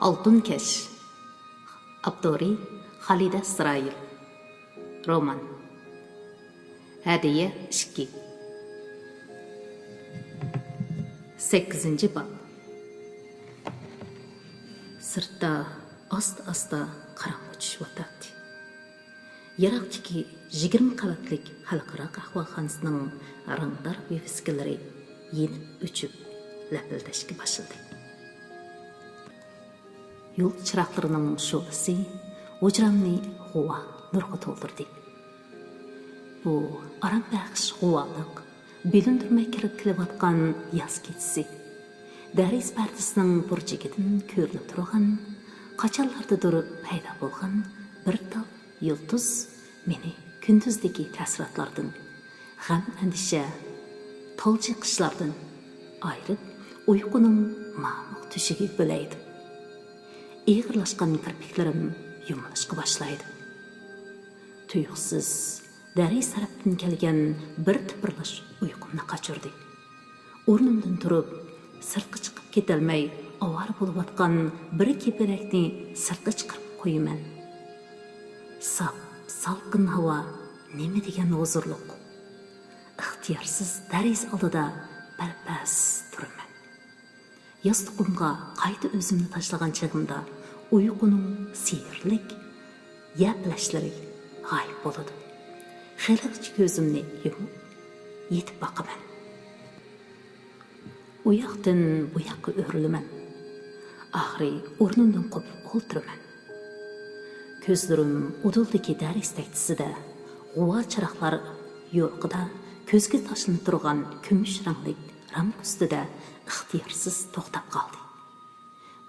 Altın Keş Abdori Halide İsrail Roman Hadiye 2 8. bab Sırtda asta qarаңғы түшіп атады. Yaraqdaki 20 qavatlik xalqaro qahvaxonasining rangdor viviskilari yenib o'chib lapildashga boshladi. Yo'l chiroqlarining sho'lisi hujramni g'uva nurga to'ldirdi. Bu aram baxsh g'uvaliq bilindirmay kirib kelayotgan yoz kechasi dariz pardasining burchigidan ko'rinib turgan qachonlardadir paydo bo'lgan bir tal yulduz meni kunduzdagi tasirotlardan g'am andisha tolchi qishlardan ayirib uyquning ma'muq tushiga bo'laydi. Ig'irlashgan kirpiklarim yumilishga boshlaydi. Tuyuqsiz dariz tarafdan kelgan bir tipirlash uyqumni qochirdi. O'rnimdan turib sirtqa chiqib ketolmay ovora bo'layotgan bir keperakni sirtqa chiqarib qo'yaman. Salqin havo nima degan huzurliq. Ixtiyorsiz dariz oldida barpas turaman. Yostiqimga qayta o'zimni tashlagan chagimda uyquning sehrlik yaplashlari g'oyib bo'ladi. Xeliqchi ko'zimni yumib yetib boqaman. U yoqdan bu yoqqa o'riliman. Oxiri o'rnimdan qopib o'ltiraman. Ko'zlarim uduldagi dariz taktisida g'uva chiroqlar yo'rqida ko'zga tashlanib turgan kumush rangli ramk ustida ixtiyorsiz to'xtab qoldi.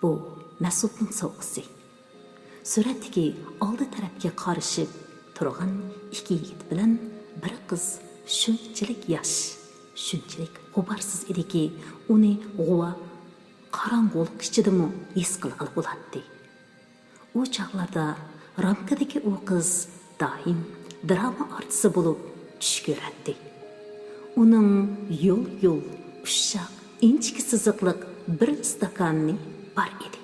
Bu Mas'udning sovg'isi. Suratdagi oldi tarafga qarishib turgan ikki yigit bilan bir qiz shunchalik yosh, shunchalik g'uborsiz ediki, uni g'uva qorong'ulik ichidami his qilg'ili bo'ladi. U chog'larda ramkadagi u qiz doim drama artisi bo'lib tush ko'radi. Uning yo'l ushoq inchki siziqliq bir stakani bor edi.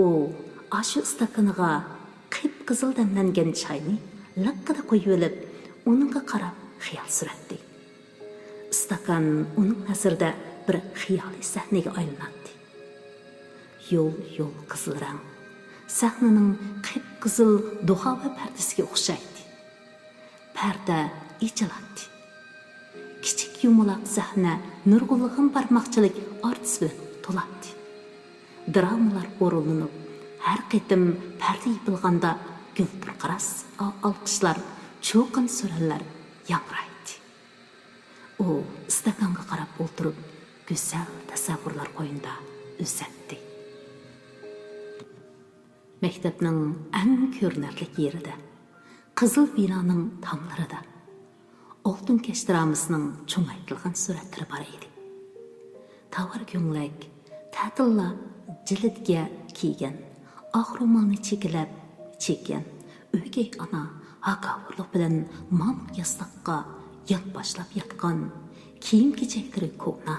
U ashu stakaniga qip-qizil damlangan choyni laqqada qo'yib olib, uningga qarab xiyol suradi. Stakan uning nazarida bir xiyoliy sahnaga aylanadi. Yo'l qizil rang sahnaning qip-qizil duxova pardasiga o'xshaydi. Parda ichiladi. Kichik yumaloq sahna nurg'ulg'in barmoqchilik artisi bilan to'ladi. Dramalar o'rinlanib, har qitim parda yopilganda gulpirqiras olqishlar, cho'qin so'rallar yangraydi. U stakanga qarab o'tirib, go'zal tasavvurlar qo'yinda o'satdi. Maktabning eng ko'rinarli yerida, qizil binoning tomlarida Oltin Kesh dramasining cho'ngaytirilgan suratlari bor edi. Tovar ko'nglak, ta'tilla jildga kiygan, oq ro'molni chekkan, o'gay ona haqavurlik bilan mamuk yostiqqa yonboshlab yotgan, kiyim-kechaklari ko'hna,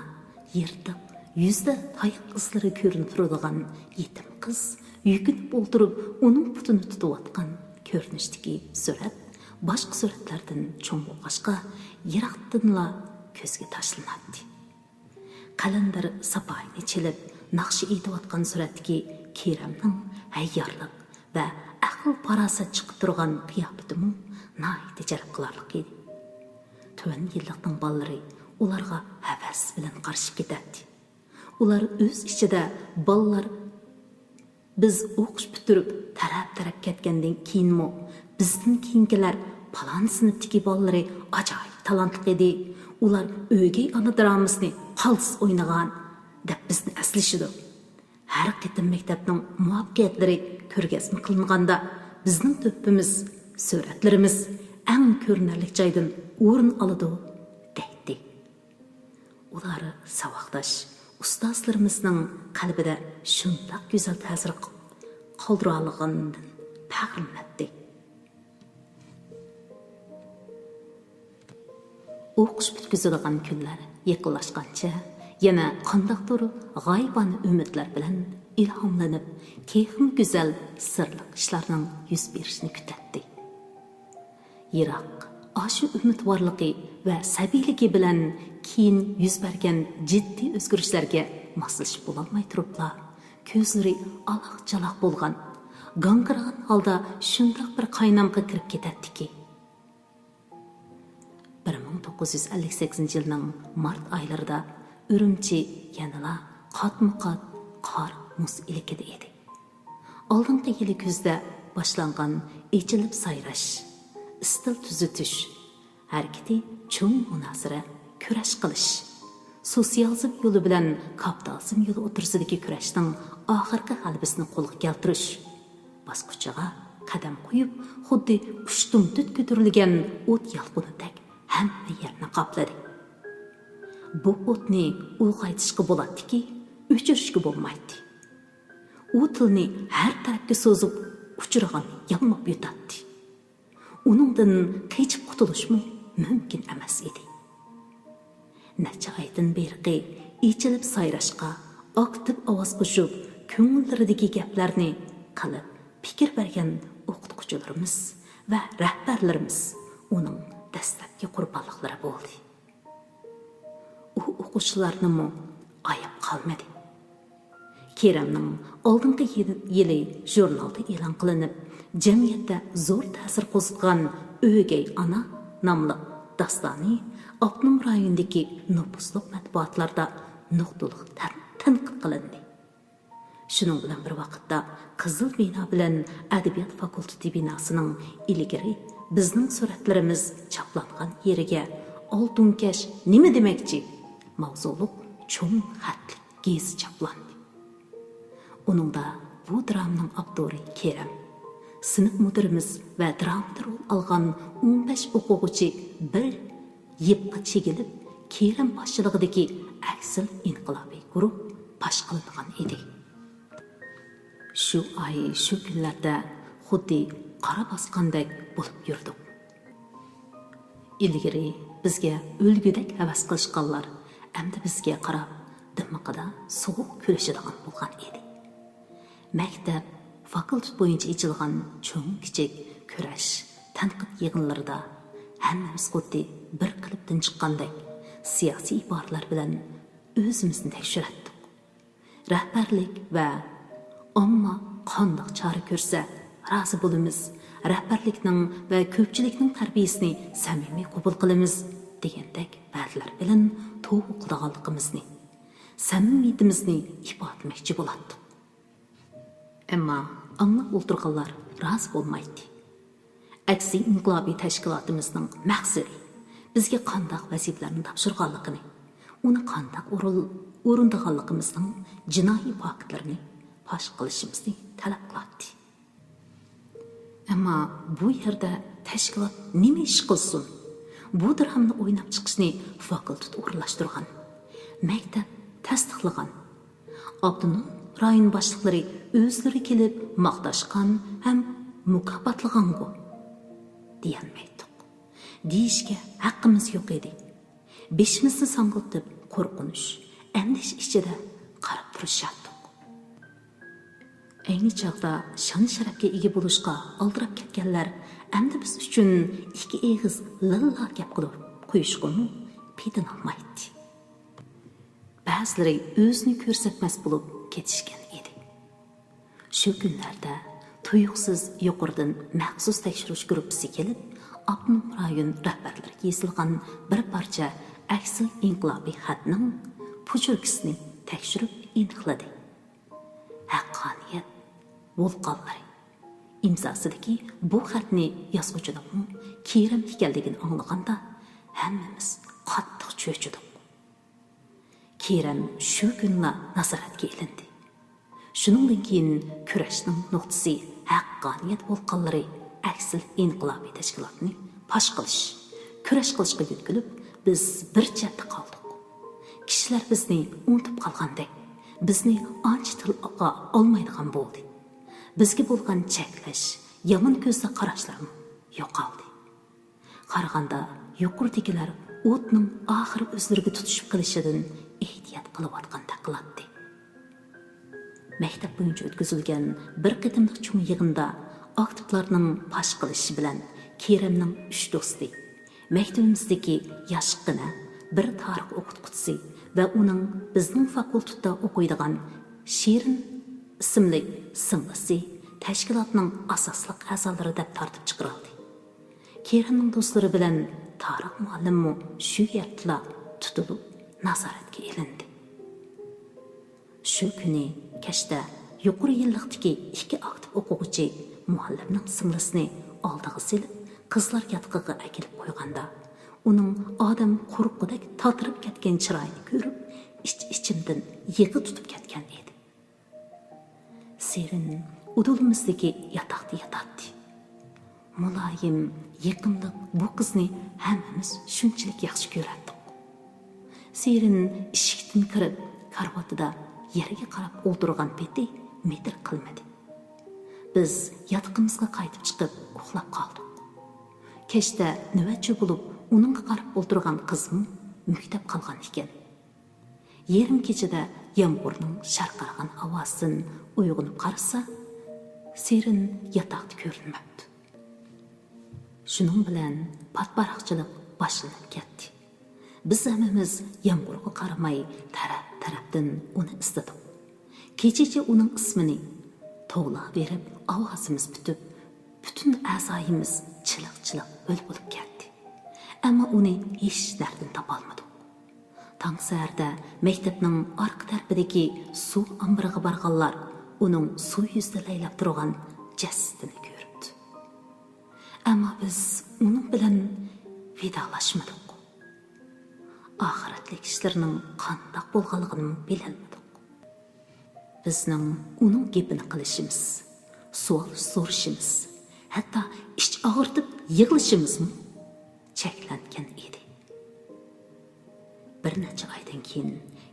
yirtiq, yuzda tayoq izlari ko'rinib turadigan yetim qiz yukinib o'tirib, uning putini tutayotgan ko'rinishdagi surat boshqa suratlardan cho'ng bo'lg'achqa yiroqdanla ko'zga tashlanadi. Qalandar sapoyini chilib naqshi etayotgan suratdagi Keramning hayyorlik va aql farosat chiqib turgan qiyofatimu nihoyatda jalb qilarlik edi. 4 yillikning bolalari ularga havas bilan qarshi ketadi. Ular o'z ichida bolalar biz o'qish bitirib taraf ketgandan keyinmi bizdan keyingilar palon sinfdagi bolalari ajoyib talantli edi. Ular o'gay ona dramasini qaltis o'ynagan deb bizni aslashidi. Har qitim maktabning muvaffaqiyatlari ko'rgazma qilinganda bizning to'pimiz, suratlarimiz eng ko'rinarli joydan o'rin oladi deydi. Ular savoqdosh ustozlarimizning qalbida shundoq go'zal ta'sir qoldirganligidan faxrlanadi. O'qish bitkazilgan kunlar yaqinlashgancha yana qandaqdir g'oyibona umidlar bilan ilhomlanib, keyxim go'zal sirliq ishlarning yuz berishini kutatdi. Yiroq ashu umidvorligi va sabiyligi bilan keyin yuz bergan jiddiy o'zgarishlarga moslashib bo'lolmay turibla, ko'zlari aloq-jaloq bo'lgan, g'angiragan holda shundoq bir qaynamga kirib ketadiki. 1958 yilning mart oylarida Urumchi yanala qatma-qat qor muz ilikida edi. Oldingi yili kuzda boshlangan echilib sayrash, istil tuzitish, harakati cho'ng munozara, kurash qilish, sotsializm yo'li bilan kapitalizm yo'li o'rtasidagi kurashning oxirgi g'alabasini qo'lga keltirish bosqichiga qadam qo'yib, xuddi pushtumtut ko'tarilgan o't yalqinidek hamma yerni qopladi. Bu o'tni ulg'aytishga bo'ladiki, o'chirishga bo'lmaydi. U tilni har tarafga so'zib, uchirgan yalmab yutadi. Uningdan qechib qutulishmi mumkin emas edi. Necha oydan beri ichilib sayrashqa, aktiv ovoz qo'shib, ko'ngillardagi gaplarni qilib, fikr bergan o'qituvchilarimiz va rahbarlarimiz uning dastlabki qurbonliqlari bo'ldi. U o'quvchilarni ayab qolmadi. Keremning oldingi yili jurnalda e'lon qilinib, jamiyatda zo'r ta'sir qo'zg'atgan O'gay ona nomli dastoni Abnum rayonidagi nupusli matbuotlarda nuqtaliq tanqid qilindi. Shuning bilan bir vaqtda Qizil bino bilan Adabiyot fakulteti binosining ilgari bizning suratlarimiz chaplangan yeriga Oltunkash nima demakchi mavzuliq cho'ng xatli gezi chaplandi. Uningda bu dramaning avtori Kerem, sinf mudirimiz va dramada rol olgan 15 o'quvchi bir yipqa chegilib, Kerem boshchiligidagi Aksil inqilobiy guruh bash qilingan edi. Shu ay, shu kunlarda xuddi qora bosqandek bo'lib yurdik. Ilgari bizga o'lgudek havas qilishganlar endi bizga qarab dimiqida sovuq kulishadigan bo'lgan edi. Maktab, fakultet bo'yicha ichilgan cho'ng-kichik kurash, tanqid yig'inlarida hammamiz xuddi bir qilibdan chiqqandek siyosiy iboralar bilan o'zimizni tekshirdik. Rahbarlik va omma qandoq chora ko'rsa rozi bo'lamiz, rahbarlikning va ko'pchilikning tarbiyasini samimiy qabul qilamiz degandek va'dalar bilan to'g'riqilganligimizni, samimiyatimizni ifodamoqchi bo'ldik. Ammo anglab o'tirganlar rozi bo'lmaydi. Aksi inqilobiy tashkilotimizning maqsadi bizga qandoq vazifalarni topshirganligini, uni qandoq o'rindaganligimizning jinoiy faktlarini fosh qilishimizni talab qiladi. Ammo bu yerda tashkilot nima ish qilsin? Bu dramani o'ynab chiqishni fakultet o'rinlashtirgan, maktab tasdiqlagan, Abdunum rayon boshliqlari o'zlari kelib maqtashgan ham mukofotlagan-ku deyolmaydik. Deyishga haqqimiz yo'q edi. Beshimizni sang'iltib qo'rqinish, andish ichida qarab turishadi. Ayni chaqda shon sharafga ega bo'lishga aldirab ketganlar endi biz uchun ikki eg'iz lilla gap qilib qo'yishgani pidin olmaydi. Ba'zilari o'zini ko'rsatmas bo'lib ketishgan edi. Shu kunlarda tuyuqsiz yuqoridan maxsus tekshirish guruhi kelib, Abnum rayon rahbarlariga yozilgan bir parcha Aksil inqilobiy xatning puchurkisini tekshirib aniqladi. Haqqoniyat volqonlari imzosidagi bu xatni yozuvchining Kerem ekanligini anglaganda hammamiz qattiq cho'chidik. Kerem shu kunla nazoratga ilindi. Shuningdan keyin kurashning nuqtasi haqqoniyat volqonlari Aksil inqilobiy tashkilotini fosh qilish, kurash qilishga yo'tkilib, biz bir chetda qoldik. Kishilar bizni unutib qolgandek, bizni ancha tilga olmaydigan bo'ldi. Bizga bo'lgan cheklash, yomon ko'zda qarashlarmi yo'qoldi. Qaraganda yuqoridagilar o'tning oxiri o'zlariga tutishib qilishidan ehtiyot qilayotgandek qiladi. Maktab bo'yicha o'tkazilgan bir qitimliq cho'ng yig'inda aktivlarning pash qilishi bilan Keremning 3 do'sti, maktabimizdagi yoshgina bir tarix o'qituvchisi va uning bizning fakultetda o'qiydigan Shirin ismli singlisi tashkilotning asosli a'zolari deb tartib chiqarildi. Keremning do'stlari bilan tarix muallimi shu yerda tutilib nazoratga ilindi. Shu kuni kechda yuqori yillikdagi 2 aktiv o'quvchi muallimning singlisini oldiga silib, qizlar yatqiga akilib qo'yganda, uning odam qo'rqudek tatirib ketgan chiroyini ko'rib, ichimdan yig'i tutib ketgan edi. Serin udulimizdagi yotoqda yotadi. Muloyim, yaqinliq bu qizni hammamiz shunchalik yaxshi ko'rardik. Serin eshikdan kirib, karvatida yerga qarab o'ldirgan peti metr qilmadi. Biz yotoqimizga qaytib chiqib uxlab qoldik. Kechda navbatchi bo'lib, uningga qarab o'ldirgan qizim muktab qolgan ekan. Yerim kechada yomg'irning sharqirgan ovozidan uyg'onib qarasa, Serin yotoqda ko'rinmabdi. Shuning bilan patbaraqchilik boshlanib ketdi. Biz hammamiz yomg'irga qaramay tarafdan uni istadik. Kechacha uning ismini to'g'la berib, ovozimiz bitib, butun a'zoyimiz chiliq-chiliq bo'lib ketdi. Ammo uni hech nardan topolmadik. Tong saharda maktabning orqa tarafidagi suv ombiriga borganlar uning suv yuzida laylab turgan jasadini ko'ribdi. Ammo biz uning bilan vidolashmadik. Oxiratlik ishlarning qanday bo'lganligini bilolmadik. Bizning uning gapini qilishimiz, savol so'rashimiz, hatto ich og'ritib yig'lashimiz cheklangan edi. Bir necha oydan keyin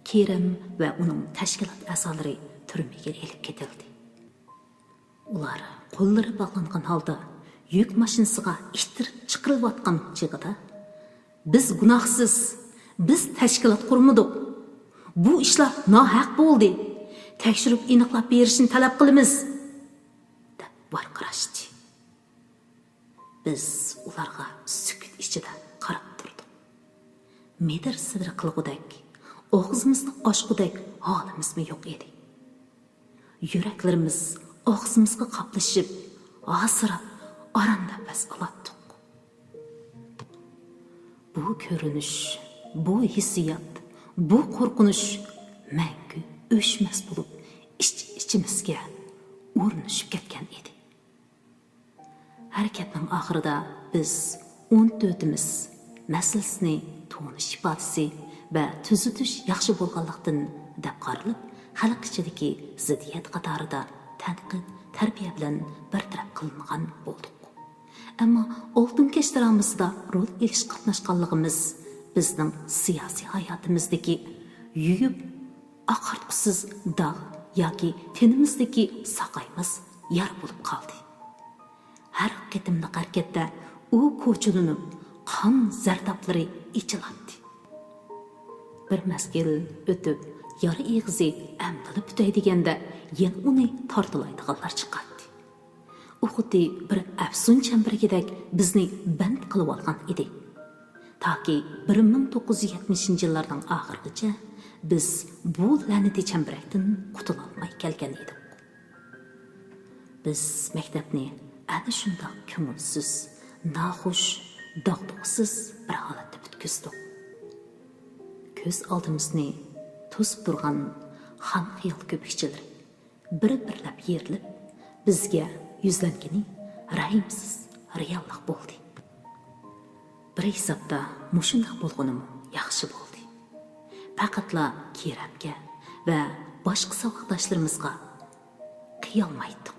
Kerem va uning tashkilot a'zolari turmaga elib ketildi. Ular qo'llari bog'langan holda yuk mashinasiga ittirib chiqarilayotgan chig'ida biz gunohsiz, biz tashkilot qurmadik. Bu ishlar nohaq bo'ldi. Tekshirib aniqlab berishni talab qilamiz deb varqirashdi. Biz ularga sukut ichida qarab turdik. Medir sidr qilgudek, og'zimizni ochgudek holimizmi yo'q edi. Yuraklarimiz og'zimizga qaplashib, asirab, aram nafas olatdik. Bu ko'rinish, bu hissiyat, bu qo'rqinish mangu o'chmas bo'lib, ichimizga o'rnashib ketgan edi. Harakatning oxirida biz 14imiz masalasini to'nish ifodasi va tuzitish yaxshi bo'lganlikdan deb qarilib, xalq ichidagi ziddiyat qatorida tanqid, tarbiya bilan bartaraf qilingan bo'ldik. Ammo oltin kechtiramizda rol elish qatnashganligimiz bizning siyosiy hayotimizdagi yuyib oqartqusiz dog' yoki tenimizdagi saqaymas yar bo'lib qoldi. Har qitimliq harakatda u ko'chilinib, qon zardoblari ichiladi. Bir mazgil o'tib, yori eg'izi amdilib tutay deganda, yana uni tortilaydiganlar chiqadi. U xuddi bir afsun chambarigidek bizni band qilib olgan edi. Toki 1970-yillarning oxirigacha biz bu la'nati chambarakdan qutula olmay kelgan edik. Biz maktabni ana shunday ko'ngilsiz, noxush, dog'dug'siz bir holatda bitkizdik. Ko'z oldimizni to'sib turgan xon xiyol ko'pikchilari bir-birlab yerilib, bizga yuzlangani rahimsiz reallik bo'ldi. Bir hisobda mushundoq bo'lganim yaxshi bo'ldi. Faqatla Keremga va boshqa savodoshlarimizga qiyolmaydik.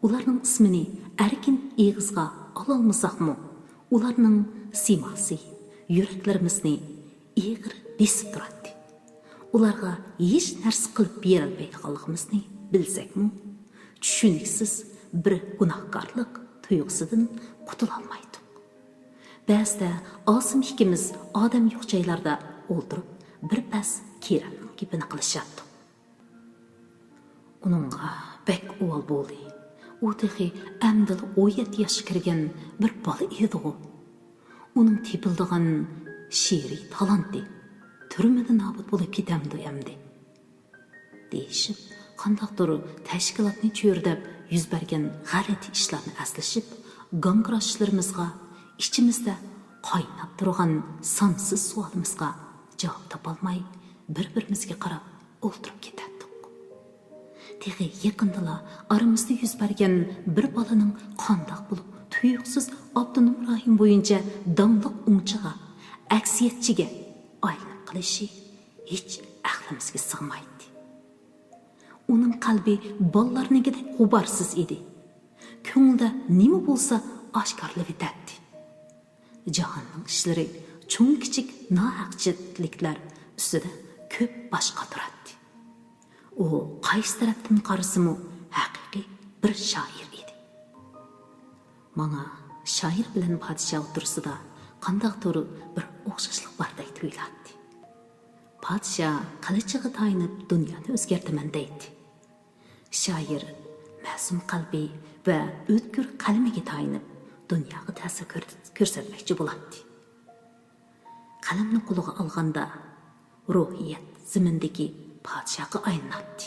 Ularning ismini erkin eg'izga ololmasaqmi, ularning siymosi yuraklarimizni eg'ir besib turadi. Ularga hech narsa qilib berolmaydiganligimizni bilsakmi, tushuniksiz bir gunohkorlik tuyg'usidan qutula olmaydik. Ba'zida osim ikkimiz odam yo'q joylarda o'ldirib, bir pas Keremning gepini qilishadi. Uningga bek o'g'il bo'ldi. U tehi amdil 17 yoshga kirgan bir bola edi. Uning tepildigan she'riy talanti turmida nobud bo'lib ketamdi endi. Deyishib, qandaqdir tashkilotni cho'rdab yuz bergan g'alati ishlarni aslashib, gangrashlarimizga ichimizda qaynab turgan sonsiz savolimizga javob topolmay bir-birimizga qarab o'ltirib ketardik. Tehi yaqindala aramizda yuz bergan bir bolaning qandaq bo'lib tuyuqsiz Abdunum Rahim bo'yicha damliq o'ngchiga, aksiyatchiga aylanib qilishi hech aqlimizga sig'maydi. Uning qalbi bolalarningidek g'uborsiz edi. Ko'ngilda nima bo'lsa oshkorlab etadi. Jahonning ishlari cho'ng kichik nohaqchiliklar ustida ko'p bosh qotiradi. U qaysi tarafdan qarasimi haqiqiy bir shoir edi. Mana shoir bilan podshoh o'tirsida qandaqdir bir o'xshashlik bordek tuyuladi. Podshoh qilichiga tayinib dunyoni o'zgartaman deydi. Shoir ma'sum qalbi va o'tkir qalamiga tayinib dunyoga ta'sir ko'rsatmoqchi bo'ladi. Qalamni qo'liga olganda ruhiyat zimindagi podshohga aylanadi.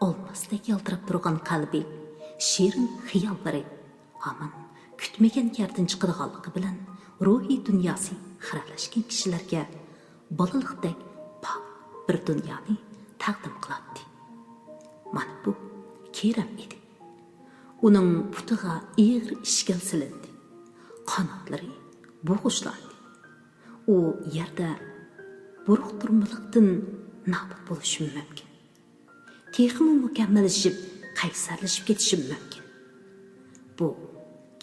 Olmasdek yaltirab turgan qalbi, shirin xiyollari hamon kutmagan yerdan chiqadiganligi bilan ruhiy dunyosi xiralashgan kishilarga bolalikdek pok bir dunyoni taqdim qiladi. Mana bu Kerem edi. Uning putiga egri ishkal silindi. Qanotlari bo'g'ishlandi. U yerda buruq turmalikdan nobud bo'lishi mumkin. Texmi mukammallashib, qaysarlashib ketishi mumkin. Bu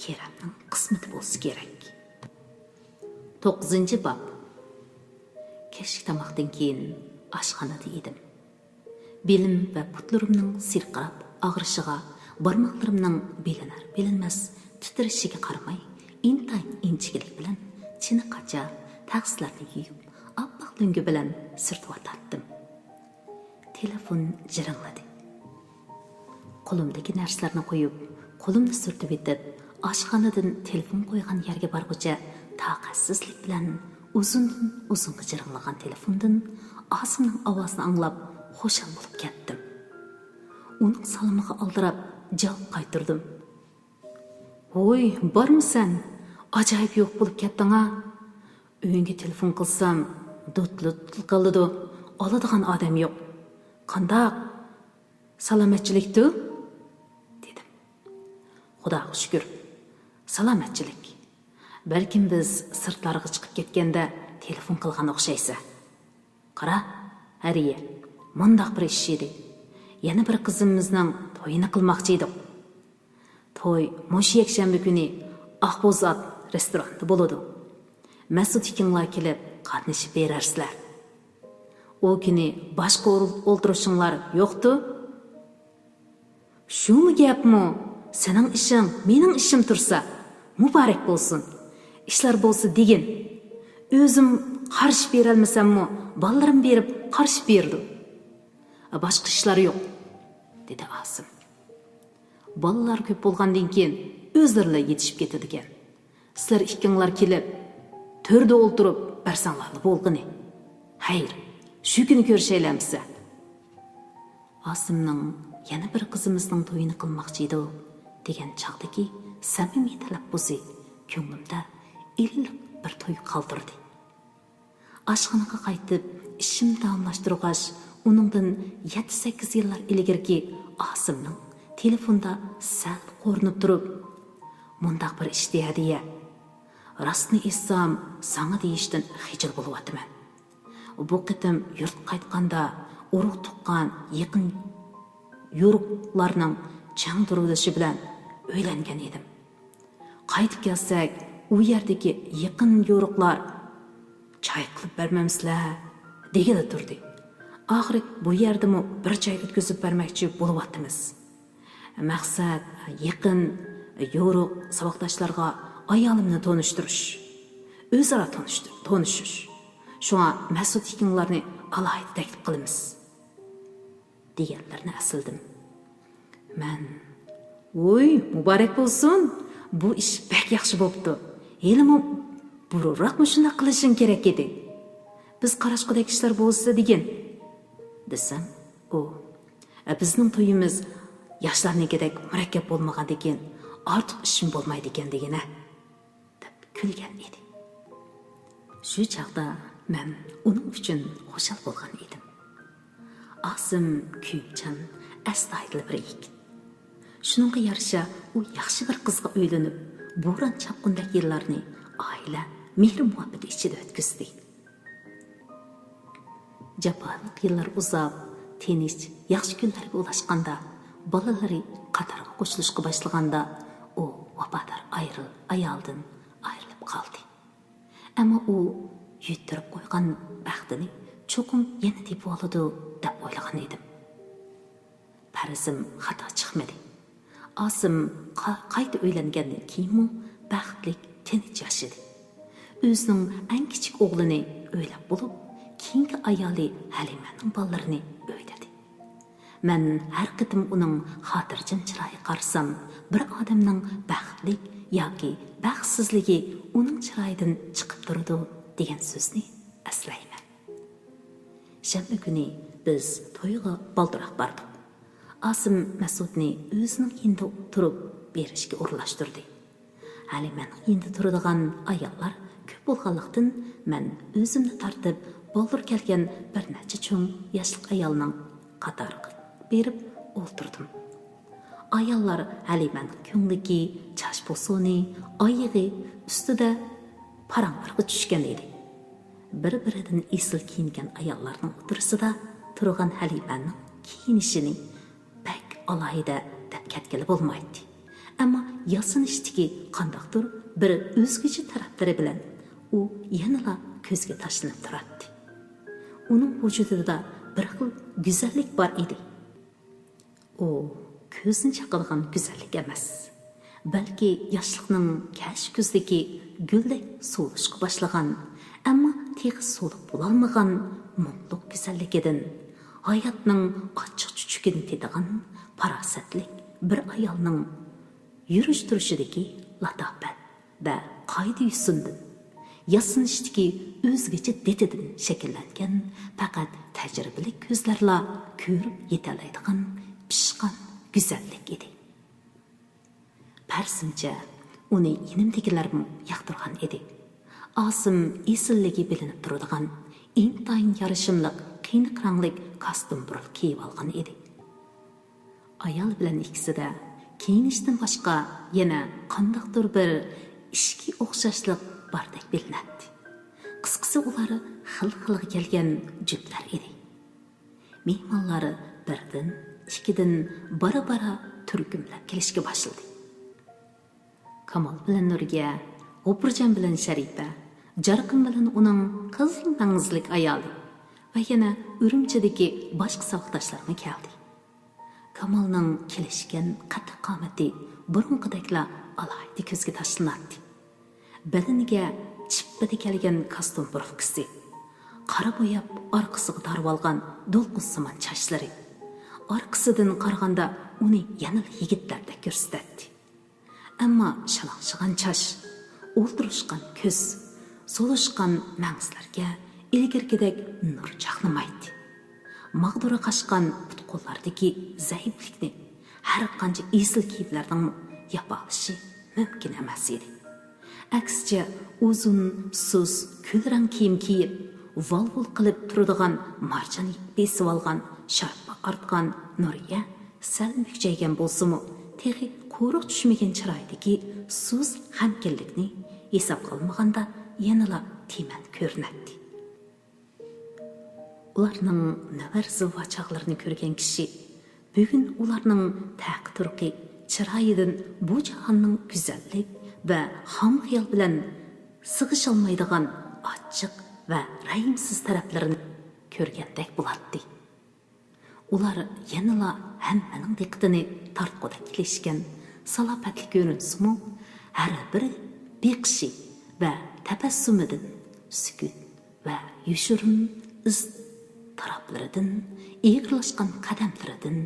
Keremning qismati bo'lsa kerak. 9-bob. Kechki tomoqdan keyin oshxonada edim. Belim va putlarimning sirqirab og'rishiga, barmoqlarimning bilinar-bilinmas titrishiga qaramay, intayin inchilik bilan chiniqacha taqslarni yuyib, oppoq lungi bilan sirtib Telefon jiringladi. Qo'limdagi narsalarni qo'yib, qo'limni surtib etib, oshxonadan telefon qo'ygan yerga borguncha taqatsizlik bilan uzunga jiringlagan telefondan Osimning ovozini anglab xushal bo'lib ketdim. Uning salamiga aldirab javob qaytardim. "Voy, bormisan? Ajoyib yo'q bo'lib ketding-a. Uyingga telefon qilsam, dotlut qildi. Oladigan odam yo'q. Qandaq? Salomatchilik-tu?" dedim. Xudoga shukr. Salomatchilik. Balkim biz sirtlarga chiqib ketganda telefon qilgan o'xshaysa. Qara, hariya. Mundaq bir ish edi. Yana bir qizimizning to'yini qilmoqchi edik. To'y mush yakshanba kuni Aqbozot restoranda bo'ladi. Mas'ud ikinglar kelib qatnashib berarsizlar. O kuni boshqa o'ltirishinglar yo'qtu? Shumi gapmi? Sening ishing, mening ishim tursa, muborak bo'lsin. Ishlar bo'lsa degin. O'zim qarshi berolmasammi, bolalarim berib qarshi berdi. Boshqa ishlar yo'q, dedi Osim. Bolalar ko'p bo'lgandan keyin o'zlari yetishib ketadi ekan. Sizlar ikkinglar kelib, to'rda o'ltirib barsanglar bo'lg'ini. Hayr, shu kuni ko'rishaylarmiz. Osimning yana bir qizimizning to'yini qilmoqchi edi degan chaqdagi samimiy talabbuzi ko'nglimda iliq bir to'y qoldirdi. Oshxonaga qaytib, ishimni davomlashtirgach, uningdan 7-8 yillar ilgirki Osimning telefonda sal ko'rinib turib, "Mundaq bir ish deydi-ya. Rostni etsam, sana deyishdan xijil bo'lyapman. Bu qitim yurt qaytganda urug' tuqqan yaqin yo'riqlarning chang durilishi bilan o'ylangan edim. Qaytib kelsak, u yerdagi yaqin yo'riqlar choy qilib bermamsizlar degida turdi. Oxiri bu yerdami bir choy o'tkazib bermoqchi bo'lyapmiz. Maqsad yaqin yo'riq saboqdoshlarga ayolimni tonishtirish, o'zaro tanishish. Shunga Mas'ud ikinglarni alayda taklif qilamiz deganlarni asildim. Men "Voy, muborak bo'lsin. Bu ish bek yaxshi bo'pti. Elimim burunroqmi shunda qilishing kerak edi. Biz qarashqidek ishlar bo'lsa degan" desam, u bizning to'yimiz yoshlarnikidek murakkab bo'lmagan ekan, ortiq ishim bo'lmaydi ekan degana deb kulgan edi. Shu chaqda men uning uchun xushal bo'lgan edim. Asim kuyimchan, astoydil bir yigit. Shuningga yarasha u yaxshi bir qizga uylanib, bo'ron chapqundek yillarni oila, mehr muhabbati ichida o'tkazdi. Jafoliq yillar uzab, tinch, yaxshi kunlarga ulashganda, bolalari qatorga qo'shilishga boshlaganda, u vafodor ayoldan ayrilib qoldi. Ammo u yuttirib qo'ygan baxtini cho'qim yana tepib oladi deb o'ylagan edim. Farazim xato chiqmadi. Asim qayta uylangandan keyin baxtli, tinch yashadi. O'zining eng kichik o'g'lini o'ylab bo'lib, keyingi ayoli Halimaning bolalarini o'yladi. Men har qitim uning xotirjam chiroyi qarsam, bir odamning baxtli yoki baxtsizligi uning chiroyidan chiqib turadi degan so'zni aslayman. Shanba kuni biz to'yga baldiroq bordik. Asim Masudni o'zining yonida turib berishga o'rlashtirdi. Halimaning yonida turadigan ayollar ko'p bo'lganlikdan men o'zimni tartib boldir kelgan bir necha cho'ng yoshli ayolning qatoriga berib o'ltirdim. Ayollar Halimaning ko'ngliki, chash posoni, oyig'i ustida paranglarga tushgan edi. Bir-biridan esil kiyingan ayollarning o'tirisida turgan Halimaning kiyinishini pek alayda deb ketgili bo'lmaydi. Ammo yasanishdagi qandaqdir bir o'zgacha taraflari bilan u yanada ko'zga tashlanib turadi. Uning vujudida bir xil go'zallik bor edi. U ko'zni chaqirgan go'zallik emas, balki yoshlikning kash ko'zdagi guldek so'lishga boshlagan, ammo teg'iz so'lib bo'lolmagan mungluq go'zalligidan, hayotning ochiq chuchugini tetigan farosatlik bir ayolning yurish turishidagi latofat va qoida yusundan, yasanishdagi o'zgacha detidan shakllangan faqat tajribali ko'zlarla ko'rib yetalaydigan pishqan go'zallik edi. Parsimcha uni yinimdagilar yoqtirgan edi. Asim esilligi bilinib turadigan, intayin yarishimliq, qiyiq ranglik kostyum buril kiyib olgan edi. Ayol bilan ikkisida kiyinishdan boshqa yana qandaqdir bir ishki o'xshashlik bordek bilinadi. Qisqasi ular xil-xilga kelgan juftlar edi. Mehmonlari birdan, ikkidan bara-bara turkumlab kelishga boshladi. Kamol bilan Nurga, G'ofurjon bilan Sharifa, Jarqin bilan uning qizil mangizlik ayoli va yana Urumchidagi boshqa savoqdoshlarga keldi. Kamolning kelishgan qattiq qomati burunqidakla alayda ko'zga tashlanadi. Bedeniga chippada kelgan kostyum burqisi, qora bo'yab orqasiga tarib olgan do'lqinsimon chochlari, orqasidan qaraganda uni yanada yigitlardek ko'rsatdi. Ammo shalaqchigan choch, o'ltirishgan ko'z, so'lishgan mangizlarga ilgirgidek nur chaqnamaydi. Mag'dura qashqan putqo'llardagi zaiflikni har qancha esil kiyimlarning yapalishi mumkin emas edi. Aksicha uzun, sus, kulrang kiyim kiyib, vol-vol qilib turadigan marjon besib olgan, sharpa artgan Nuriya sal mukchaygan bo'lsa-mu, texi qo'riq tushmagan chiroydagi suz hamkinlikni hisob qilmaganda yanala teman ko'rinadi. Ularning navar zilva chaqlarini ko'rgan kishi bugun ularning taqi-turqi chiroyidan bu jahonning go'zallik va ham xiyol bilan sig'isholmaydigan ochiq va rahimsiz taraflarini ko'rgandek bo'ladi. Ular yanala hammaning diqqatini tortqudek kelishgan salobatli ko'rinsa-mu, har biri beqishi va tabassumidan sukut va yushurin iz taraflarından, eğrilaşkan kademlerinden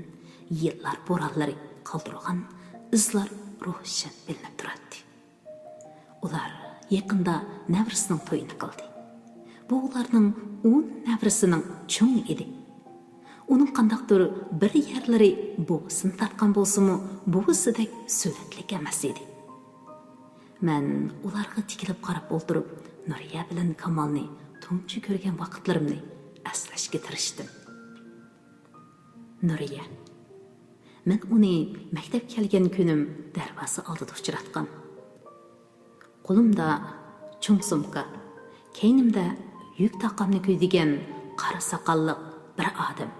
yıllar boranları kaldırgan izler roşan bilinip durardı. Ular yakında nevrisining to'yini qildi. Bu ularning 10 nevrisining cho'ng edi. Uning qandaqdir bir yerlari bo'g'isini tartgan bo'lsa-mu, bo'g'isidek suratlik emas edi. Men ularga tikilib qarab o'tirib, Nuriya bilan Kamolni tunchi ko'rgan vaqtlarimni eslashga tirishdim. Nuriya. Men uni maktabga kelgan kunim darvoza oldida uchratgan. Qo'limda cho'ng sumka, keynimda yuk taqamni ko'ydigan qara soqolli bir odam.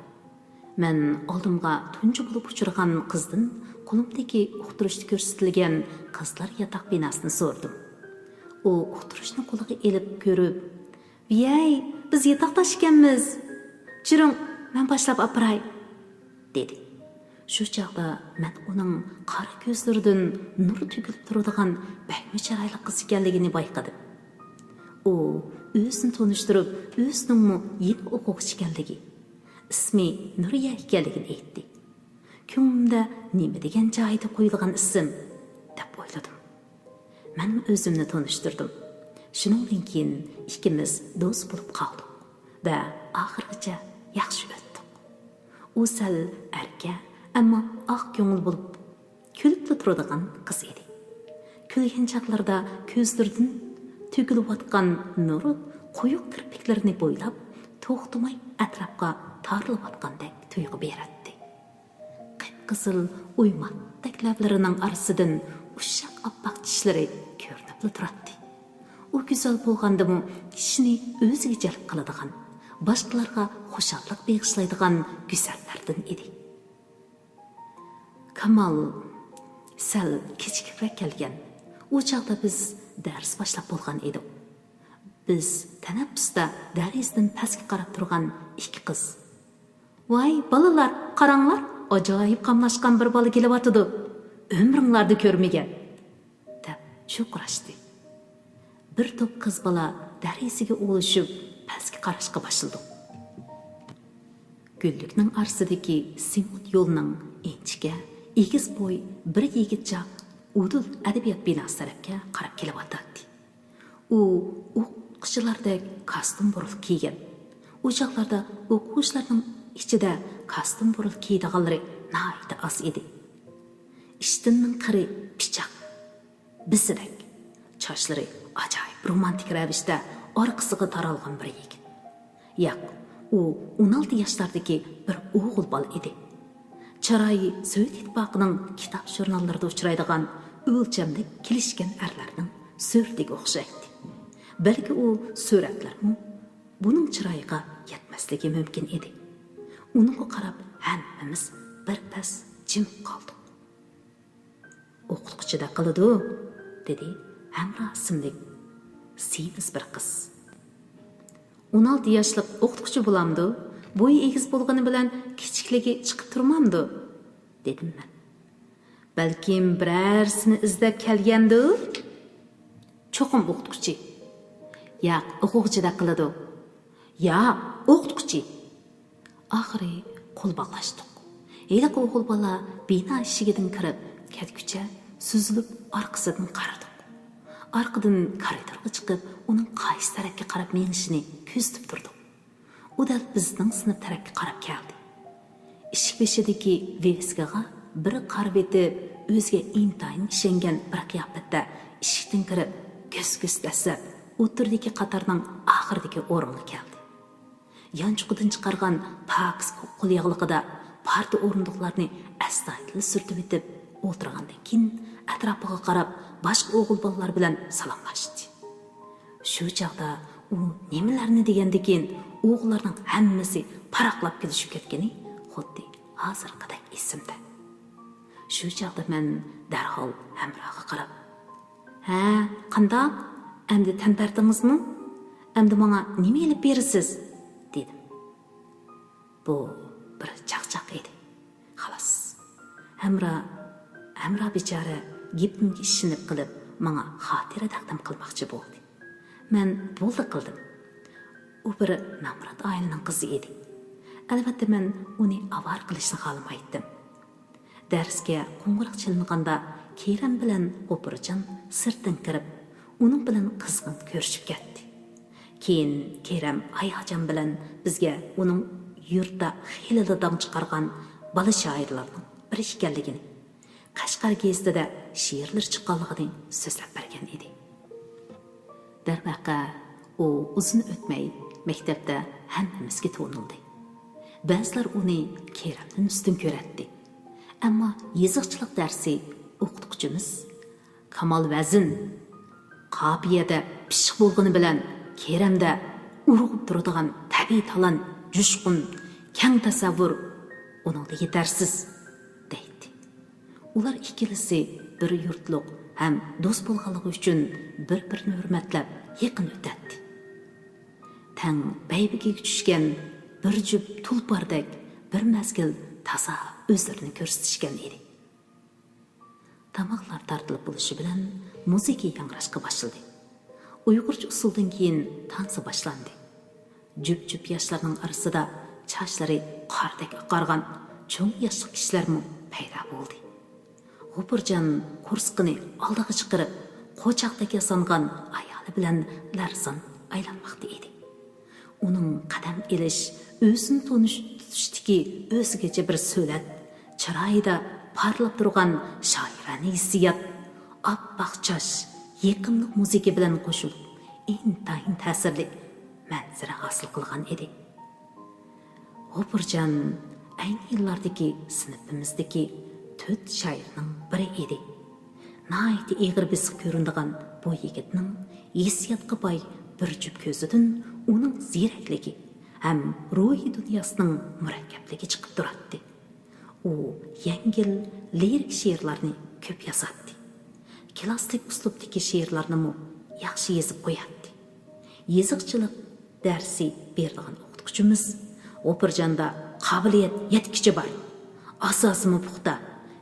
Men oldimga tunji bo'lib uchirgan qizdan qo'limdagi uqtirishda ko'rsatilgan qizlar yotoq binosini so'rdim. U uqtirishni qo'liga elib ko'rib, "Viyay, biz yotoqdashganmiz. Jiring, men boshlab apiray", dedi. Shu chaqda men uning qora ko'zlaridan nur to'kilib turadigan bakmi chiroyli qiz ekanligini bayqadim. U o'zini tanishtirib, o'zining yeni o'quvchi ekanligi, ismi Nuriya ekanligini aytdi. Ko'nglimda nima degan joyda qo'yilgan ism deb o'yladim. Men o'zimni tanishtirdim. Shuningdan keyin ikkimiz do'st bo'lib qoldik va oxirigacha yaxshi o'tdik. U sal erka, ammo oq ko'ngil bo'lib, kulib turadigan qiz edi. Kulgan chaqlarda ko'zlaridan to'kilayotgan nur quyuq kirpiklarini bo'ylab, to'xtamay atrofga tarilayotgandek tuyg'u beradi. Qip-qizil o'ymoqdek lablarining orasidan ushaq oppoq tishlari ko'rinib turadi. U go'zal bo'lgandimi, kishini o'ziga jalb qiladigan, boshqalarga xushallik bag'ishlaydigan go'zallardan edi. Kamol sal kechikibroq kelgan. U chaqda biz dars boshlab bo'lgan edik. Biz tanaffusda darsdan pastga qarab turgan ikki qiz. "Voy, bolalar, qaranglar, ajoyib qamlashgan bir bola kelyotdi. Umringlarda ko'rmagan", deb cho'qirashdi. Bir to'p qiz bola darisiga o'lishib, pastga qarashga boshladi. Gullikning orsidagi simut yo'lning inchga egiz bo'y bir yigitcha Udul adabiyot binosi tarafga qarab kelyotdi. U o'quvchilardek kostyum burilib kiygan. U chaqlarda o'quvchilarning ichida kostyum burilib kiydiganlari nihoyat oz edi. Ishtinning qiri pichoq, bizirak, sochlari ajoyib romantik ravishda orqasiga taralgan bir yigit. Yo'q, u 16 yoshlardagi bir o'g'il bola edi. Chiroyi Sovet ittifoqining kitob jurnallarida uchraydigan o'lchamlik kelishgan erlarning suratiga o'xshaydi. Balki u suratlarmi buning chiroyiga yetmasligi mumkin edi. Unga qarab hammamiz bir pas jim qoldik. "O'qituvchida qiladi", dedi Hamra ismli semiz bir qiz. 16 yoshlik o'qituvchi bo'lamdi. Bo'yi egiz bo'lgani bilan kichikligi chiqib turmamdi, dedim men. "Balkim birarsini izlab kelgandi. Cho'qim o'qituvchi." "Yo'q, o'quvchida qiladi." "Yo'q, o'qituvchi." Oxiri qo'l bog'lashdik. Hali o'g'il bola bino eshigidan kirib, ketgucha suzilib orqasidan qaradik. Orqadan koridorga chiqib, uning qaysi tarafga qarab menishini kuzatib turdik. U da bizning sinf tarafga qarab keldi. Eshik beshidagi vevskaga bir qarab etib, o'ziga intayin ishongan bir qiyofatda eshikdan kirib, ko'z-ko'zlashib, o'tirdagi qatorning oxiridagi o'ringa keldi. Yanchuqidan chiqargan paks qo'l yog'lig'ida parta o'rindiqlarni astoydil surtib etib o'tirgandan keyin atrofiga qarab boshqa o'g'il bolalar bilan salomlashdi. Shu chaqda u nimalarni degandan keyin o'g'illarning hammasi paraqlab kelishib ketgani xuddi hozirgidek esimda. Shu chaqda men darhol Hamraga qarab, "Ha, qandoq? Endi tan berdingizmi? Endi menga nima elib berasiz?" dedim. Bu bir chaqchaq edi. Xolos. Hamra bechora gapimga ishinib qilib, menga xotira taqdim qilmoqchi bo'ldi. Men bo'ldi qildim. U bir Namrat oilaning qizi edi. Albatta men uni avar qilishni xohlamaydim. Darsga qo'ng'iroq chalinganda Kerem bilan G'ofurjon sirtdan kirib, uning bilan qizg'in ko'rishib ketdi. Keyin Kerem hayajon bilan bizga uning yurtda xeyli dam chiqargan bola shoirlarning biri ekanligini, Qashqar gazetida she'rlar chiqqanligini so'zlab bergan edi. Darvaqa u uzun o'tmay maktabda hammamizga to'nildi. Ba'zilar uni Keremdan ustun ko'ratdi. Ammo yoziqchilik darsi o'qituvchimiz Kamal Vazin qopiyada pishiq bo'lgani bilan Keremda urg'ib turadigan tabiiy talant, jushqun, kang tasavvur uningda yetarsiz deydi. Ular ikkilisi bir yurtliq ham do'st bo'lganligi uchun bir-birini hurmatlab yaqin o'tadi. Tang baybiga tushgan bir jup tulpardek bir mazgil taza o'zlarini ko'rsatishgan edi. Tamoqlar tartilib bo'lishi bilan muzika yangrashga boshladi. Uyg'urcha usuldan keyin tansi boshlandi. Jup-jup yoshlarning orasida chochlari qordek oqargan cho'ng yoshli kishilarmi paydo bo'ldi. G'ofurjon kursqini oldiga chiqarib, qo'choqdek yasangan ayoli bilan larson aylanmoqda edi. Uning qadam elish, o'zini tutishdiki o'zigacha bir so'lat, chiroyida parlab turgan shoirona hissiyot, oppoq choch, yaqinlik muzika bilan qo'shilib, intayin ta'sirli manzara hosil qilgan edi. G'ofurjon ayni yillardagi sinfimizdagi 4 shoirning biri edi. Nihoyat eg'ir bisiq ko'rinadigan bu yigitning hissiyotga boy bir jup ko'zidan uning ziyrakligi ham ruhiy dunyosining murakkabligi chiqib turadi. U yengil lirik she'rlarni ko'p yozadi. Klassik uslubdagi she'rlarni yaxshi yozib qo'yadi. Yoziqchilik darsi beradigan o'qituvchimiz G'ofurjonda qobiliyat yetkichi bor. Asosi puxta,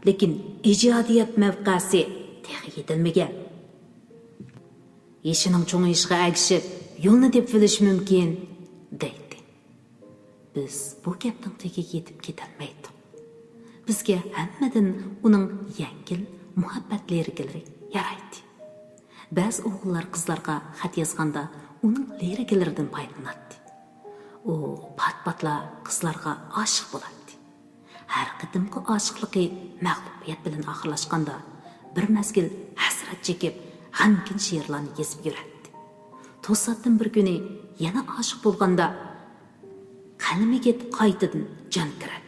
lekin ijodiyat mavqasi texi yetilmagan. Yeshining cho'ng ishga agishib, yo'lni deb bilish mumkin, deydi. Biz bu gapning tagiga yetib ketolmaydik. Bizga hammadan uning yengil muhabbat lirikalari yaraydi. Ba'zi o'g'illar qizlarga xat yozganda uning lirikalaridan foydalanadi. U pat-patla qizlarga oshiq bo'ladi. Har qadimgi oshiqligi mag'lubiyat bilan oxirlashganda bir mazgil hasrat chekib, g'amgin she'rlarni yozib yuradi. To'satdan bir kuni yana oshiq bo'lganda qalamiga qaytadan jon kiradi.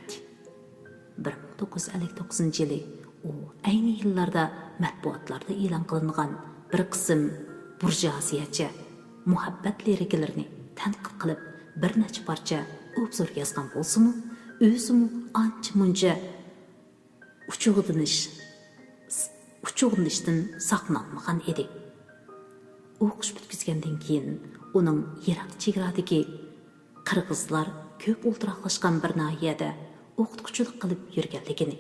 1959-yili u ayni yillarda matbuotlarda e'lon qilingan bir qism burjuaziyacha muhabbat lirikalarini tanqid qilib bir necha parcha obzor yozgan bo'lsa-mu, o'zimi ancha-muncha uchug'inishdan saqlanmagan edi. O'qish bitkizgandan keyin uning yiroq chegaradagi qirg'izlar ko'p o'ltiraqlashgan bir nahiyada o'qituvchilik qilib yurganligini,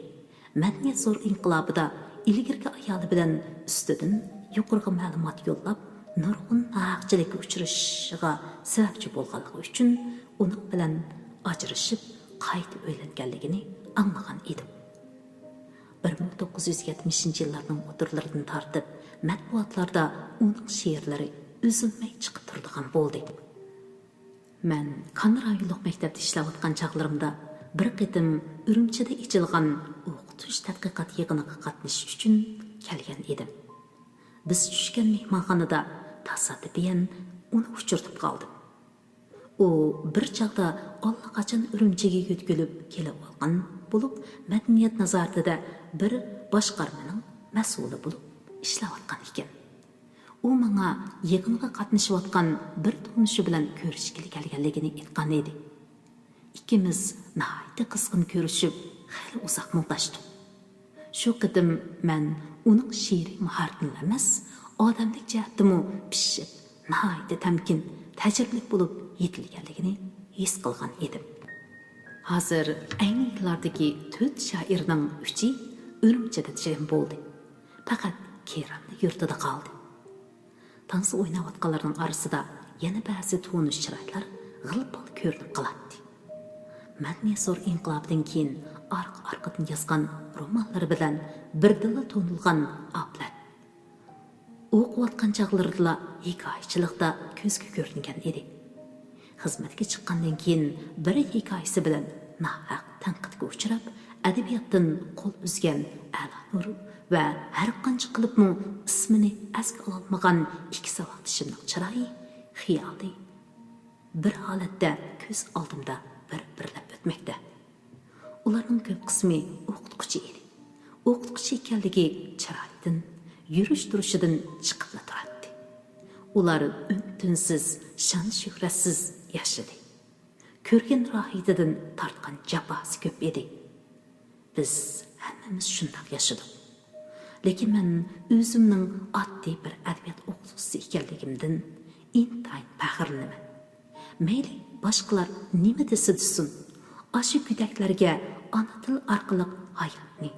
madaniyat zo'r inqilobida ilgirki ayoli bilan ustidan yuqorgi ma'lumot yo'llab nurg'un haqchilikka uchrashishiga sababchi bo'lganligi uchun uning bilan ajrashib qayta uylanganligini anglagan edim. 1970-yillarning o'tirlaridan tortib matbuotlarda uning she'rlari uzilmay chiqib turadigan bo'ldi. Men Qanrayonlik maktabda ishlayotgan chaqlarimda bir qitim Urumchida ichilgan o'qitish tadqiqot yig'iniga qatnashish uchun kelgan edim. Biz tushgan mehmonxonada tasodifiyan uni uchirtib qoldim. U bir chaqda allaqachon Urumchiga yo'tgilib kelib olgan bo'lib, madaniyat nazoratida bir boshqarmaning mas'uli bo'lib ishlayotgan ekan. U menga yig'inga qatnashayotgan bir tonishi bilan ko'rishga kelganligini aytgan edi. Ikkimiz nihoyat qizg'in ko'rishib, xeyli uzoq muntashdik. Shu qitim men uning she'riy mahoratini emas, odamlik jihatdimi pishib, nihoyat tamkin, tajribali bo'lib yetilganligini his qilgan edim. Hozir ayni yillardagi 4 shoirning 3i Urumchida jam bo'ldi. Faqat Keremni yurtida qoldi. Tansi o'ynayotganlarning orasida yana ba'zi tonish chiroylar g'ilpal ko'rinib qoladi. Мәдәни зор инқилабдан кейін арқа-арқадан yazған романлары bilan бірділі тонылған Аблат. Оқып атқан чағларда hikoyachilikda көзге көрінген еді. Xizmatga chiqqandan keyin bir hikoyasi bilan nahaq tanqidga uchrab, adabiyotdan qo'l uzgan Alanur va har qancha qilibmi ismini asga ololmagan ikki savodishimning chiroyi, xiyoli bir holatda ko'z oldimda bir-birlab o'tmoqda. Ularning ko'p qismi o'qituvchi edi. O'qituvchi ekanligi chiroyidan, yurish-turishidan chiqib turadi. Ular un-tunsiz, shon-shuhratsiz yashadi. Ko'rgan rohidadan tortgan jafosi ko'p edi. Biz hammamiz shundoq yashadik. Lekin men o'zimning oddiy bir adabiyot o'qituvchisi ekanligimdan intayin faxrlanaman. Mayli boshqalar nima desa desin, ashu go'daklarga ona til orqali hayotni,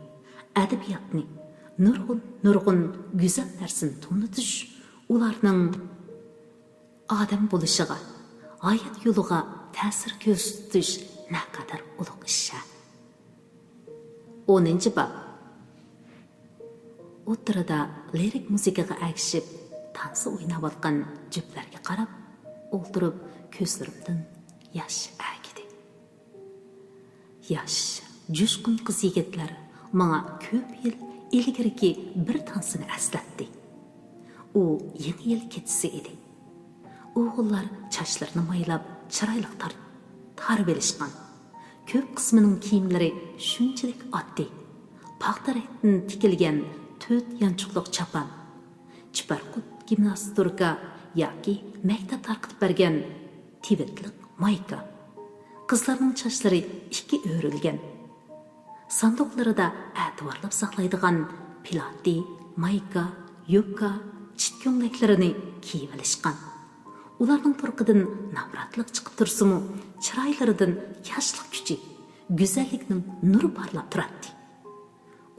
adabiyotni, nurg'un go'zal narsani tunutish ularning odam bo'lishiga, hayot yo'liga ta'sir ko'rsatish naqadar ulug' ish. 10-bob. O'tirida lirik musiqaga agishib, tansi o'ynayotgan juftlarga qarab, o'ltirib ko'zlarimdan yosh agidi. Yosh, jo'shqin qiz yigitlar menga ko'p yil ilgariki bir tansini eslatdi. U yangi yil kechasi edi. O'g'illar chochlarini maylab, chiroyli tarib elishgan. Ko'p qismining kiyimlari shunchalik oddiy. Paxtarakdan tikilgan 4 yanchiqliq chapan, chiparqut gimnasturka yoki maktab tarqitib bergan tivitliq mayka. Qizlarning sochlari 2 o'rilgan. Sanduqlarida ativorlab saqlaydigan pilati, mayka, yubka, chitko'nglaklarini kiyib olishgan. Ularning turqidan nafratlik chiqib tursimi, chiroylaridan yoshlik kuchi, go'zallikning nuri parlab turadi.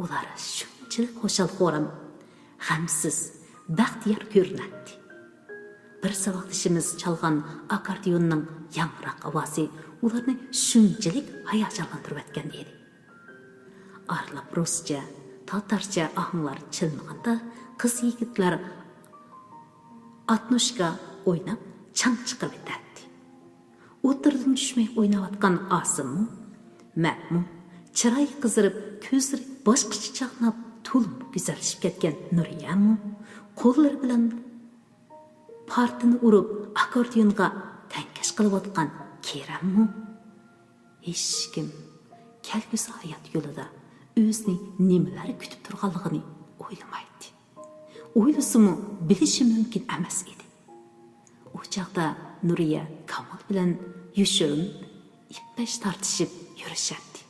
Ular shunchalik xo'shalxo'ram, g'amsiz, baxtiyor ko'rinadi. Bir savodishimiz chalgan akkordeonning yangroq ovozi ularni shunchalik hayajonlantirib o'tgan edi. Arlab ruscha, tatarcha ohanglar chalmaganda qiz yigitlar atnushka o'ynab chang chiqib o'tadi. O'tirdim tushmay o'ynayotgan Osimmi, Mahmud, chiroyi qizirib, ko'zlari boshqacha chaqnab, to'lib go'zallashib ketgan Nuriyamu, qo'llari bilan partini urib, akkordeonga tankash qilayotgan Kerammu, hech kim kelgusi hayot yo'lida o'zini nimalar kutib turganligini o'ylamaydi. O'ylasimi, bilishi mumkin emas edi. O chaqda Nuriya Kamol bilan yushirin ippash tortishib yurishadi.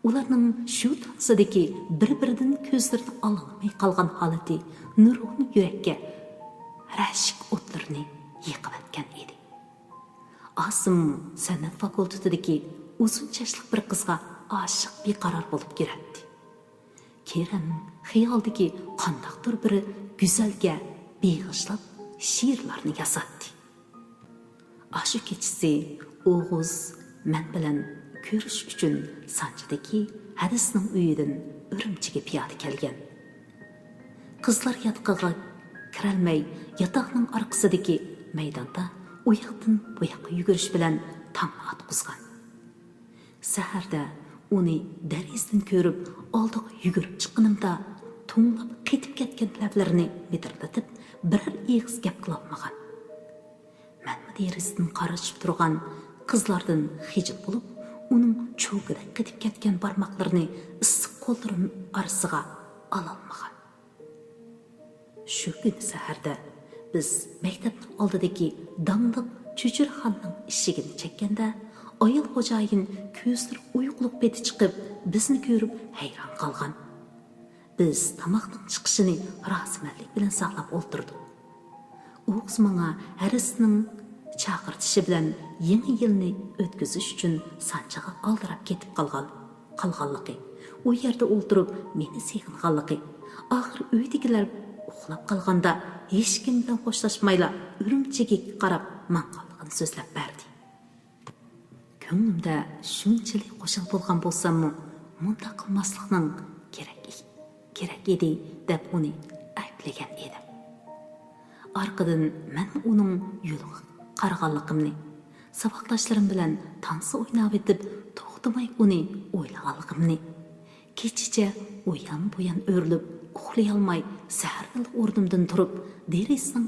Ularning shu tansidagi bir-biridan ko'zlarini ololmay qolgan holati nurg'un yurakka rashk o'tlarini yiqib edi. Osim san'at fakultetidagi uzun chashliq bir qizga oshiq beqaror bo'lib kiradi. Keram xiyolidagi qandaqdir bir go'zalga beg'ishlab she'rlarni yozadi. Ashu kechasi O'g'iz men bilan ko'rish uchun Sanchidagi hadisning uyidan Urumchiga piyoda kelgan. Qizlar yotqiga kirolmay, yotoqning orqasidagi maydonda u yoqdan bu yoqqa yugurish bilan tong otqizgan. Saharda uni darizdan ko'rib, oldiga yugurib chiqqanimda to'nglab ketib ketgan lablarini midirlatib, biror eg'iz gap qilolmagan. Men darizdan qarashib turgan qizlardan xijil bo'lib, uning cho'g'ida ketib ketgan barmoqlarini issiq qo'llarim orasiga ololmagan. Shu kun saharda biz maktabning oldidagi dangliq Chuchurxonning eshigini chekkanda, ayol xo'jayin ko'zlari uyquliq beti chiqib, bizni ko'rib hayron qolgan. Biz tamoqning chiqishini rasmanlik bilan saqlab o'ltirdik. O'g'iz menga harisning chaqirtishi bilan yangi yilni o'tkazish uchun Sanchiga oldirab ketib qolganligi, u yerda o'ltirib meni seg'inganligi, oxir uydagilar uxlab qolganda hech kim bilan xo'shlashmayla Urumchiga qarab manqalligini so'zlab berdi. ko'nglimda shunchalik qo'shil bo'lgan bo'lsammi, munda qilmaslikning kerak edi deb uni ayblagan edim. Arqadan men uning yo'liga qaraganligimni, saboqdoshlarim bilan tansi o'ynab etib, to'xtamay uni o'ylaganligimni, kechicha uyan buyan o'rilib, uxlay olmay, saharlik o'rnimdan turib, derisining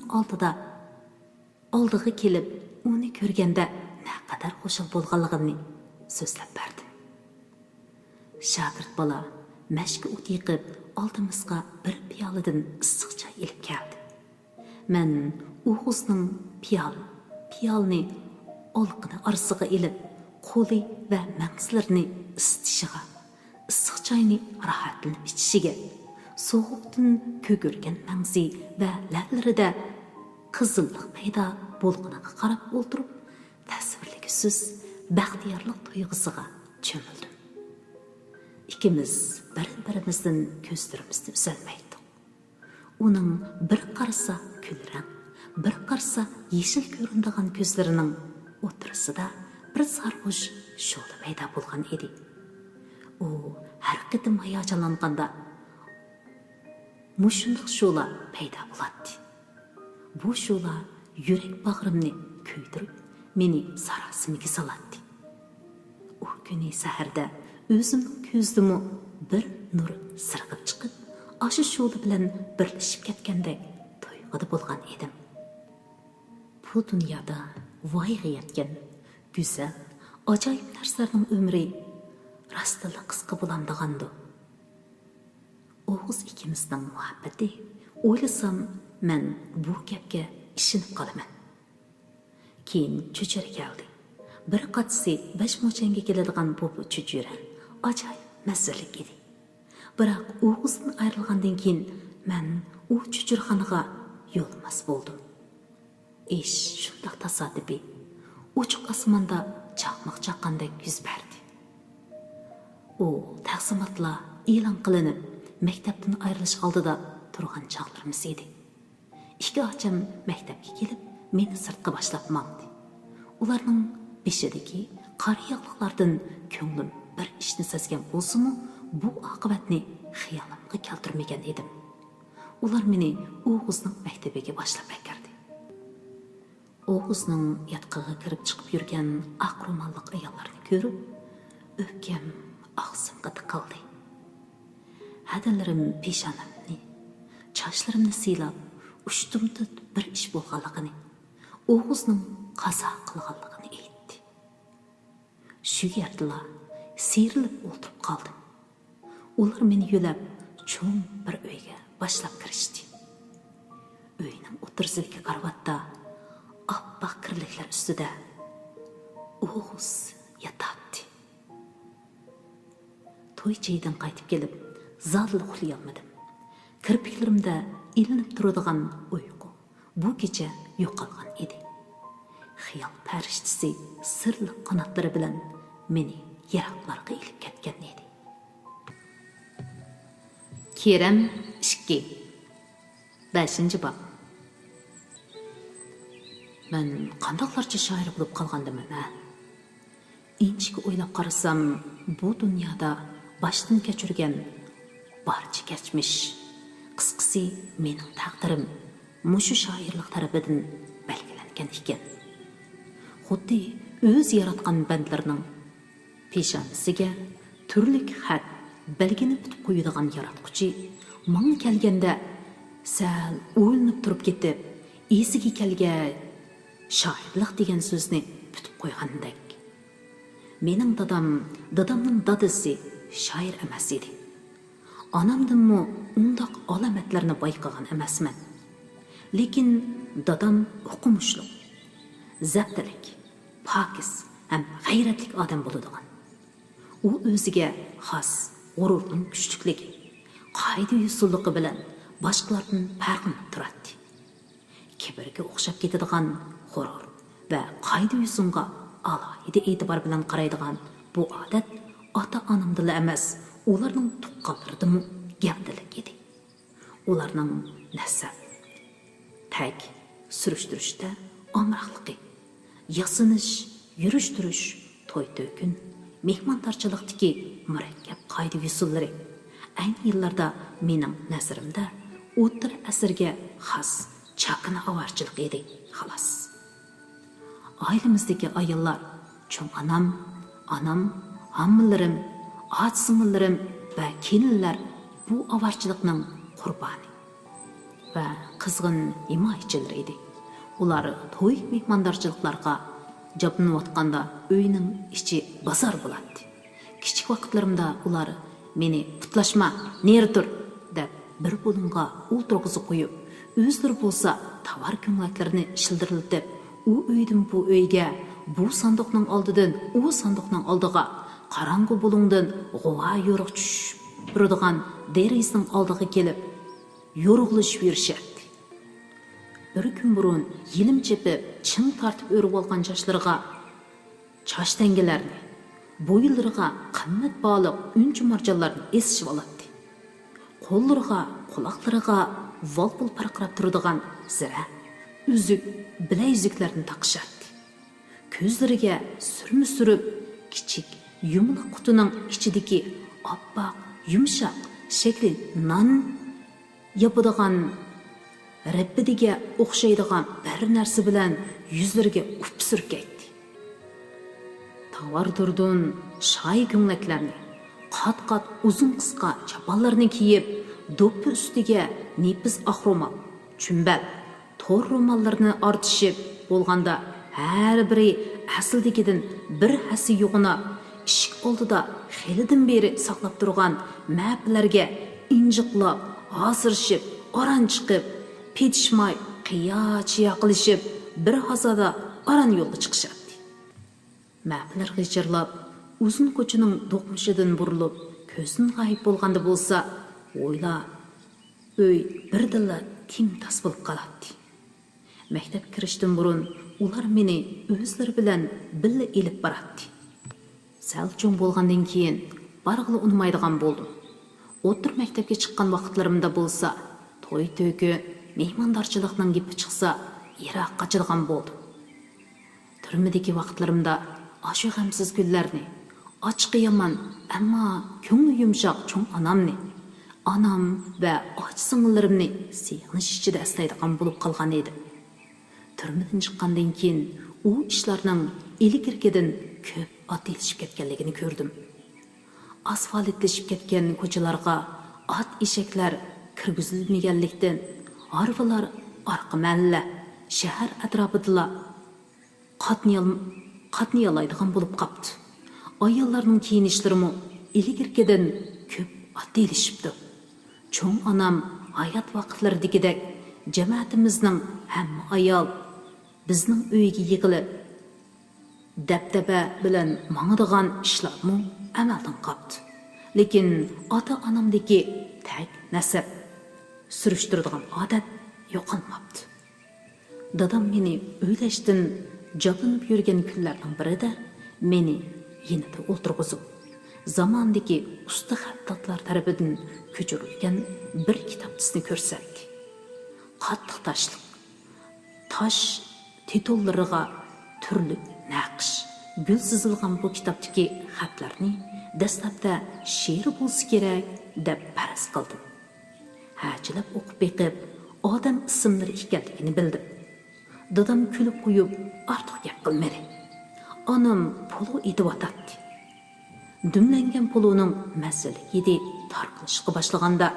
oldiga kelib, uni ko'rganda naqadar qo'shil bo'lganligimni so'zlab berdim. Shogird bola mashga o't yiqib, oldimizga bir piyoladan issiq choy ilib keldi. Men O'g'izning piyolni olqini orasiga ilib, qo'li va mangslarini isitishiga, issiq choyni rohatlanib ichishiga, sovuqdan ko'girgan mangzi va lablarida qizillik paydo bo'lganiga qarab o'tirib, tasvirligisiz baxtiyorlik tuyg'usiga cho'mildim. İkimiz bir-birimizden ko'zlarimizni uzalmaydik. Uning bir qarasa kulrang, bir qarasa yeşil ko'rinadigan ko'zlarining o'tirisida bir sarg'ush sho'la paydo bo'lgan edi. U har qitim hayajonlanganda mushundoq sho'la paydo bo'ladi. Bu sho'la yurak bag'rimni kuydirib, meni sarosimiga soladi. U kuni saharda o'zimning ko'zimni bir nur sirg'ib chiqib, ashu sho'la bilan birlashib ketgandek to'yg'ida bo'lgan edim. Bu dunyoda voyaga yetgan go'zal, ajoyib narsalarning umri rostila qisqa bo'lamdigandi. O'g'iz ikkimizning muhabbati, o'ylasam, men bu gapga ishonib qolaman. Keyin cho'chira keldi. Bir qatsi 5 mo'changa keladigan bu cho'chira ajoyib mazalik edi. Biroq O'g'izdan ayrilgandan keyin men u cho'chirxonaga yo'lmas bo'ldim. Ish shundoq tasodifiy, ochiq osmonda chaqmoq chaqqandek yuz berdi. U taqsimotlar e'lon qilinib, maktabdan ayrilish oldida turgan chog'larimiz edi. Ikki ocham maktabga kelib, meni sirtqa boshlab mangdi. Ularning beshidagi qariyoqlardan ko'nglim bir ishni sezgan bo'lsa-mu, bu oqibatni xiyolimga keltirmagan edim. Ular meni O'g'izning maktabiga boshlab kirdi. O'g'izning yatqiga kirib chiqib yurgan oq ro'molli ayollarni ko'rib, o'pkam og'zimga tiqildi. Hadalarim peshonamni, sochlarimni siylab, ushtumda bir ish bo'lganligini, O'g'izning qazo qilganligini aytdi. Shu yerda siyrilib o'tirib qoldim. Ular meni yo'lab cho'ng bir uyga boshlab kirishdi. Uyning o'tirsidagi qarvatda oppoq kirliklar ustida O'g'iz yotadi. To'ychaydan qaytib kelib, zalda uxlay olmadim. Kirpiklarimda ilinib turadigan uyqu bu kecha yo'qolgan edi. Xiyol farishtasi sirli qanotlari bilan meni yiroqlarga ilib ketgan edi. Kerem 2 5-bob. Men qandoqlarcha shoir bo'lib qolgandiman, ha? Inchga o'ylab qarasam, bu dunyoda boshdan kechirgan barcha kechmish, qisqasi mening taqdirim mushu shoirlik tarafidan belgilangan ekan. Xuddi o'z yaratgan bandlarning peshonasiga turli xat belgini bitib qo'yadigan yaratquchi menga kelganda sal o'ylanib turib ketib, esiga kelgan shoirlik degan so'zni bitib qo'ygandek. Mening dadamning dadasi shoir emas edi. Onamdinmi undoq alomatlarni bayqagan emasman. Lekin dadam o'qimishli, zabtalik, pokiz ham g'ayratli odam bo'ladigan. U o'ziga xos g'ururning kuchlikligi, qoida usulligi bilan boshqalardan farqlanib turadi. Kibrga o'xshab ketadigan g'urur va qoida usulga alohida e'tibor bilan qaraydigan bu odat ota-onamda emas, ularning tuqqanlaridami gavdalik edi. Ularning nasab, tag, surishtirishda omroqligi, yasinish, yurishtirish, to'y to'kun mehmondarchilikdagi murakkab qoida usullari ayni yillarda mening nazarimda o'tir asrga xos chaqina avarchilik edi xolos. Oilamizdagi ayollar cho'ng anam, hammilarim, och singillarim va kelinlar bu avarchilikning qurboni va qizg'in himoyachilar edi. Ular to'y mehmondorchiliklarga jablanayotganda uyning ichi bozor bo'ladi. Kichik vaqtlarimda ular meni putlashma, neri tur deb bir bo'limga o'ltirg'izib qo'yib, o'zlari bo'lsa tovar ko'nglaklarini shildiriltib, u uydan bu uyga, bu sandiqning oldidan u sandiqning oldiga, qarang'u bo'lingdan g'uva yo'riq tushib turadigan derizning oldiga kelib, yo'rug'lashib yurishadi. Bir kun burun yelim chepib, ching tortib o'rib olgan chochlariga choch tangalarni, bo'ylariga qimmat bog'liq uncha marjonlarni esishib oladi. Qo'llariga, quloqlariga volpul parqirab turadigan zira, uzuk, bilaguzuklarni taqishadi. Ko'zlariga surma surib, kichik yumaloq qutining ichidagi oppoq, yumshoq, shakli non yopadigan rappidiga o'xshaydigan bir narsa bilan yuzlariga up surkaydi. Tovar durdun shoy ko'nglaklarni, qat-qat uzun qisqa chaponlarni kiyib, do'ppi ustiga nepiz ahromal, chumbal, to'r ro'mollarni ortishib bo'lganda har biri aslidagidan bir hasi yo'g'ina ishik oldida xelidan beri saqlab turgan maplarga injiqlab, hozirshib, oran chiqib, petishmay, qiya-chiya qilishib, bir hazada aran yo'lga chiqishadi. Maplar g'ijirlab, uzun ko'chaning do'qmishidan burilib, ko'zin g'ayib bo'lganda bo'lsa, o'yla, uy birdilla tim-tas bo'lib qoladi. Maktab kirishdan burun ular meni o'zlari bilan birga elib boradi. Sal cho'ng bo'lgandan keyin barg'ili unmaydigan bo'ldim. O'tir maktabga chiqqan vaqtlarimda bo'lsa, to'y to'ki mehmondorchilikning gapi chiqsa, yiroq qochadigan bo'ldim. Turmadagi vaqtlarimda ashu g'amsiz kunlarni, ochqi yomon, ammo ko'ngli yumshoq cho'ng anam va och singillarimni siyg'inish ichida eslaydigan bo'lib qolgan edim. Turmadan chiqqandan keyin u ishlarning ilgirkidan ko'p otilishib ketganligini ko'rdim. Asfaltlashib ketgan ko'chalarga ot eshaklar kirgizilmaganlikdan harvalar orqa mahalla, shahar atrofida qatnayalaydigan bo'lib qopti. Ayollarning kiyinishlari ilgirkidan ko'p otilishibdi. Cho'ng onam hayot vaqtlaridagidek jamoatimizning hamma ayol bizning uyga yig'ilib dabdaba bilan mangadigan ishlarmi amaldan qopti. Lekin ota-onamdagi tag nasab surishtiradigan odat yo'qolmabdi. Dadam meni o'ylashdan jablanib yurgan kunlarning birida meni yenida o'ltirg'izib, zamondagi usta xattatlar tarafidan ko'chirilgan bir kitobni ko'rsatdi. Qattiq tosh titollariga turli naqsh, gul sizilgan bu kitobdagi xatlarni dastlabda she'r bo'lsa kerak deb faraz qildim. Hajilab o'qib beqib, odam ismlari ekanligini bildim. Dadam kulib qo'yib, ortiq gap qilmadi. Onam polo edib-atadi. Dumlangan poloning masaligi tarqalishga boshlaganda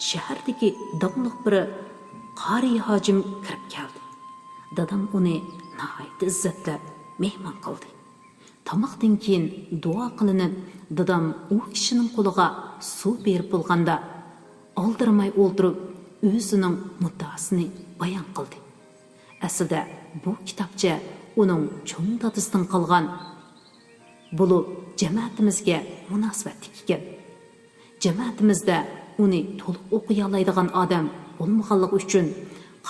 shahardagi damliq bir qari hojim kirib keldi. Dadam uni nihoyat izzatlab mehmon qildi. Tamoqdan keyin duo qilinib, dadam u kishining qo'liga suv berib bo'lganda oldirmay o'ltirib, o'zining muddaosini bayon qildi. Aslida bu kitobcha uning cho'ng dadasidan qolgan bo'lib jamoatimizga munosabatli ekan. Jamoatimizda uni to'liq o'qiy oladigan odam bo'lmaganligi uchun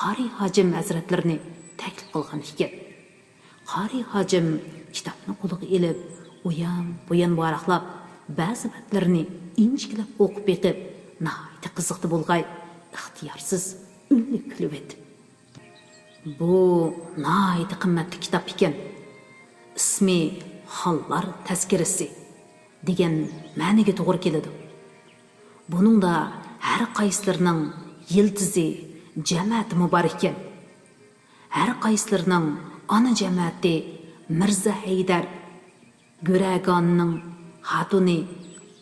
qari hojim hazratlarini taklif qilgan ekan. Qari hojim kitobni qo'liga olib, uyan varaqlab, ba'zi batlarini injiklab o'qib beqib, nihoyat qiziqdi bo'lg'ay, ixtiyorsiz unli kulib etdi. Bu nihoyat qimmatli kitob ekan. Ismi hallar tezkiresi degan ma'noga to'g'ri keladi. Buningda har qaysilarining yildizi jamoati bor ekan. Har qaysilarining ana jamoati Mirza Haydar Go'ragonning xatuni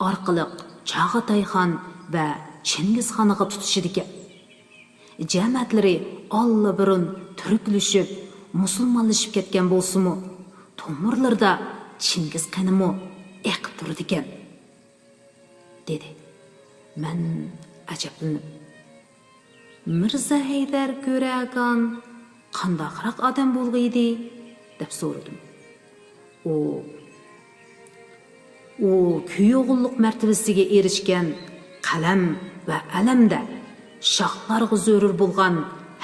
orqali Chag'atayxon va Chingizxonga tutishdi ekan. Jamoatlari allaburun turklashib, musulmonlashib ketgan bo'lsa-mu, tomirlarda Chingiz qanimi eqib turdi ekan, dedi. Men ajablanib, Mirza Haydar Go'ragon qandaqroq odam bo'lg'iydi deb so'radim. U kuyog'ulluq martabasiga erishgan qalam va alamda shohlarga zo'rur bo'lgan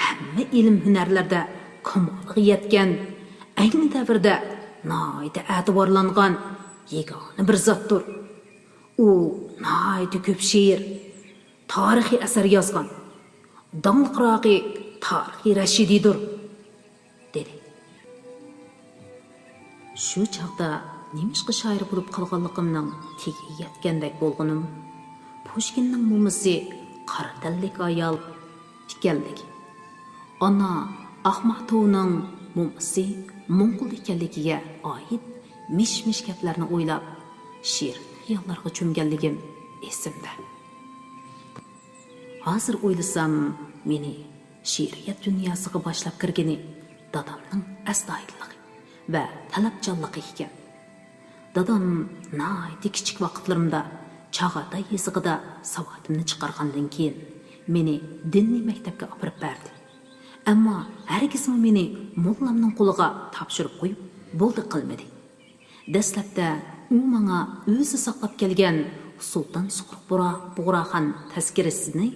hamma ilm hunarlarda komolga yetgan, ayni davrda noyda e'tiborlangan yegona bir zotdir. U noyda ko'p she'r, tarixiy asar yozgan, donliqroqi tarixiy rashididir, dedi. Shu chaqda nemishqa shoir bo'lib qolganligimning tegi yetgandek bo'lganim, Pushkinning mumisi qaratallik ayol ekanligi, ana Ahmatovning mumisi Mo'ng'ul ekanligiga oid mish-mish gaplarni o'ylab, she'r xiyollarga cho'mganligim esimda. Hozir o'ylasam, meni she'riyat dunyosiga boshlab kirgani dadamning astoydilligi va talabchanligi ekan. Dadam naydi kichik vaqtlarimda Chag'atay yezig'ida savotimni chiqargandan keyin meni diniy maktabga olib berdi. Ammo hargizmi meni mollamning qo'liga topshirib qo'yib bo'ldi qilmadi. Dastlabda u menga o'zi saqlab kelgan Sulton Suqruq Bug'roxon tazkirasini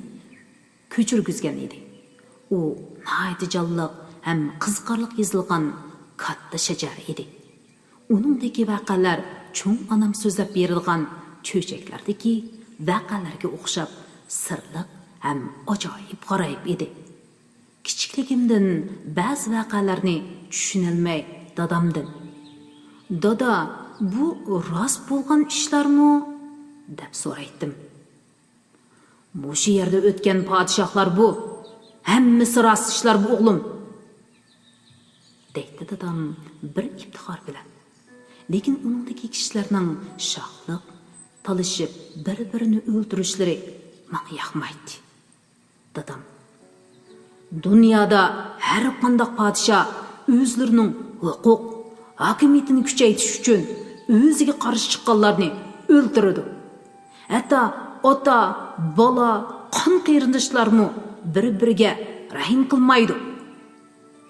ko'chirgizgan edi. U naydi jonliq ham qiziqarli yozilgan katta shajar edi. Uningdagi voqealar cho'ng onam so'zlab berilgan cho'chaklardagi voqealarga o'xshab sirliq ham ajoyib g'aroyib edi. Kichikligimdan ba'zi voqealarni tushunolmay dadamdan, "Dada, bu rost bo'lgan ishlarmi?" deb so'raydim. "Bu yerda o'tgan podshohlar bu. Hammasi rost ishlar bu o'g'lim", deydi dadam bir iftixor bilan. Lekin uningdagi kishilarning shohliq talishib bir-birini o'ldirishlari menga yoqmaydi. Dadam, "Dunyoda har qanday podshoh o'zlarining huquq hokimiyatini kuchaytirish uchun o'ziga qarshi chiqqanlarni o'ldiradi. Hatto ota, bola, qon qarindoshlarmi bir-biriga rahim qilmaydi.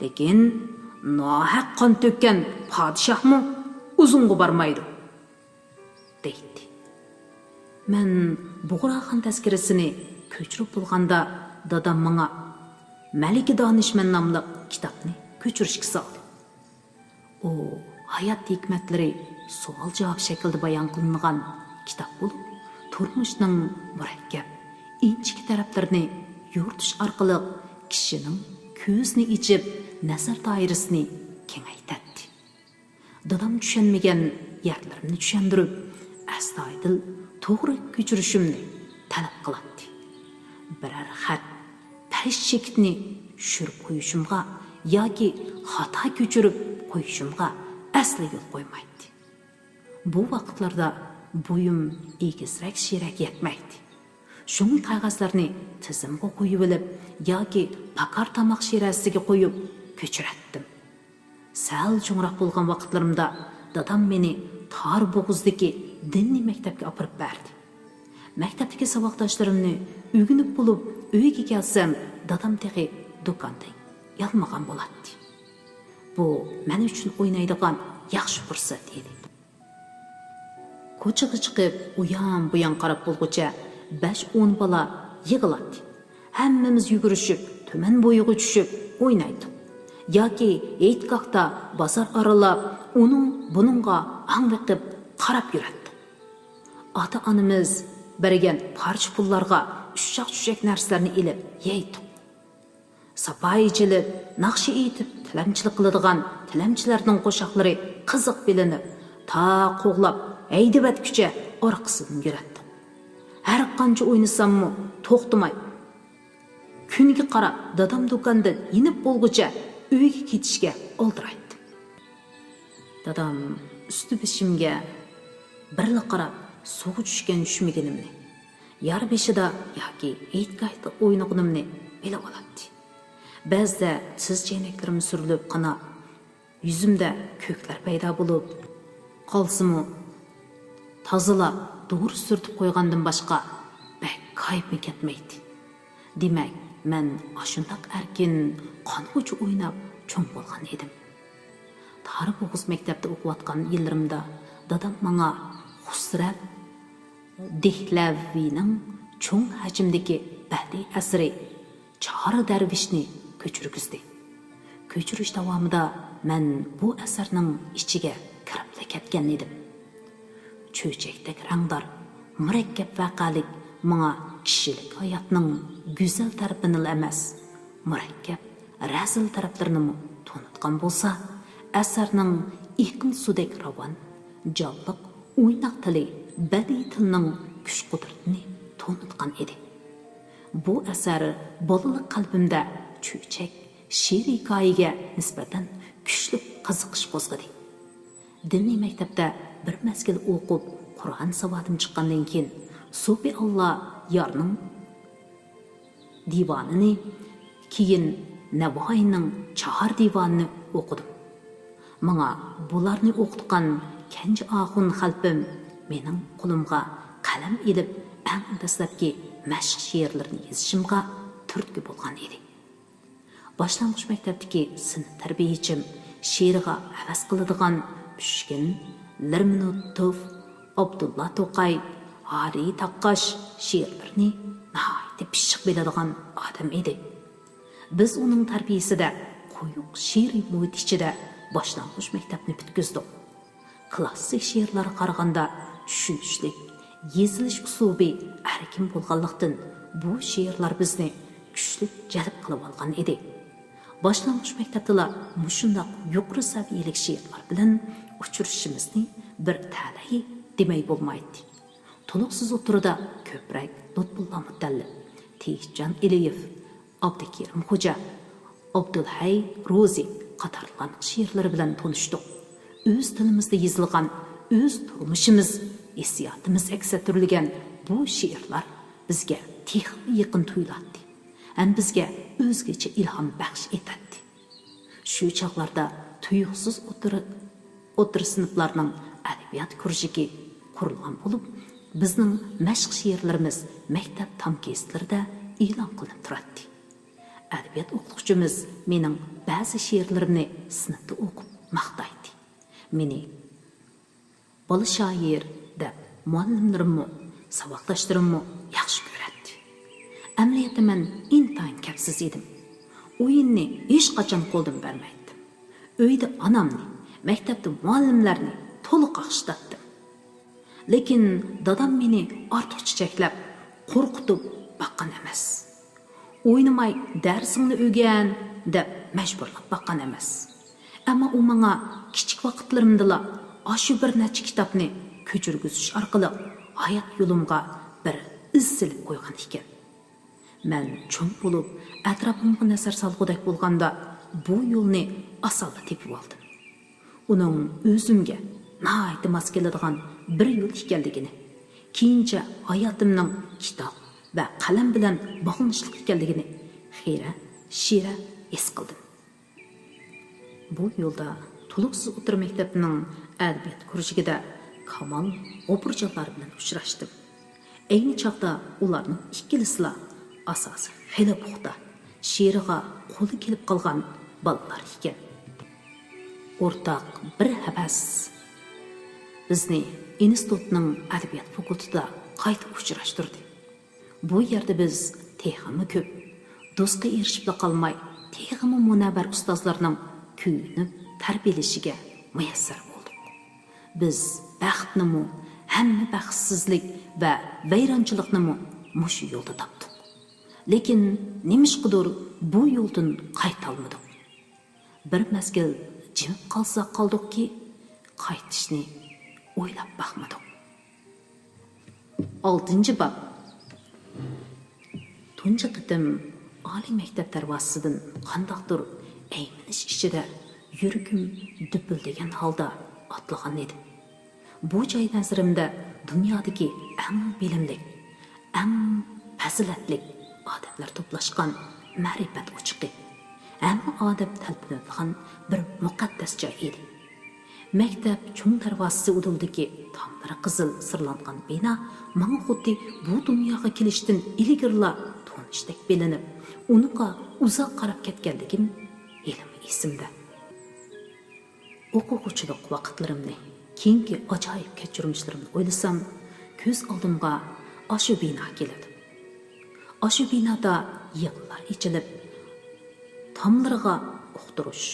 Lekin nohaq qon to'kkan podshohmi uzunga bormaydi", deydi. Men Bug'roxon tazkirasini ko'chirib bo'lganda dadam menga Malika Donishmand nomli kitobni ko'chirishga soldi. U hayot hikmatlari savol-javob shaklida bayon qilingan kitob bo'lib, turmushning murakkab, inchik taraflarini yoritish orqali kishining ko'zini ichib, nazar doirasini kengaytirdi. Dadam tushunmagan yerlarimni tushundirib, astoydil to'g'ri ko'chirishimni talab qiladi. Biror xat, pashchikni tushirib qo'yishimga yoki xato ko'chirib qo'yishimga asli yo'l qo'ymaydi. Bu vaqtlarda bo'yim egizrak shirak yetmaydi. Shung qog'ozlarni tizimga qo'yib olib yoki pakar tomoq shirasiga qo'yib ko'chiratdim. Sal cho'ngroq bo'lgan vaqtlarimda dadam meni tor bo'g'izdagi diniy maktabga olib berdi. Maktabdagi saboqdoshlarimni o'rganib bo'lib uyga kelsam, dadam tehi do'konda yolmagan bo'ladi. Bu men uchun o'ynaydigan yaxshi fursat edi. Ko'chaga chiqib, uyan-buyan qarab bo'lguncha 5-10 bola yig'iladi. Hammamiz yugurishib, tuman bo'yiga tushib o'ynaydi. Yoki aytgoqda bozor aralab, buningga ang'iqib qarab yuradi. Ota-onamiz bergan parcha pullarga ushshaq-tushak narsalarni ilib yeydi. Sapay ichilib, naqshi aytib tilamchilik qiladigan tilamchilarning qo'shiqlari qiziq bilinib, ta qo'g'lab haydab atguncha orqasidan yuratdim. Har qancha o'ynasammi to'xtamay kuniga qarab dadam do'kondan yinib bo'lguncha uyga ketishga oldiraydi. Dadam usti beshimga birla qarab suvga tushgan tushmaganimni, yar beshida yoki aytgayda o'ynaganimni bilib oladi. Ba'zida siz jaynaklarim surilib qanab, yuzimda ko'klar paydo bo'lib qolsimi, tozalab dur surtib qo'ygandan boshqa bak qaytmi ketmaydi. Demak, men ashundaq erkin qonuvchi o'ynab cho'ng bo'lgan edim. Tarix o'qish maktabda o'qiyotgan yillarimda dadam menga Xusrat Dehlavining cho'ng hajmdagi badiiy asari Chora darvishni ko'chirgizdi. Ko'chirish davomida men bu asarning ichiga kirib ketgan edim. Cho'chakdek rangdor, murakkab voqelik menga kishilik hayotning go'zal tarafini emas, murakkab, razil taraflarini to'nitgan bo'lsa, asarning iqil sudek ravon, jonliq, o'ynoq tili, badiiy tilning kuch-qudratini to'nitgan edi. Bu asar bolalik qalbimda cho'chak, she'r hikoyaga nisbatan kuchli qiziqish qo'zg'adi. Diniy maktabda bir mazgil o'qib, Qur'on savodim chiqqandan keyin Sufi Allah yarning divanini, keyin Navoiyning Chahar divanini o'qidim. Menga bularni o'qitgan Kenji Axun xalpim mening qo'limga qalam ilib, eng dastlabki mashq she'rlarini yozishimga turtki bo'lgan edi. Boshlang'ich maktabdagi sinf tarbiyachim she'rga havas qiladigan Pushkin, Lermontov, Abdulla To'qay, Ali Taqqosh she'rlarini nihoyatda pishiq biladigan odam edi. Biz uning tarbiyasida quyuq she'riy muhit ichida boshlang'ich maktabni bitkizdik. Klassik she'rlarga qaraganda tushunishlik, yezilish uslubi erkin bo'lganlikdan bu she'rlar bizni kuchli jalb qilib olgan edi. Boshlang'ich maktabda mushundaq yuqori saviyalik she'rlar bilan uchrashishimizni bir talay demay bo'lmaydi. To'liqsiz o'tirida ko'prak Lutfullo Mutallib, Tejjon Eliyev, Abdukerim Xo'ja, Abdulhay Rozi qatorlar she'rlari bilan tanishdik. O'z tilimizda yozilgan, o'z turmushimiz, hissiyotimiz aks ettirilgan bu she'rlar bizga texnik yaqin tuyuladi. Ham bizga o'zgacha ilhom baxsh etadi. Shu chaqlarda tuyuqsiz o'tir sinflarning adabiyot kursiga qurilgan bo'lib, bizning mashq she'rlarimiz maktab tomkestlarida e'lon qilinib turadi. Adabiyot o'qituvchimiz mening ba'zi she'rlarimni sinfda o'qib maqtaydi. Meni bola shoir deb muallimlarimni, saboqdoshlarimni yaxshi ko'radi. Amaliyotda men intayin kapsiz edim. O'yinni hech qachon qo'ldan bermaydim. Uyda onamni, maktabda muallimlarni to'liq yaxshilatdim. Lekin dadam meni ortiq chichaklab, qo'rqitib baqqan emas. O'ynamay darsingni o'rgan deb majburlab baqqan emas. Ammo u menga kichik vaqtlarimda ashu bir necha kitobni ko'chirgizish orqali hayot yo'limga bir iz silib qo'ygan ekan. Men cho'ng bo'lib, atrofimga nazar solg'udak bo'lganda bu yo'lni osonla tepib oldim. Uning o'zimga nihoyatda mos keladigan bir yo'l ekanligini, keyincha hayotimning kitob va qalam bilan bog'lanishlik ekanligini xira shira his qildim. Bu yo'lda to'liqsiz o'tir maktabining adabiyot kursigida Kamal o'pirchoqlar bilan uchrashdim. Ayni chaqda ularning ikkilislar asosi xela puxta, she'riga qo'li kelib qolgan bolalar ekan. O'rtaq bir havas bizni institutning adabiyot fakultetida qayta uchrashtirdi. Bu yerda biz texmi ko'p, do'stga erishib qolmay, texmi munabar ustozlarning kuyinib tarbiyalashiga muyassar bo'ldik. Biz baxtni, hamma baxtsizlik va vayronchilikni mushu yo'lda topdik. Lekin nimishqidir bu yo'ldan qayta olmadik. Bir mazgil jimib qolsak qoldikki, qaytishni o'ylab boqmadik. 6-bab. Tunji qitim oliy maktab darvozasidan qandaqdir aymanish ichida yuragim dupildegan holda otlagan edim. Bu joy nazarimda dunyodagi eng bilimli, eng fazilatli odamlar to'plashgan ma'rifat o'chiqi, hamma odam talpinadigan bir muqaddas joy edi. Maktab cho'ng darvozasi udildagi tomlari qizil sirlangan bino menga xuddi bu dunyoga kelishdan ilgirla tonishdek bilinib, unuqa uzoq qarab ketganligim esimda. O'quvchilik vaqtlarimni, keyingi ajoyib kechirmishlarimni o'ylasam, ko'z oldimga ashu bino keladi. Ashu binoda yig'inlar ichilib, tomlariga uqtirish,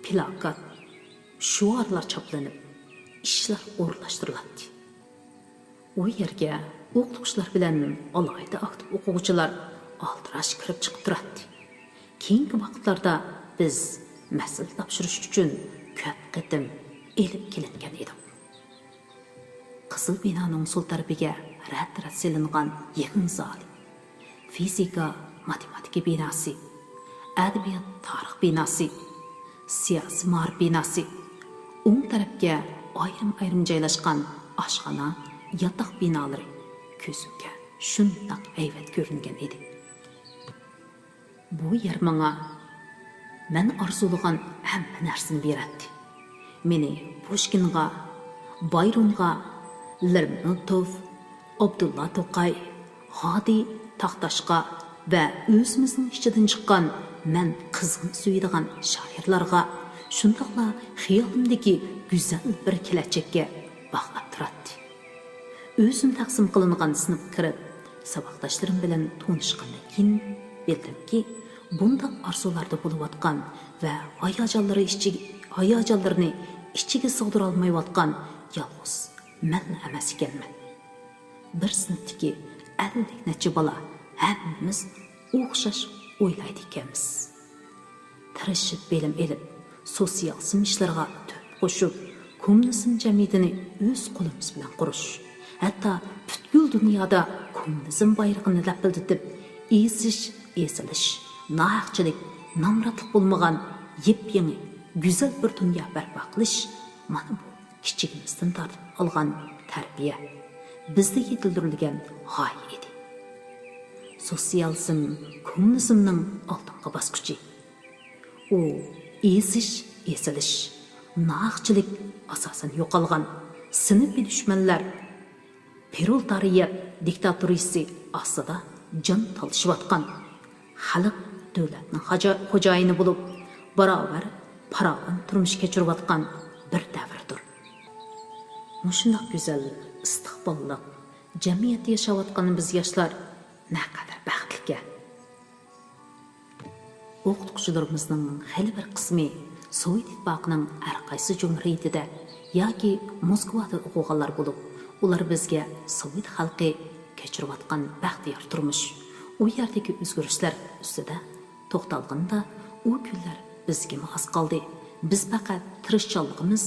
plakat, shuarlar choplanib, ishlar o'rlashtiriladi. U yerga o'qituvchilar bilan alohida aktiv o'quvchilar aldirash kirib chiqib turadi. Keyingi vaqtlarda biz mas'ul topshirish uchun ko'p qitim elib kelingan edik. Qizil binoning sol tarafiga rat-rat selingan yig'in zali, fizika, matematika binosi, adabiyot, tarix binosi, siyosiy ma'rif binosi, o'ng tarafga ayrim joylashgan oshxona, yotoq binolari ko'zimga shundoq hayvat ko'ringan edi. Bu yer menga men arzulagan hamma narsani beradi. Meni Pushkinga, Bayrunga, Lermontov, Abdulla To'qay, Hadi Taxtashqa va o'zimizning ichidan chiqqan men qizg'in suyadigan shoirlarga, shundoqla xiyolimdagi go'zal bir kelajakka bog'lab turadi. O'zim taqsim qilingan sinfga kirib, saboqdoshlarim bilan tanishgandan keyin bildimki, bundoq orzularda bo'layotgan va hayajonlarini ichiga sig'dira olmayotgan yolg'iz men emas ekanman. Bir sinfdagi 50 necha bola hammamiz o'xshash o'ylaydi ekanmiz. Tirishib bilim elib, sotsial ishlarga to'p qo'shib, kommunizm jamiyatini o'z qo'limiz bilan qurish, hatto butkul dunyoda kommunizm bayrog'ini lapildatib, esilish, nohaqchilik, nomratlik bo'lmagan yep-yangi go'zal bir dunyo barpo qilish mana bu kichigimizdan tortib olgan tarbiya, bizda yetildirilgan g'oya edi. Sotsializm kommunizmning oldingi bosqichi. U esilish, nohaqchilik asosan yo'qolgan sinfiy dushmanlar proletariat diktaturasi ostida jon talashayotgan, xalq davlatning xo'jayini bo'lib, barobar farovon turmush kechirayotgan bir davrdir. Mushundoq go'zal, istiqbolli jamiyatda yashayotgan biz yoshlar naqadar baxtliga. O'qituvchilarimizning hali bir qismi Sovet ittifoqining har qaysi jumhuriyatida yoki Moskvada o'qiganlar bo'lib, ular bizga Sovet xalqi kechirayotgan baxtiyor turmush, u yerdagi o'zgarishlar ustida to'xtalganda, u kunlar bizga mos qoldi. Biz faqat tirishchiligimiz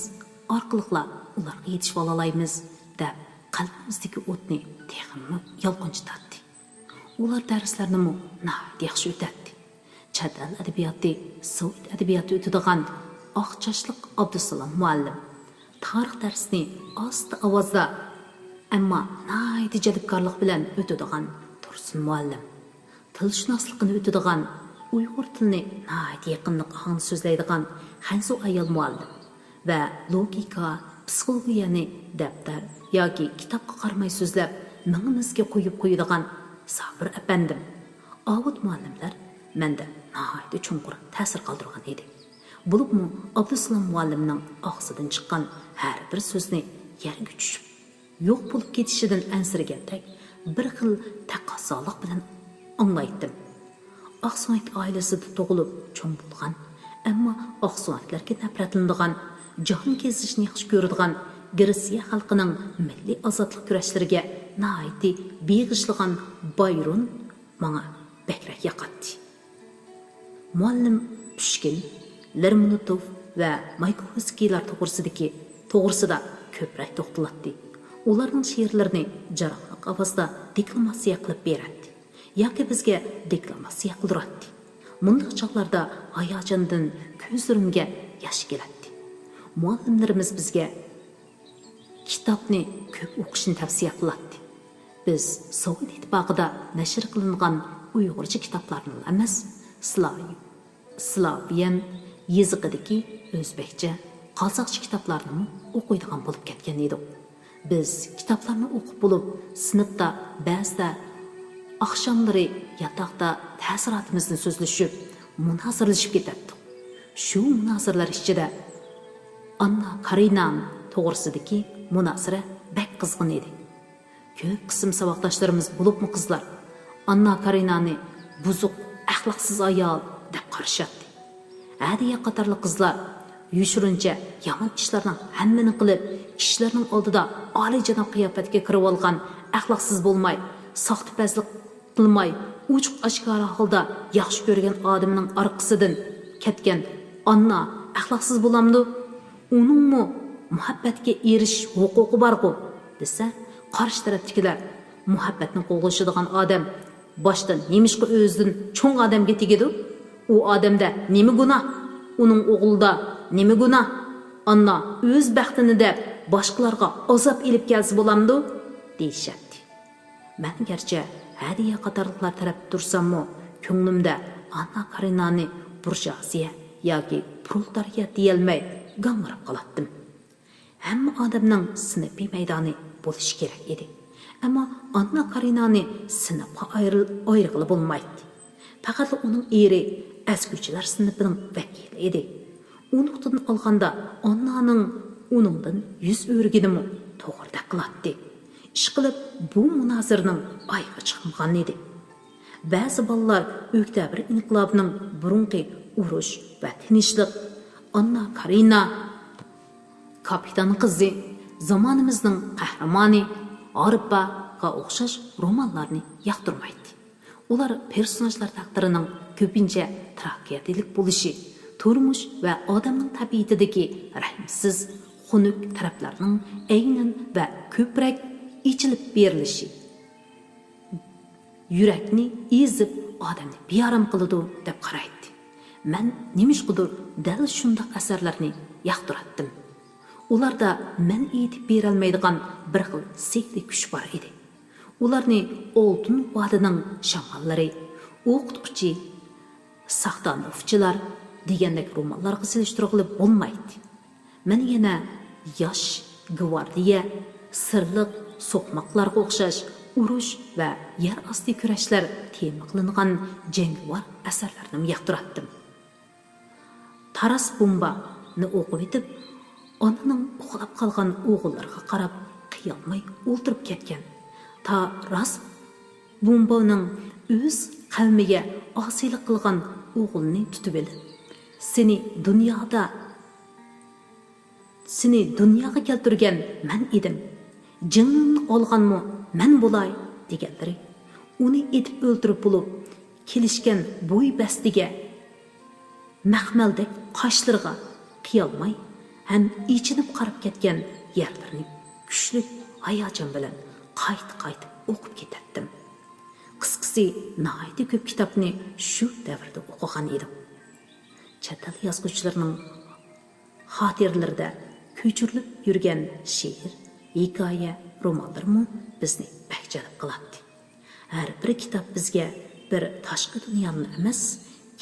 orqali ularga yetishib olaymiz deb qalbimizdagi o'tni texmi yolqinchitadi. Ular darslarni yaxshi o'tadi. Chet el adabiyoti, Sovet adabiyoti o'tadigan oqchashliq Abdusalom muallim tarix darsini osta ovozda, ammo naydi jalbkorlik bilan o'tadigan Tursun muallim, tilshunoslikni o'tadigan, Uyg'ur tilini naydi yaqinlik ohangda so'zlaydigan Hansu ayol muallim va logika, psixologiyani daftar yoki kitobga qaramay so'zlab mingimizga qo'yib qo'yadigan Sabir apandim, Ovud muallimlar menda naydi chunqur ta'sir qoldirgan edi. Bo'libmi Abdusalom muallimning og'zidan chiqqan har bir so'zni yerga tushib yo'q bo'lib ketishidan ansirgandek bir xil taqozolik bilan anglaydim. Oqsunak oilasida tug'ilib cho'ng bo'lgan, ammo oqsunaklarga nafratlanadigan, jon kezishni yaxshi ko'radigan Gresiya xalqining milliy ozodlik kurashlariga naiti beg'ishlagan Bayrun menga bakrak yoqadi. Muallim Pushkin, Lermontov va Mayakovskiylar to'g'risida ko'proq to'xtalatdi. Ularning she'rlarini jaraqliq ovozda deklamatsiya qilib beradi yoki bizga deklamatsiya qildiradi. Mundaq chaqlarda hayajondan ko'zlarimga yosh keladi. Muallimlarimiz bizga kitobni ko'p o'qishni tavsiya qiladi. Biz Sovet ittifoqida nashr qilingan Uyg'urcha kitoblarni emas, Slavian yezigidagi o'zbekcha, qozoqcha kitoblarni o'qiydigan bo'lib ketgan edik. Biz kitoblarni o'qib bo'lib, sinfda ba'zida oqshomlari yotoqda ta'sirotimizni so'zlashib, munoziralashib ketardik. Shu munoziralar ichida Anna Karenina to'g'risidagi munozara bak qizg'in edi. Ko'p qism saboqdoshlarimiz bo'libmi qizlar Anna Karenini buzuq, axloqsiz ayol deb qarashadi. Adiya qatorli qizlar yushurincha yomon ishlarning hammani qilib, kishilarning oldida oliyjanob qiyofatga kirib olgan, axloqsiz bo'lmay, soxtapazlik qilmay, uchuq oshkora holda yaxshi ko'rgan odamning orqasidan ketgan Anna axloqsiz bo'lamdi? Uningmi muhabbatga erish huquqi bor-ku desa, qarshi tarafdagilar muhabbatni qo'g'ishadigan odam boshdan nemishqa o'zidan cho'ng odamga tegadi. U odamda nima gunoh? Uning o'g'lida nima gunoh? Anna o'z baxtini deb boshqalarga azob elib kelsa bo'lamdi deyishadi. Men garchi hadiya qatorliqlar taraf tursammi, ko'nglimda Anna Karenini burjuaziya yoki proletariat deyolmay g'amrab qolatdim. Hamma odamning sinfiy maydoni bo'lishi kerak edi. Ammo Anna Karenini sinfga ayrig'ili bo'lmaydi. Faqat uning eri askuchilar sinfining vakili edi. Unuqdan olganda Annaning uningdan yuz o'rgidimi to'g'rida qiladi. Ishqilib bu munozirning oyga chiqmagan edi. Ba'zi bolalar Oktyabr inqilobining burunqi urush va tinchlik Anna Karenina kapitan qizi zamonimizning qahramoni Arpaga o'xshash romanlarni yoqtirmaydi. Ular personajlar taqdirining ko'pincha tragediyak bo'lishi, turmush va odamning tabiatidagi rahmsiz, xunuk taraflarning aynan va ko'proq ichilib berilishi yurakni ezib odamni bearam qiladi deb qaraydi. Men nimishqidir dal shunday asarlarni yoqtirdim. Ularda men aytib berolmaydigan bir xil sehri kuch bor edi. Ularni Oltin vodining shamollari, o'qituvchi, Saxtanovchilar degandek romanlarga solishtirib bo'lmaydi. Men yana yosh gvardiya, sirliq so'qmoqlarga o'xshash urush va yer osti kurashlar tema qilingan jangovar asarlarni yoqtirdim. Taras Bumbani o'qib etib, onaning uxlab qolgan o'g'illarga qarab qiyolmay o'ltirib ketgan. Taras Bumbaning o'z qavmiga osiylik qilgan o'g'ilni tutib olib, seni dunyoga keltirgan men edim. Jinni olganmi men bo'lay deganlari. Uni etib o'ltirib bo'lib, kelishgan bo'y bastiga mahmaldek qoshlariga qiyolmay ham ichinib qarab ketgan yerlarni kuchli hayajon bilan qaytib o'qib ketardim. Qisqasi, nihoyatda ko'p kitobni shu davrda o'qigan edim. Chet el yozuvchilarining xotirlarida ko'chirilib yurgan she'r, hikoya, romanlarmi bizni bakjalib qiladi. Har bir kitob bizga bir tashqi dunyoni emas,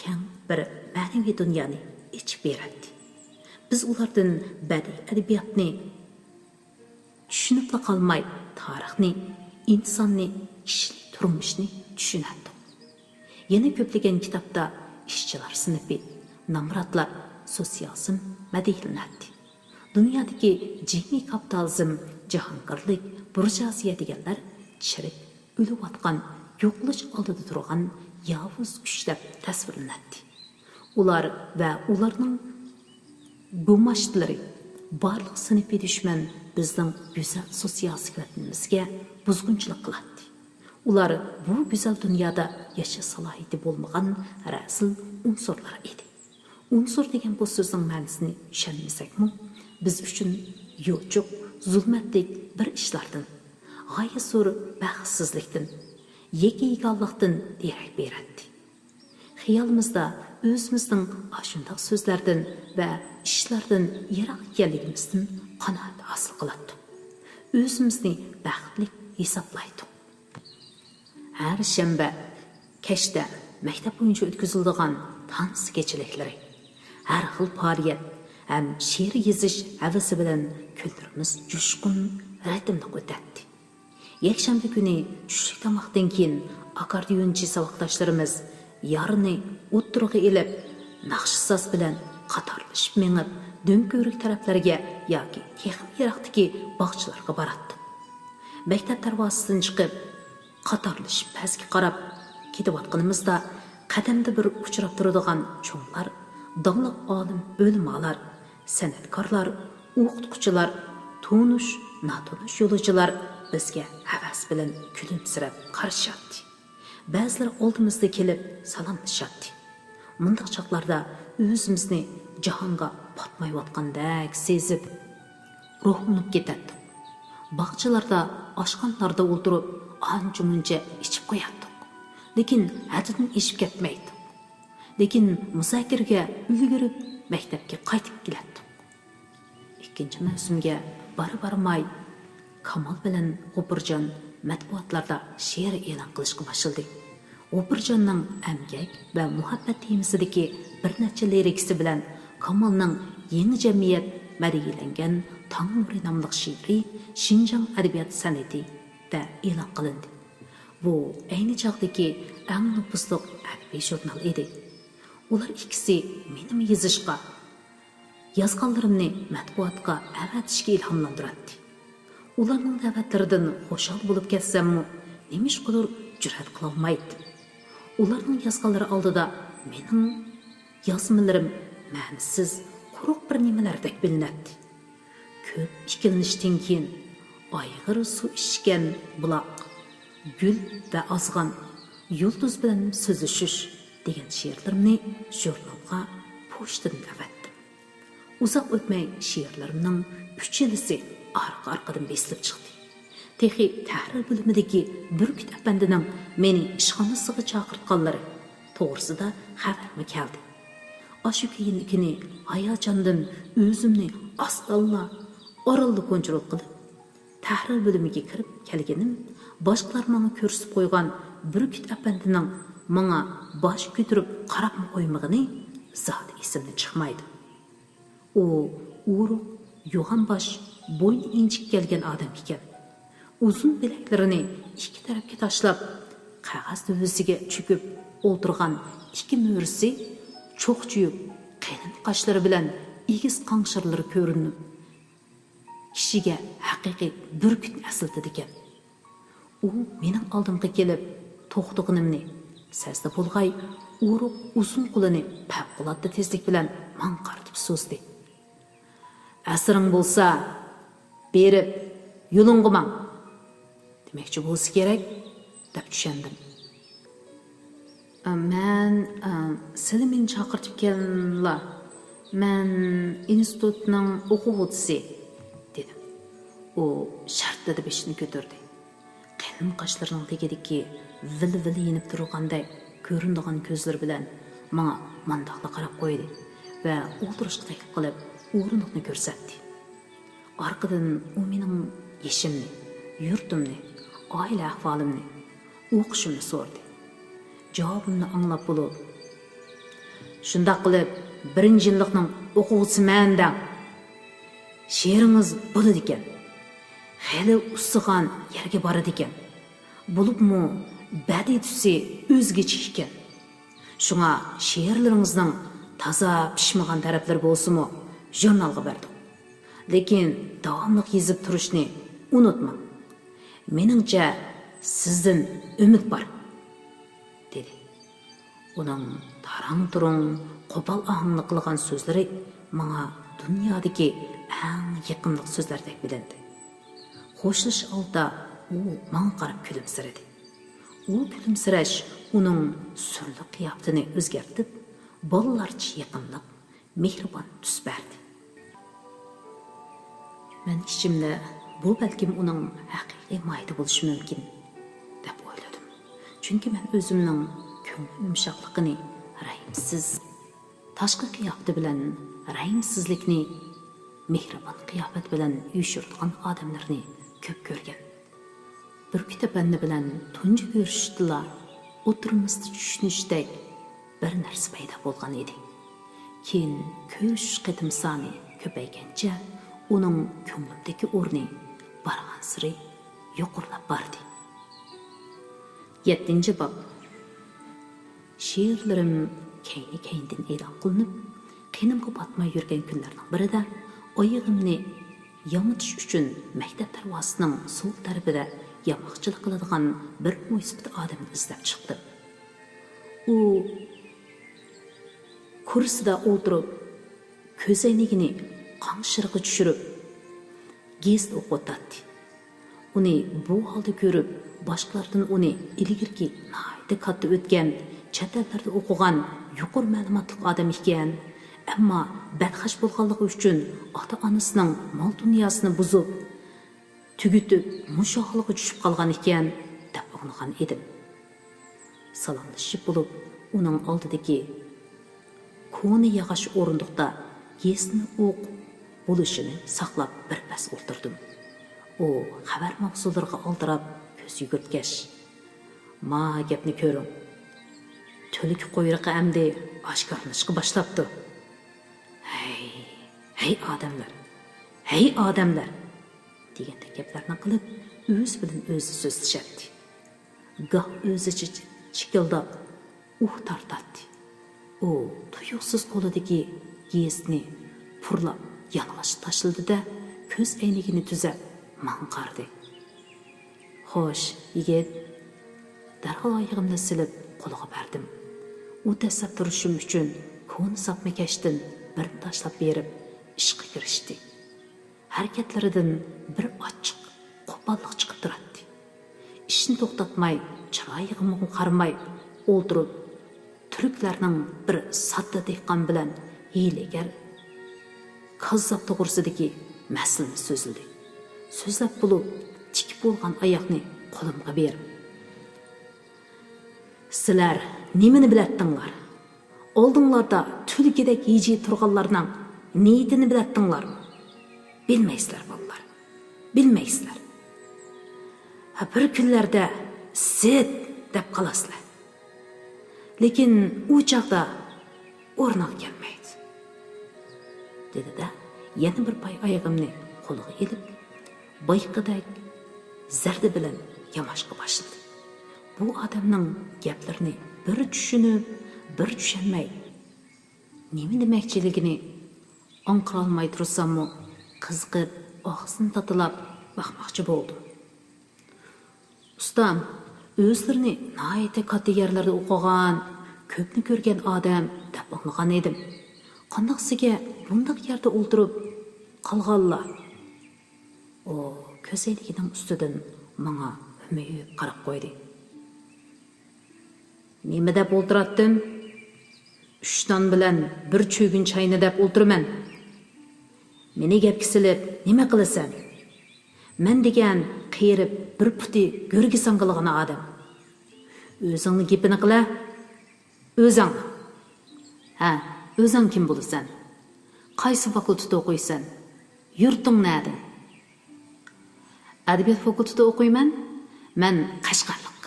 keng bir ma'naviy dunyoni ichib beradi. Biz ulardan badiiy adabiyotni tushunib qolmay, tarixni, insonni, kishilik turmushni tushunardik. Yana ko'plagan kitobda ishchilar sinfi, nomrodlar, sotsializm madhiylanadi. Dunyodagi jami kapitalizm, jahongirlik, burjuaziya deganlar chirik, o'layotgan, yo'qlish oldida turgan yovuz kuchlar tasvirlanadi. Ular va ularning bo'mashtlari barliq sinfiy dushman bizning go'zal sosial sifatimizga buzg'unchilik qiladi. Ular bu go'zal dunyoda yashash salohiyati bo'lmagan rasul unsurlar edi. Unsur degan bu so'zning ma'nosini tushunmasakmi, biz uchun yo'chuq, zulmatlik bir ishlardan, g'oyasur baxtsizlikdan, yegiganlikdan derak beradi. Xiyolimizda o'zimizning ashundoq so'zlardan va ishlardan yiroq ekanligimizdan qanoat hosil qiladi. O'zimizni baxtli hisoblaydi. Har shanba kechda maktab bo'yicha o'tkaziladigan dans kechaliklari, har xil faoliyat ham she'r yozish havasi bilan kunlarimiz jo'shqin ritmda o'tadi. Yakshanba kuni tushlik tomoqdan keyin akkordeonchi saboqdoshlarimiz yarni o'ttirg'i ilib, naqshsaz bilan qatorlashib mengib, do'nko'rik taraflarga yoki texnik yiroqdagi bog'chalarga boradi. Maktab darvozasidan chiqib, qatorlashib pastga qarab ketayotganimizda qadamda bir uchrab turadigan cho'nglar, dongli olim o'limalar, san'atkorlar, o'qituvchilar, tonish, notonish yo'lovchilar bizga havas bilan kulimsirab qarashadi. Ba'zilar oldimizda kelib salomlashadi. Mundaq chaqlarda o'zimizni jahonga patmayotgandek sezib, ruhlanib ketadi. Bog'chalarda, oshxonalarda o'tirib, ancha-muncha ichib qo'yadi. Lekin haddan eshib ketmaydi. Lekin muzokaraga ulgurib maktabga qaytib keladi. Ikkinchi mavsumga barmay Kamol bilan G'ofurjon matbuotlarda she'r e'lon qilishga boshladi. G'ofurjonning amgak va muhabbat temasidagi bir necha lirikasi bilan Kamolning yangi jamiyat madigilangan Tong nuri nomli she'ri Shinjong adabiyot san'atida e'lon qilindi. Bu ayni chog'dagi eng nufuzli adabiy jurnal edi. Ular ikkisi meni yozishga, yozganlarimni matbuotga avatishga ilhomlantiradi. Ularning da'vatlaridan xushal bo'lib ketsammi, nemishqadir jur'at qila olmaydi. Ularning yozganlari oldida mening yozmalarim ma'nisiz, quruq bir nimalardek bilinadi. Ko'p ikkilanishdan keyin ayg'ir suv ichgan buloq, gul va ozg'on, yulduz bilan so'zlashish degan she'rlarimni jurnalga pochtadan avatdim. Uzoq o'tmay she'rlarimning 3 yilisi arqa-arqadan besilib chiqdi. Texi tahrir bo'limidagi Burkut apandining meni ishxonasiga chaqirtganlari to'g'risida xabarmi keldi. Ashu keyinlikini hayajondan o'zimni asalla oralli kontrol qilib, tahrir bo'limiga kirib kelganim, boshqalar menga ko'rsatib qo'ygan Burkut apandining menga bosh ko'tarib qarab qo'ymag'ini zot esimdan chiqmaydi. U uruq, yo'g'on bosh, bo'yn inchik kelgan odam ekan. Uzun bilaklarini ikki tarafga tashlab, qog'oz duvisiga cho'kib o'ltirgan ikki mo'risi cho'qchuyib, qalin qoshlari bilan egiz qanshirlari ko'rinib, kishiga haqiqiy Burkut asıltidi ekan. U mening oldimga kelib, to'xtag'inimni sezdi bo'lg'ay, uruq uzun qo'lini favqulodda tezlik bilan men qaratib so'zdi. Asring bo'lsa, berib, yo'lingga man demoqchi bo'lsa kerak deb tushundim. Men sizlar meni chaqirtib kelganlar. Men institutning o'quvchisi dedim. U shartta deb ishni ko'tardi. Qalin qoshlarining tagidagi vil-vil yinib turganday ko'rinadigan ko'zlar bilan menga mandaqla qarab qo'ydi va o'tirishga taklif qilib, o'rindiqni ko'rsatdi. Arqadan u mening yeshimni, yurtimni, oila ahvolimni, o'qishimni so'rdi. Javobimni anglab bo'lib, shundoq qilib, 1-yillikning o'quvchisiman-da. She'ringiz bo'ladi ekan. Hali ussigan yerga boradi ekan. Bo'libmi, badiiy tusi o'zgacha ekan. Shunga she'rlaringizning toza pishmagan taraflari bo'lsa-mu, jurnalga berdim. Lekin davomli yozib turishni unutmang. Meningcha sizdan umid bor, dedi. Uning tarang-turang, qo'pol ohangli qilgan so'zlari menga dunyodagi eng yaqinliq so'zlardek bilindi. Xo'shlash olda u menga qarab kulimsiradi. U kulimsirash uning surli qiyofatini o'zgartib, bolalarcha yaqinlik, mehribon tus berdi. Men ichimda bu balkim uning haqiqiy mayda bo'lishi mumkin deb o'yladim. Chunki men o'zimning ko'ngil yumshoqligini rahimsiz tashqi qiyofati bilan rahimsizlikni mehribon qiyofat bilan uyushtirgan odamlarni ko'p ko'rgan. Bir kitobanni bilan tunji ko'rishdila o'tirimizda tushunishdak bir narsa paydo bo'lgan edi. Keyin ko'rish qitim soni ko'paygancha uning ko'nglimdagi o'rni bargan siri yuqorilab bordi. 7-bob. She'rlarim keyni-keyindən e'lon qilinib, qenimga batmay yurgan kunlarning birida oyog'imni yamitish uchun maktab darvozasining so'l tarafida yamoqchilik qiladigan bir mo'ysifat odamni izlab chiqdim. U kursida o'tirib, ko'zoynagini qanshirg'i tushirib, gest o'qitadi. Uni bu holda ko'rib, boshqalardan uni ilgirki nihoyatda katta o'tgan, chet ellarda o'qigan, yuqori ma'lumotli odam ekan, ammo badxash bo'lganligi uchun ota-onasining mol dunyosini buzib, tugitib, mushohiliga tushib qolgan ekan deb o'ylagan edim. Salomlashib bo'lib, uning oldidagi ko'ni yog'och o'rindiqda yesni o'q bo'lishini saqlab bir pas o'tirdim. U xabar mavzulariga oldirab ko'z yugurtgach, "Ma gapni ko'ring. To'lik qo'yriqi amdi oshkorlashga boshlabdi. Hey odamlar. Hey odamlar." deganda gaplarni qilib, o'z bilan o'zi so'zlashardi. Goh o'zicha chikildab, tortadi. U tuyuqsiz qo'lidagi yesni purlab yalang'och tashladi-da, ko'z aynigini tuzab manqardi. "Xo'sh, yigit," darhol oyog'imni silib qo'liga berdim. U tasab turishim uchun ko'ni sapmakashdan bir tashlab berib ishga kirishdi. Harakatlaridan bir ochiq qo'pollik chiqib turadi. Ishni to'xtatmay, chiroyig'imga qaramay o'ldirib, turklarning bir sodda dehqon bilan hiylagar kazzob to'g'risidagi maslni so'zildi. So'zlab bo'lib, tikib bo'lgan oyoqni qo'limga berib, "Sizlar nimani bilatdinglar? Oldinglarda tulkidek yeji turganlarning niyatini bilatdinglarmi? Bilmaysizlar bolalar. Bilmaysizlar. Bir kunlarda sit deb qolasizlar. Lekin u chaqda o'rnak kelmaydi." dedi-da, yana bir pay oyog'imni qo'liga ilib, bayqidek zarda bilan yamashga boshladi. Bu odamning gaplarini bir tushunib, bir tushunmay, nima demakchiligini anqira olmay tursammi, qiziqib, og'zini tatilab baqmoqchi bo'ldim. "Ustam, o'zlarini nihoyatda katta yerlarda o'qigan, ko'pni ko'rgan odam deb o'ylagan edim. Qandaqsiga bundaq yerda o'ltirib qolganlar?" O ko'zoynagining ustidan menga umiyib qarab qo'ydi. "Nima deb o'ltiratdim? 3 ton bilan bir cho'gin chayni deb o'ltiraman. Meni gapga silib, nima qilasan? Men degan qiyirib bir puti go'rga sanqilgan odam. O'zingni gapini qila. O'zing. Ha, o'zing kim bo'lasan? Qaysi fakultetda o'qiysan? Yurting nada?" "Adabiyot fakultetida o'qiyman. Men Qashqarlik."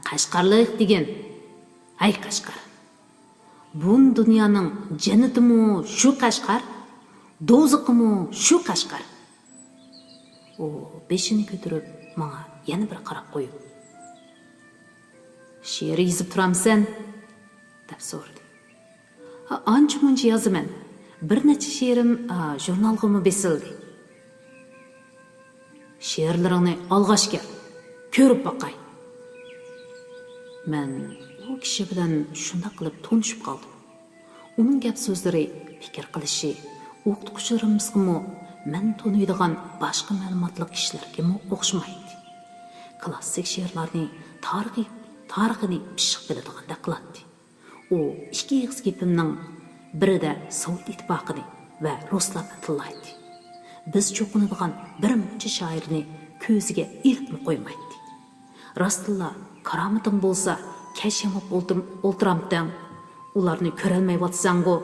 Qashqarlik degan. Ay Qashqar. Bu dunyoning jannatimi shu Qashqar? Do'zaximi shu Qashqar? U beshini ko'tarib menga yana bir qarab qo'yib, "She'r yozib turamsan?" deb so'radi. "Ancha-muncha yozaman. Bir necha she'rim jurnalga besildi." "She'rlaringni olg'ash kel. Ko'rib boqay." Men u kishi bilan shunda qilib tanishib qoldim. Uning gap so'zlari, fikr qilishi, o'qituvchilarimizga men taniydigan boshqa ma'lumotli kishilarga o'xshamaydi. Klassik she'rlarni, tarixini pishiq biladigan qiladi. U ikki ig'iz gapimning birida Sovet ittifoqini, va ruslarni tillaydi. Biz cho'qinadigan bir muncha shoirni ko'ziga ilkni qo'ymaydi. Rostilla karomating bo'lsa, kashimib o'ltiramdan, ularni ko'rolmayotsango,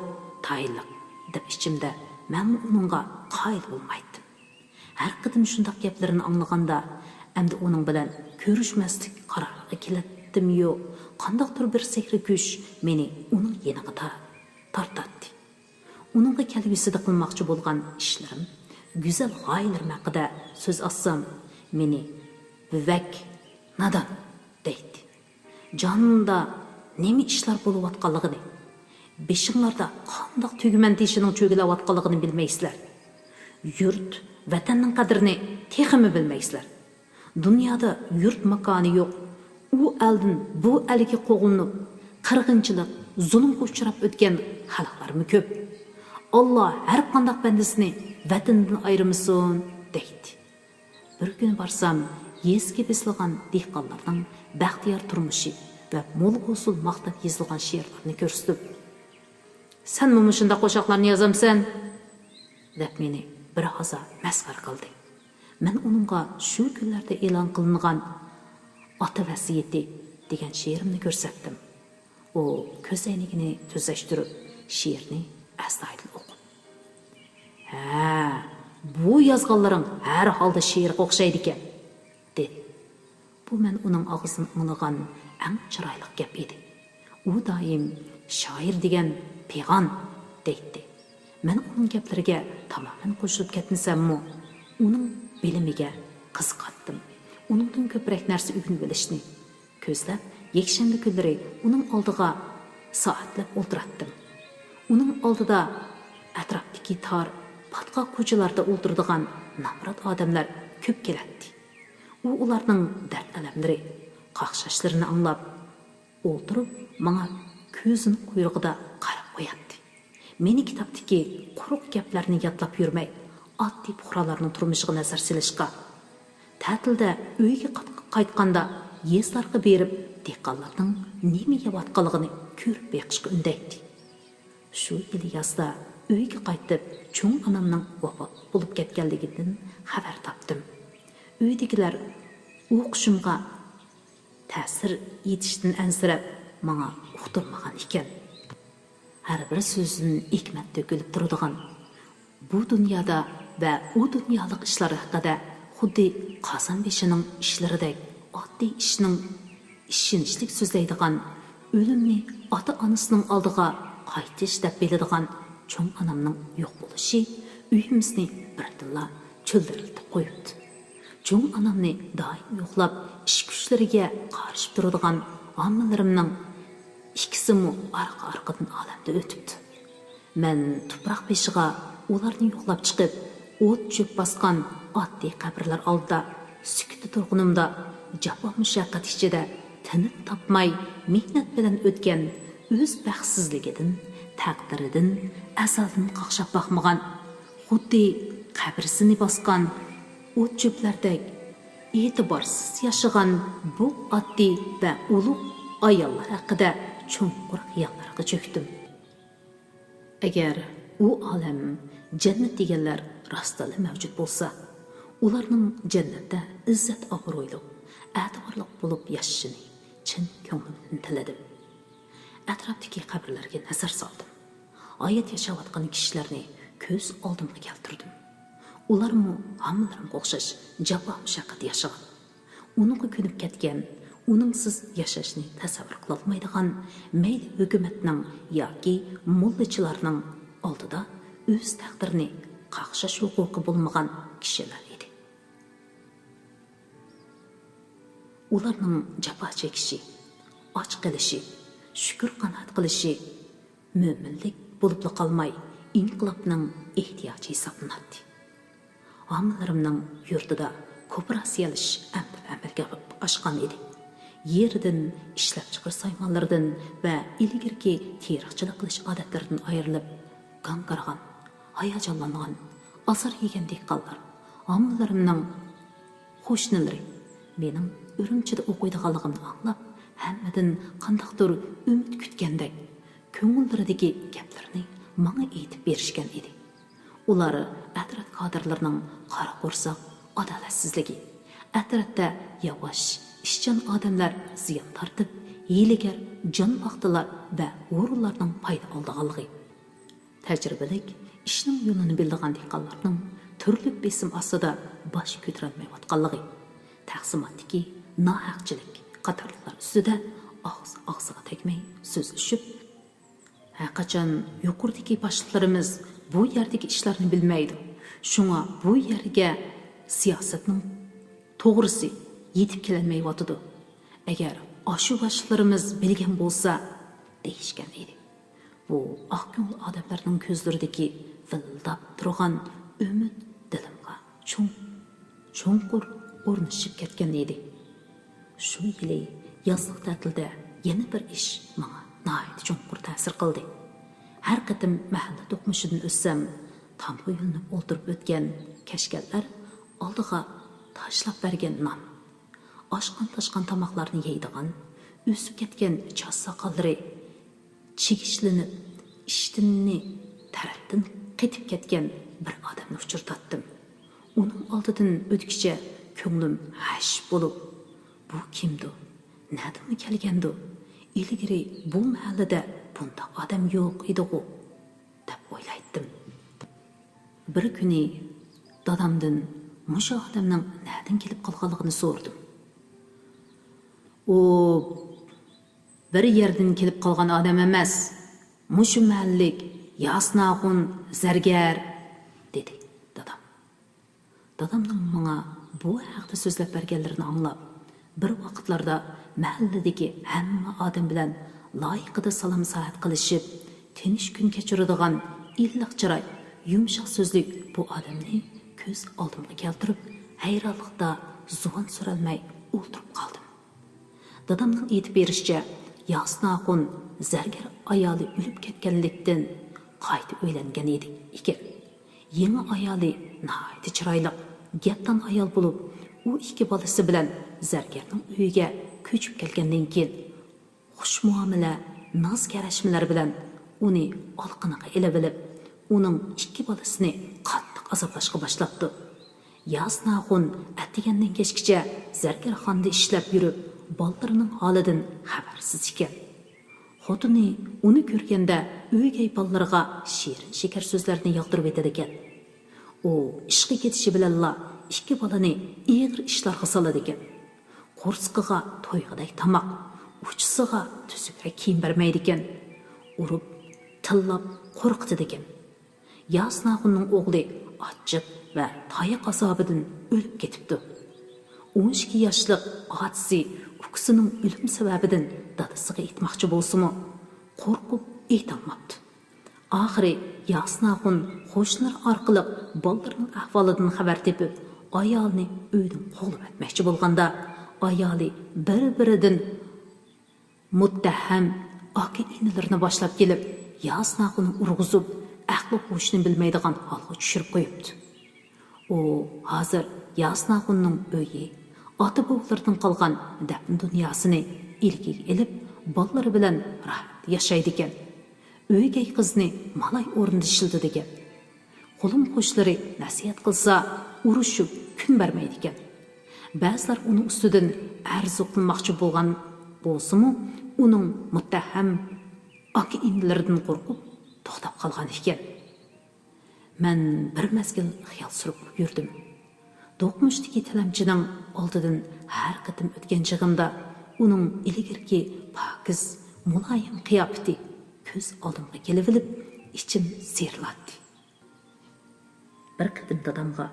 tayinliq deb ichimda men uningga qoyil bo'lmaydim. Har qadim shunday gaplarini anglaganda, endi uning bilan ko'rishmaslik qaroriga kelatdim yo'q. Qandaqdir bir sehri kuch meni uning yeniga tortadi. Uningga kelgusida qilmoqchi bo'lgan ishlarim, go'zal g'oyalarim haqida so'z ochsam, meni buvak nadan deydi. Jonimda nima ishlar bo'layotganligini, beshinglarda qandaq tuguman teshining cho'gilayotganligini bilmaysizlar. Yurt, vatanning qadrini texmi bilmaysizlar. Dunyoda yurt makoni yo'q. U eldan bu elga qo'g'inib, qirg'inchilik, zulmga uchrab o'tgan xalqlarmi ko'p. Allah har qanday bandasini vatandan ayirmasin deydi. Bir kun barsam, yezga besilgan dehqonlarning baxtiyor turmushi va mo'l usul maqtab yozilgan she'rlarni ko'rsatib, "Sen mana shunday qo'shiqlarni yozamsan?" deb meni bir haza masxara qildi. Men uningga shu kunlarda e'lon qilingan Ota vasiyati degan she'rimni ko'rsatdim. U ko'zoynagini tuzashtirib, she'rni astoydil o'qib, "Ha, bu yozganlaring har holda she'rga o'xshaydi ekan", dedi. Bu men uning og'zidan anglagan eng chiroyli gap edi. U doim shoir degan pig'on deydi. Men uning gaplariga tamoman qo'shilib ketmasammi, uning bilimiga qiziqdim. Uningdan ko'proq narsa o'rganib bilishni ko'zlab, yakshanba kunlari uning oldiga soatlab o'tirardim. Uning oldida atrofdagi tor, patqa ko'chalarda o'tiradigan namrat odamlar ko'p keladi. U ularning dard-alamlari, qaqshashlarini anglab, o'tirib, menga ko'zini quyrug'ida qarab qo'yadi. Meni kitobdagi quruq gaplarni yodlab yurmay, oddiy fuqarolarning turmushiga nazar silishga, ta'tilda uyga qaytganda yezlarga berib, dehqonlarning nima yeyotganligini ko'rib beqishga undaydi. Shu yil yozda uyga qaytib, cho'ng onamning vafot bo'lib ketganligidan xabar topdim. Uydagilar o'qishimga ta'sir etishdan ansirab, menga uqtirmagan ekan. Har bir so'zin hikmat to'kilib turadigan bu dunyoda va u dunyolik ishlar haqida xuddi qozonbeshining ishlaridek oddiy ishning ishonchlik so'zlaydigan, o'limni ota-onasining oldiga qaytish deb biladigan cho'ng onamning yo'q bo'lishi uyimizni birdilla cho'ldirilib qo'yibdi. Cho'ng onamni doim yo'qlab, ish kuchlariga qarishib turadigan ommalarimning ikkisimi orqa-orqadan olamda o'tibdi. Men tuproq beshiga ularni yo'qlab chiqib, o't cho'p bosgan oddiy qabrlar oldida sukut turg'unimda jafo mushaqqat ichida tinib topmay mehnat bilan o'tgan o'z baxtsizligidan, taqdiridan azaldan qaqshab boqmagan, xuddi qabrisini bosgan o't cho'plardek e'tiborsiz yashagan bu oddiy va ulug' ayollar haqida cho'nqur xiyollarga cho'kdim. Agar u olam, jannat deganlar rostali mavjud bo'lsa, ularning jannatda izzat obro'yli, e'tiborli bo'lib yashashini chin ko'nglimdan tiladim. Atrofdagi qabrlarga nazar soldim. Oyat yashayotgan kishilarni ko'z oldimga keltirdim. Ularmi hammalarga o'xshash jafo mushaqqat yashagan, uningga ko'nib ketgan, uningsiz yashashni tasavvur qila olmaydigan mayli hukumatning yoki mullachilarning oldida o'z taqdirini qaqshash huquqi bo'lmagan kishilar edi. Ularning jafo chekishi, och qilishi, shukr qanoat qilishi mo'minlik bo'lib qolmay, inqilobning ehtiyoji hisoblanadi. Ommalarimning yurtida kooperatsiyalash amalga oshgan edi. Yerdan ishlab chiqarish saymonlaridan va ilgirki teriqchilik qilish odatlaridan ayrilib, qanqargan, hayajonlangan, azor yegan dehqonlar, ommalarimning qo'shnilari mening Urumchida o'qiydiganligimni anglab, hammadan qandaqdir umid kutgandek ko'ngillaridagi gaplarni menga aytib berishgan edi. Ular atrat kadrlarının qara qo'rsoq adolatsizligi, atratda yavaş, ishchan odamlar ziyon tortib, hiylagar jon vaqtilar va o'rinlarning paydo oldiganligi. Tajribalik ishning yo'lini bildigan dehqonlarning turli besim ostida bosh ko'tarolmayotganligi, taqsimotdagi nohaqchilik qatorliqlar ustida og'ziga tegmay so'zlashib, qachon yuqoridagi boshliqlarimiz bu yerdagi ishlarni bilmaydi. Shunga bu yerga siyosatning to'g'risi yetib kelolmayotidi. Agar ashu boshliqlarimiz bilgan bo'lsa, deyishgan edi. Bu oqko'ngil odamlarning ko'zlaridagi vildab turgan umid dilimga cho'nqur o'rnashib ketgan edi. Shu yili yozlik ta'tilda yana bir ish menga nihoyat cho'nqur ta'sir qildi. Har qatim mahalla to'qmashidan o'tsam, tamg'a yo'linib o'ltirib o'tgan kashkallar oldiga tashlab bergan non, oshqan-toshqan tomoqlarni yeydigan, o'sib ketgan chos soqollari chigishlanib, ishtinni tarafdan qetib ketgan bir odamni uchirtatdim. Uning oldidan o'tkicha ko'nglim hash bo'lib, bu kimdi? Nadimi kelgandi? Ilgari bu mahallada bunda odam yo'q edi-ku, deb o'ylaydim. Bir kuni dadamdan mushu odamning nadan kelib qolganligini so'radim. U bir yerdan kelib qolgan odam emas, mushu mahallik Yasnaxun zargar, dedi dadam. Dadamning menga bu haqda so'zlab berganlarini anglab, bir vaqtlarda mahalladagi hamma odam bilan loyiqida salom saat qilishib, tinch kun kechiradigan illiq chiroy, yumshoq so'zlik bu odamni ko'z oldimga keltirib, hayronlikda zuvon surolmay o'ltirib qoldim. Dadamning aytib berishicha, Yasnaxun zargar ayoli o'lib ketganlikdan qayta uylangan edi ekan. Yangi ayoli nihoyat chiroyli, gapdan ayol bo'lib, u ikki bolasi bilan zargarning uyiga ko'chib kelgandan keyin xush muomala, noz karashmalar bilan uni olqiniga elib olib, uning ikki bolasini qattiq azoblashga boshlabdi. Yasnaxun atigandan kechgacha zargarxonda ishlab yurib, bolalarining holidan xabarsiz ekan. Xotini uni ko'rganda o'ygay bolalarga shirin shekar so'zlarni yog'dirib etadi ekan. U ishga ketishi bilanla ikki bolani ig'ir ishlarga soladi ekan. Qo'rsqiga to'yg'iday tamoq, uchisiga tuzukroq kiyim bermaydi ekan. Urib, tillab qo'rqitadi ekan. Yasnaxunning o'g'li achchiq va tayoq azobidan o'lib ketibdi. 12 yoshlik otasi ukasining o'lim sababidan dadasiga aytmoqchi bo'lsa-mu, qo'rqib aytolmabdi. Oxiri Yasnaxun qo'shnilar orqali bolalarining ahvolidan xabar tepib, ayolni uydan qo'g'lab etmoqchi bo'lganda, ayoli bir-biridan muttaham aka-inilarni boshlab kelib, Yasnaxunni urg'izib, aqli ho'shni bilmaydigan holga tushirib qo'yibdi. U hozir Yasnaxunning uyi, ota-bobolardan qolgan dafn dunyosini ilkiga elib, bolalari bilan rahat yashaydi ekan. Uygay qizni malay o'rnida ishildi ekan. Qo'lim qo'shlari nasihat qilsa, urushib kun bermaydi ekan. Ba'zilar uning ustidan arzu qilmoqchi bo'lgan bo'lsa-mu, uning muttaham aka-inilaridan qo'rqib to'xtab qolgan ekan. Men bir mazgil xiyol surib yurdim. Do'qmushdagi tilamchining oldidan har qatim o'tgan chig'imda uning ilgirki pokiz, muloyim qiyofati ko'z oldimga kelib, ichim serlatdi. Bir qatim dadamga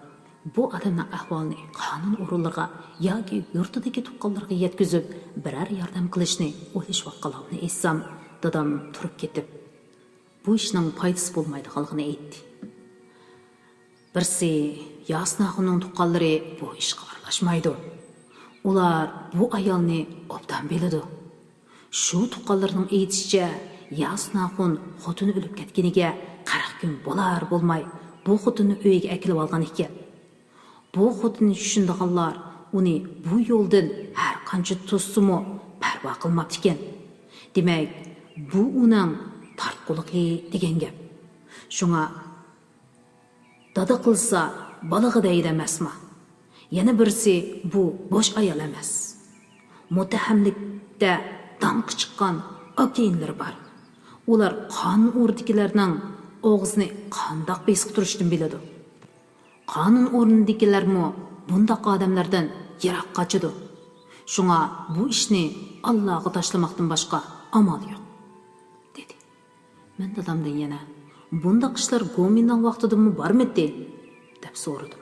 bu odamning ahvolini qonun o'rinlarga yoki yurtidagi tuqqanlarga yetkazib, biror yordam qilishni o'ylashayotganligini aytsam, dadam turib ketib, bu ishning foydasi bo'lmaydiganligini aytdi. Birsi Yasnaxunning tuqqanlari bu ishga aralashmaydi. Ular bu ayolni obdan biladi. Shu tuqqanlarning aytishicha, Yasnaxun xotini o'lib ketganiga 40 kun bo'lar bo'lmay bu xotini uyiga akilib olgan ekan. Bu xotini tushundiganlar uni bu yo'ldan har qancha to'simi parvo qilmabdi ekan. Demak, bu uning tartquliqi degan gap. Shunga dada qilsa balig'i deydi emasmi? Yana birisi bu bosh ayol emas. Mutahamlikda danqi chiqqan akeyinlar bor. Ular qonun o'rnidagilarning og'zini qandoq besib turishdan biladi. Qonun o'rnidagilarmi bundaq odamlardan yiroq qochadi. Shunga bu ishni Allohga tashlamoqdan boshqa amal yo'q, dedi. Men dadamdan yana bundaq ishlar Gomindan vaqtidami bormidi deb so'radim.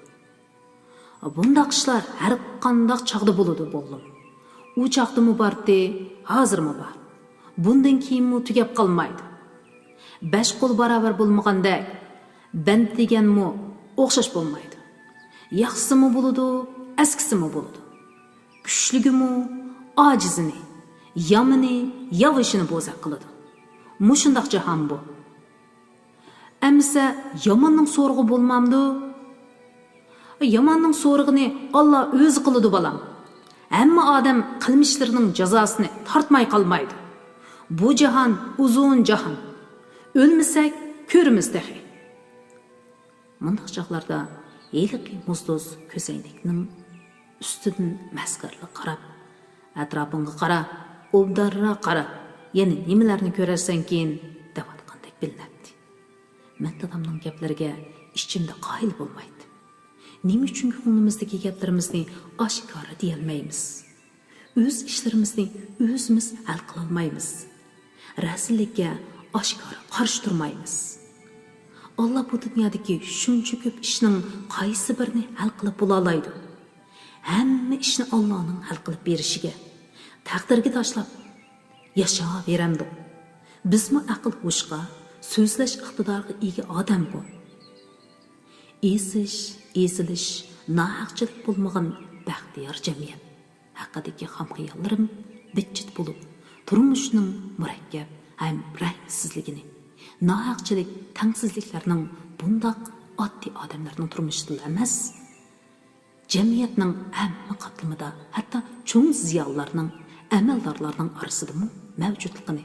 Bundaq ishlar har qanday chaqda bo'ladi bo'ldim. U chaqdimi bordi, hozirmi bor. Bundan keyinmi tugab qolmaydi. 5 qo'l barobar bo'lmaganda band deganmi o'xshash bo'lmaydi. Yaxshisi bo'ladi, askisimi bo'ladi. Kuchligimi, ojizini, yomini, yovishini bo'zaq qiladi. Mushundaq jahon bu. Amsa yomonning so'rg'i bo'lmamdi. Yomonning so'rg'ini Alloh o'zi qiladi balam. Hamma odam qilmishlarining jazosini tortmay qolmaydi. Bu jahon uzun jahon. O'lmasak ko'rimiz dahi. Mundaq chaqlarda eliqi muzdoz ko'zoynakning ustidan maskarli qarab, atrofingga qara, obdarra qara, yana nimalarni ko'rarsan keyin deyotgandek bilinadi. Men dadamning gaplariga ichimda qoyil bo'lmaydi. Nima uchun ko'nglimizdagi gaplarimizni oshkora deya olmaymiz? O'z ishlarimizni o'zimiz hal qila olmaymiz. Rasullikka oshkora qarshi turmaymiz. Allah bu dunyodagi shuncha ko'p ishning qaysi birini hal qilib bo'la oladi? Hamma ishni Allohning hal qilib berishiga, taqdirga tashlab yashab beramdi. Bizmi aql hushqa, so'zlash iqtidoriga ega odam bu. Ezilish, nohaqchilik bo'lmagan baxtiyor jamiyat haqidagi xomxiyollarim bitchit bo'lib, turmushning murakkab ham rangsizligini, nohaqchilik, tangsizliklarning bundaq oddiy odamlarning turmushida emas, jamiyatning hamma qatlamida, hatto cho'ng ziyonlarning, amaldorlarning orasida mavjudligini,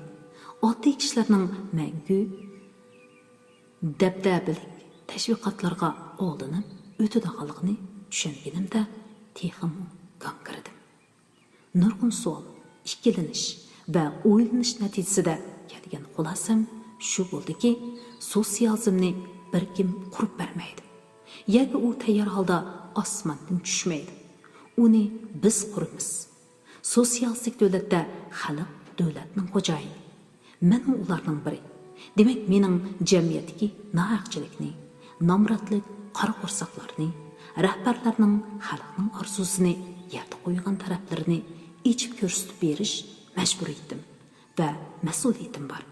oddiy kishilarning mangu dabdabalik tashviqotlarga oldinib o'tadiganligini tushunganimda texim gangiradim. Nurg'un savol, ikkilanish va o'ylanish natijasida kelgan xulosam shu bo'ldiki, sotsializmni bir kim qurib bermaydi. Yoki u tayyor holda osmondan tushmaydi. Uni biz quramiz. Sotsialistik davlatda xalq davlatning xo'jayini. Men ularning biri. Demak, mening jamiyatdagi nohaqchilikni, nomratlik, qora qo'rsaqlarni, rahbarlarning xalqning orzusini yerda qo'ygan taraflarini ichib ko'rsatib berish majburiyatim va mas'uliyatim bor.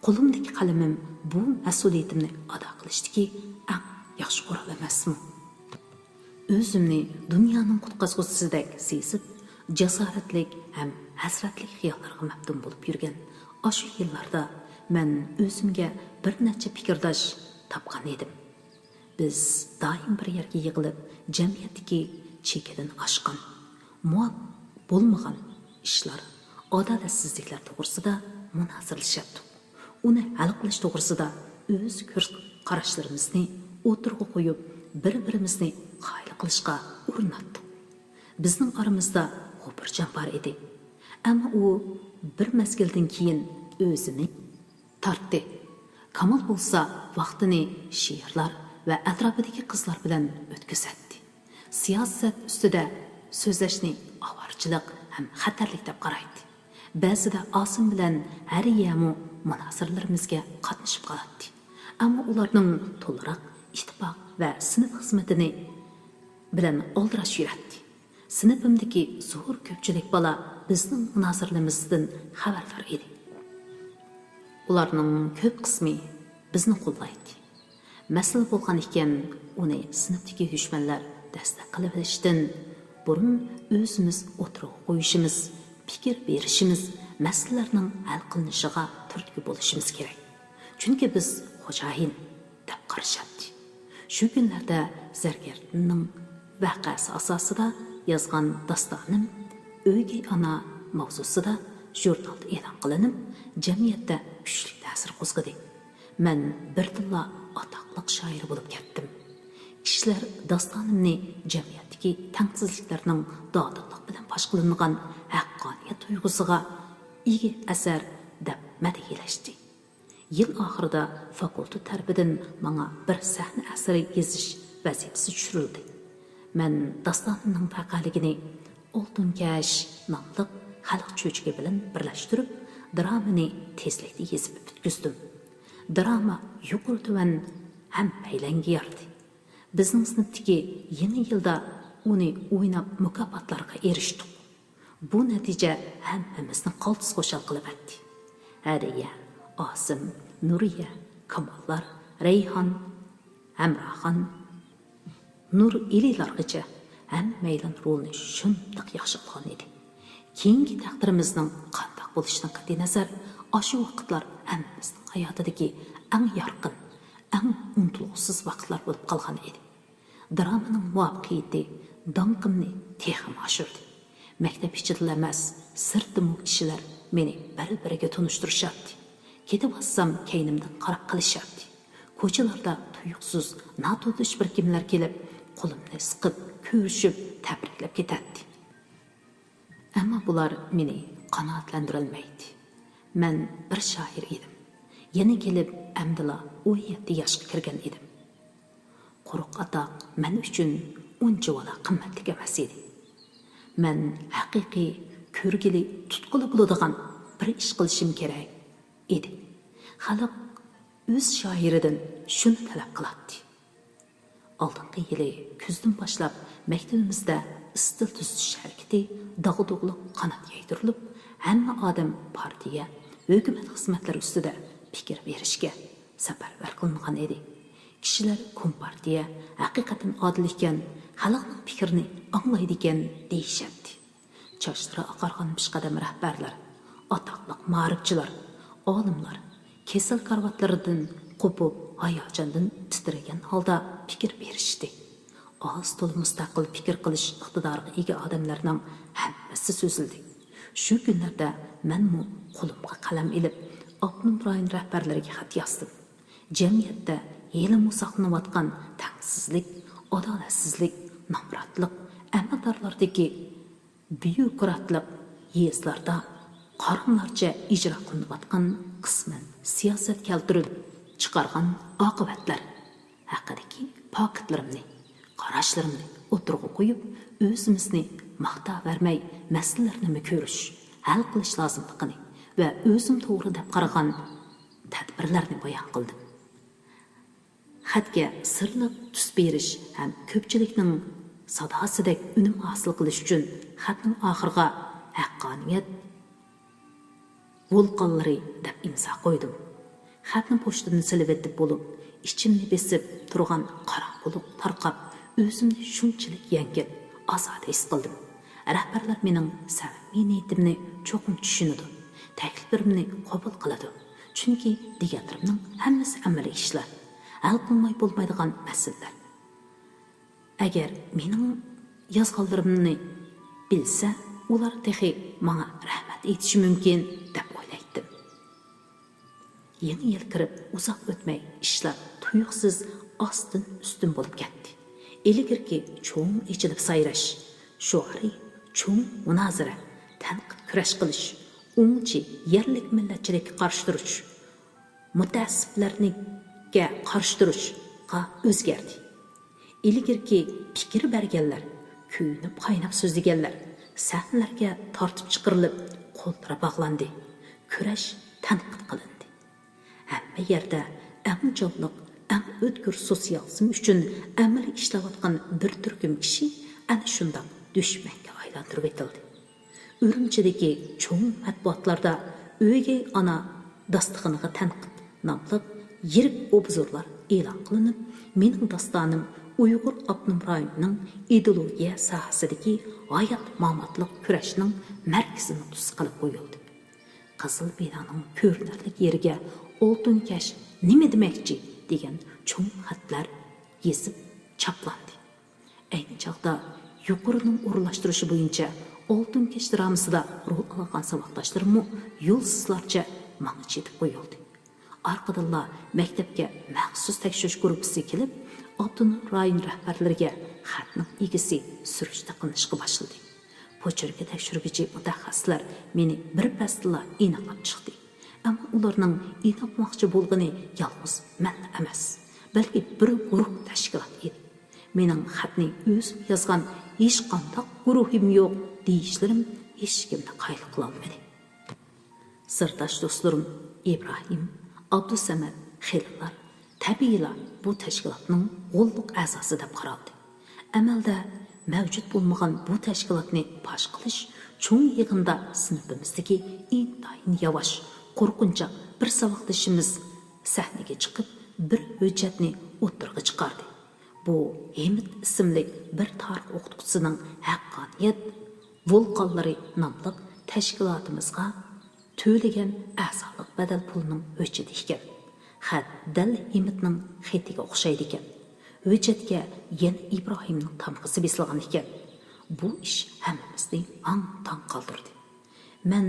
Qo'limdagi qalamim bu mas'uliyatimni ado qilishdagi eng yaxshi qurol emasmi? O'zimni dunyoning qutqazg'uchisidek sezib, jasoratlik ham hasratlik xiyollarga maftun bo'lib yurgan o'sha yillarda men o'zimga bir necha fikrdosh topgan edim. Biz doim bir yerga yig'ilib, jamiyatdagi chekidan oshgan, muaf bo'lmagan ishlar, adolatsizliklar to'g'risida munoziralashdik. Uni hal qilish to'g'risida o'z ko'z qarashlarimizni o'tirg'a qo'yib, bir-birimizni qoyil qilishga urindik. Bizning oramizda xo'pirjon bor edi. Ammo u bir mezgildan keyin o'zini tortdi. Kamol bo'lsa vaqtini she'rlar va atrofidagi qizlar bilan o'tkazadi. Siyosat ustida so'zlashni avorchilik ham xatarlik deb qaraydi. Ba'zida Osim bilan Hariyamu munoziralarimizga qatnashib qoladi. Ammo ularning to'liq ittifoq va sinf xizmatini bilan oldirash yuradi. Sinfimdagi zo'r ko'pchilik bola bizning munoziralarimizdan xabardor edi. Ularning ko'p qismi bizni qo'llaydi. Masala bo'lgan ekan, uni sinfdagi dushmanlar dastak qilib olishdan burun o'zimiz o'tirib qo'yishimiz, fikr berishimiz, masalalarning hal qilinishiga turtki bo'lishimiz kerak. Chunki biz xo'jayin deb qarashadi. Shu kunlarda Zargarning vaqasi asosida yozgan dastonim O'ygay ona mavzusida jurnalda e'lon qilinib, jamiyatda kuchli ta'sir qo'zg'adi. Men bir tilla atoqliq shoir bo'lib ketdim. Kishilar dostonimni jamiyatdagi tengsizliklarning dodillik bilan fosh qilingan haqqoniyat tuyg'usiga ega asar deb madhiyalashdi. Yil oxirida fakultet tarafidan menga bir sahna asari yozish vazifasi tushirildi. Men dostonimning vaqaligini Oltunkash nomli xalq cho'chigi bilan birlashtirib, dramani tezlikda yezib bitkizdim. Drama yuqori tuvan ham aylangi yardi. Bizning sinfdagi yeni yilda uni o'ynab mukofotlarga erishdik. Bu natija hammamizni qaltis qo'shal qilib etdi. Hadiya, Osim, Nuriya, Kamollar, Rayhon, Amraxon, Nur ililargacha hammaylan rolni shundoq yaxshi qilgan edi. Keyingi taqdirimizning qanday bo'lishidan qat'iy nazar, shu vaqtlar hammamizning hayotidagi eng yorqin, eng unutulg'usiz vaqtlar bo'lib qolgan edi. Dramaning muvaffaqiyati donqimni texim oshirdi. Maktab ichida emas, sirtdimi kishilar meni bir-biriga tunishtirishadi. Ketib olsam keynimdan qarab qilishadi. Ko'chalarda tuyuqsiz, noto'tish bir kimlar kelib, qo'limni siqib, ko'rishib, tabriklab ketadi. Ammo bular meni qanoatlantirolmaydi. Men bir shoir edim. Yana kelib amdila 17 yoshga kirgan edim. Quruq atoq men uchun uncha vala qimmatli emas edi. Men haqiqiy ko'rgili tutquli bo'ladigan bir ish qilishim kerak edi. Xalq o'z shoiridan shuni talab qiladi. Oldingi yili kuzdan boshlab maktabimizda istil tuzish harakati dag'dug'liq qanot yaydirilib, hamma odam partiya, hukumat xizmatlari ustida fikr berishga safarbar qilingan edi. Kishilar kompartiya haqiqatan odil ekan, xalqning fikrini anglaydi ekan deyishadi. Chochlari oqargan pishqadam rahbarlar, atoqliq ma'rifchilar, olimlar kesal karvatlaridan qo'pib, hayajondan titragan holda fikr berishdi. Oz to'la mustaqil fikr qilish iqtidoriga ega odamlarning hammasi so'zildi. Shu kunlarda menmu qo'limga qalam ilib, Abnum rayon rahbarlariga xat yozdim. Jamiyatda yelim saqlanayotgan tangsizlik, adolatsizlik, nomrodlik, amaldorlardagi byurokratlik, yezlarda qarinlarcha ijro qilinayotgan qisman siyosat keltirib chiqargan oqibatlar haqidagi paketlarimni, qarashlarimni o'tirg'a qo'yib, o'zimizni maqta vermay masalalarni ko'rish, hal qilish lozimligini va o'zim to'g'ri deb qaragan tadbirlarni bayon qildim. Xatga sirliq tus berish ham ko'pchilikning sadosidek unum hosil qilish uchun xatning oxiriga haqqoniyat vulqonlari deb imzo qo'ydim. Xatni pochtadan silib etib bo'lib, ichimni besib turgan qorong'ulik tarqab, o'zimni shunchalik yangib, ozod his qildim. Rahbarlar mening samimiy niyatimni cho'qim tushunadi, takliflarimni qabul qiladi. Chunki deganlarimning hammasi amaliy ishlar, hal qilmay bo'lmaydigan masalalar. Agar mening yozganlarimni bilsa, ular tehi menga rahmat aytishi mumkin deb o'ylaydim. Yangi yil kirib uzoq o'tmay ishlar tuyuqsiz ostin ustin bo'lib ketdi. Ilgirki cho'ng ichilib sayrash, shuari, cho'ng munozara, tanqid kurash qilish, o'ngchi yerlik millatchilikka qarshi turish, mutaassiblarga qarshi turishga o'zgardi. Ilgirki fikr berganlar, kuyunib qaynab so'zlaganlar sahnalarga tortib chiqarilib, qo'llara bog'landi. Kurash tanqid qilindi. Hamma yerda eng jonliq, eng o'tkir sotsializm uchun amaliy ishlayotgan bir turkum kishi ana shundoq dushmanga aylantirib etildi. Urumchidagi cho'ng matbuotlarda o'gay ona dasturxoniga tanqid nomli yirik obzorlar e'lon qilinib, mening dastonim Uyg'ur Abnum rayonining ideologiya sohasidagi g'oyat ma'motliq kurashning markazini tus qilib qo'yildi. Qizil binoning ko'rinarli yeriga Oltunkash nima demoqchi degan cho'ng xatlar yezib chaplandi. Ayni chog'da yuqorining o'rinlashtirishi bo'yicha Oltunkash dramasida rol olgan saboqdoshlarim yo'lsizlarcha menga chetib qo'yildi. Arqadilla maktabga maxsus tekshirish guruhi kelib, Abdunur rayon rahbarlariga xatning egisi surishta qilinishga boshladi. Pochurga tekshiruvchi mutaxassislar meni bir pasdala aniqlab chiqdi. Ammo ularning aniqmoqchi bo'lgani yolg'iz men emas, balki bir guruh tashkilot edi. Mening xatni o'zim yozgan hech qanday guruhim yo'q deyishlarim hech kimni qayil qila olmadi. Sirdosh do'stlarim İbrahim, Abdusamad, Xelillar tabiiyla bu tashkilotning g'olliq a'zosi deb qaraldi. Amalda mavjud bo'lmagan bu tashkilotni fosh qilish cho'ng yig'inda sinfimizdagi intayin yavash, qo'rqinchoq bir saboqdashimiz sahnaga chiqib bir hujjatni o'ttirg'i chiqardi. Bu Hamid ismli bir tarix o'qituvchisining haqqoniyat volqonlari nomli tashkilotimizga to'lagan a'zolik badal pulining hujjati ekan. Xat dal Hamidning xatiga o'xshaydi ekan. Hujjatga yana İbrahimning tamg'isi besilgan ekan. Bu ish hammamizni ang-tang qoldirdi. Men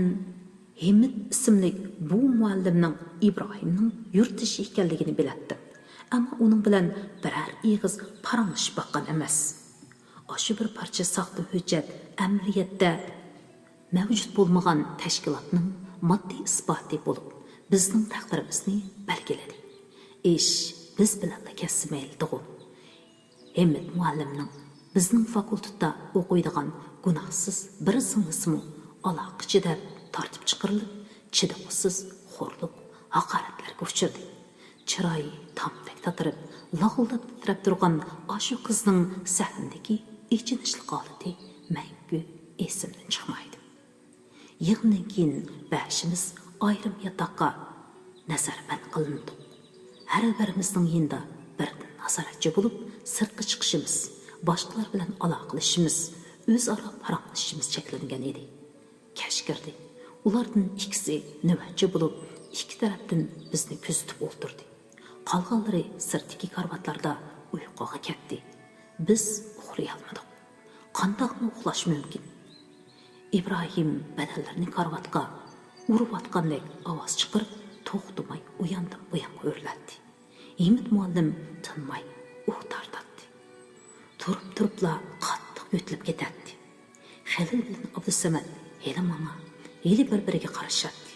Hamid ismli bu muallimning İbrahimning yurtishi ekanligini bilatdim. Ammo uning bilan biror ig'iz paranglashib boqqan emas. Shu bir parcha saxta hujjat amaliyotda mavjud bo'lmagan tashkilotning moddiy isboti bo'lib, bizning taqdirimizni belgiladi. Ish biz bilan kesmaydi. Hamid muallimning bizning fakultetda o'qiydigan gunohsiz bir singlisimi aloqachida tortib chiqarilib, chidamsiz xo'rlik, haqoratlarga uchirdi. Chiroyi tamdak tatirib, lag'ildab titrab turgan shu qizning sahnadagi ichinishli holati mangu esimdan chiqmaydi. Yig'indan keyin bashimiz ayrim yotoqqa nazarband qilindik. Har birimizning yinda birdan nazoratchi bo'lib, sirtqa chiqishimiz, boshqalar bilan aloqalashishimiz, o'zaro paranglashishimiz cheklangan edi. Kash kirdi. Ulardan ikkisi navbatchi bo'lib, ikki tarafdan bizni kuzatib o'ltirdi. Qolganlari sirtdagi karvatlarda uyquga ketdi. Biz uxlay olmadik. Qandoqmi uxlash mumkin? İbrahim badallarni karvatga urib atgandek ovoz chiqarib, to'xtamay uyandim bu yoqqa o'rlatdi. Hamid muallim tinmay tartatdi. Turib-turibla qattiq yo'tilib ketadi. Xelil bilan Abdusamad hali menga hali bir-biriga qarashatdi.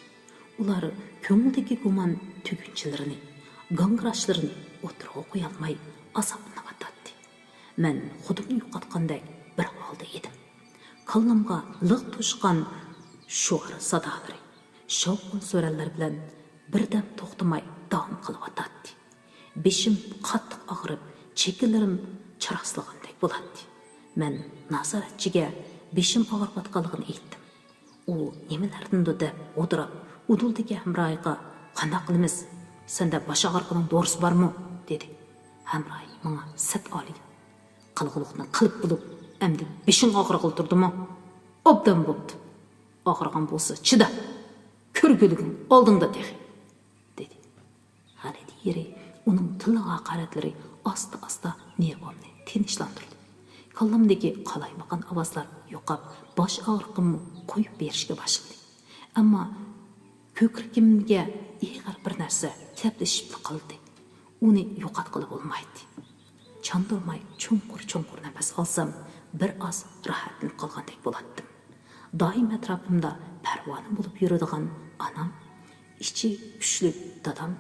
Ular ko'ngildagi gumon tugunchilarini, gangrashlarini o'tirg'a qo'ya olmay azoblanayotdi. Men xudimni yo'qotgandek bir holda edim. Qalbimga liq to'shgan shuar sadolari, shovqin so'rallar bilan birdan to'xtamay davom qilyotdi. Beshim qattiq og'rib, chekinlarim charaslagandek bo'ladi. Men nazoratchiga beshim og'riyotganligini aytdim. U nimalardandir deb o'dirib, uduldagi hamroyiga qanday qilamiz? Senda bosh og'riqining dorisi bormi? dedi. Hamroyi menga sit oldi. Qilg'iliqni qilib bo'lib, endi beshing og'riqil turdimi? Obdan bo'pti. Og'rigan bo'lsa, chida. Ko'rguliging oldingda tehi, dedi. Hali yeri uning tili haqoratlari asta-asta nervimni tinchlantirdi. Qalbimdagi qalaymaqan ovozlar yo'qab, bosh og'riqimni qo'yib berishga boshladi. Ammo ko'kragimga ig'ir bir narsa kaplashib qoldi. Uni yo'qotqili bo'lmaydi. Chandurmay chunqur nafas olsam, bir oz rohatlanib qolgandek bo'lardim. Doim atrofimda parvona bo'lib yuradigan anam, ichi kuchli dadam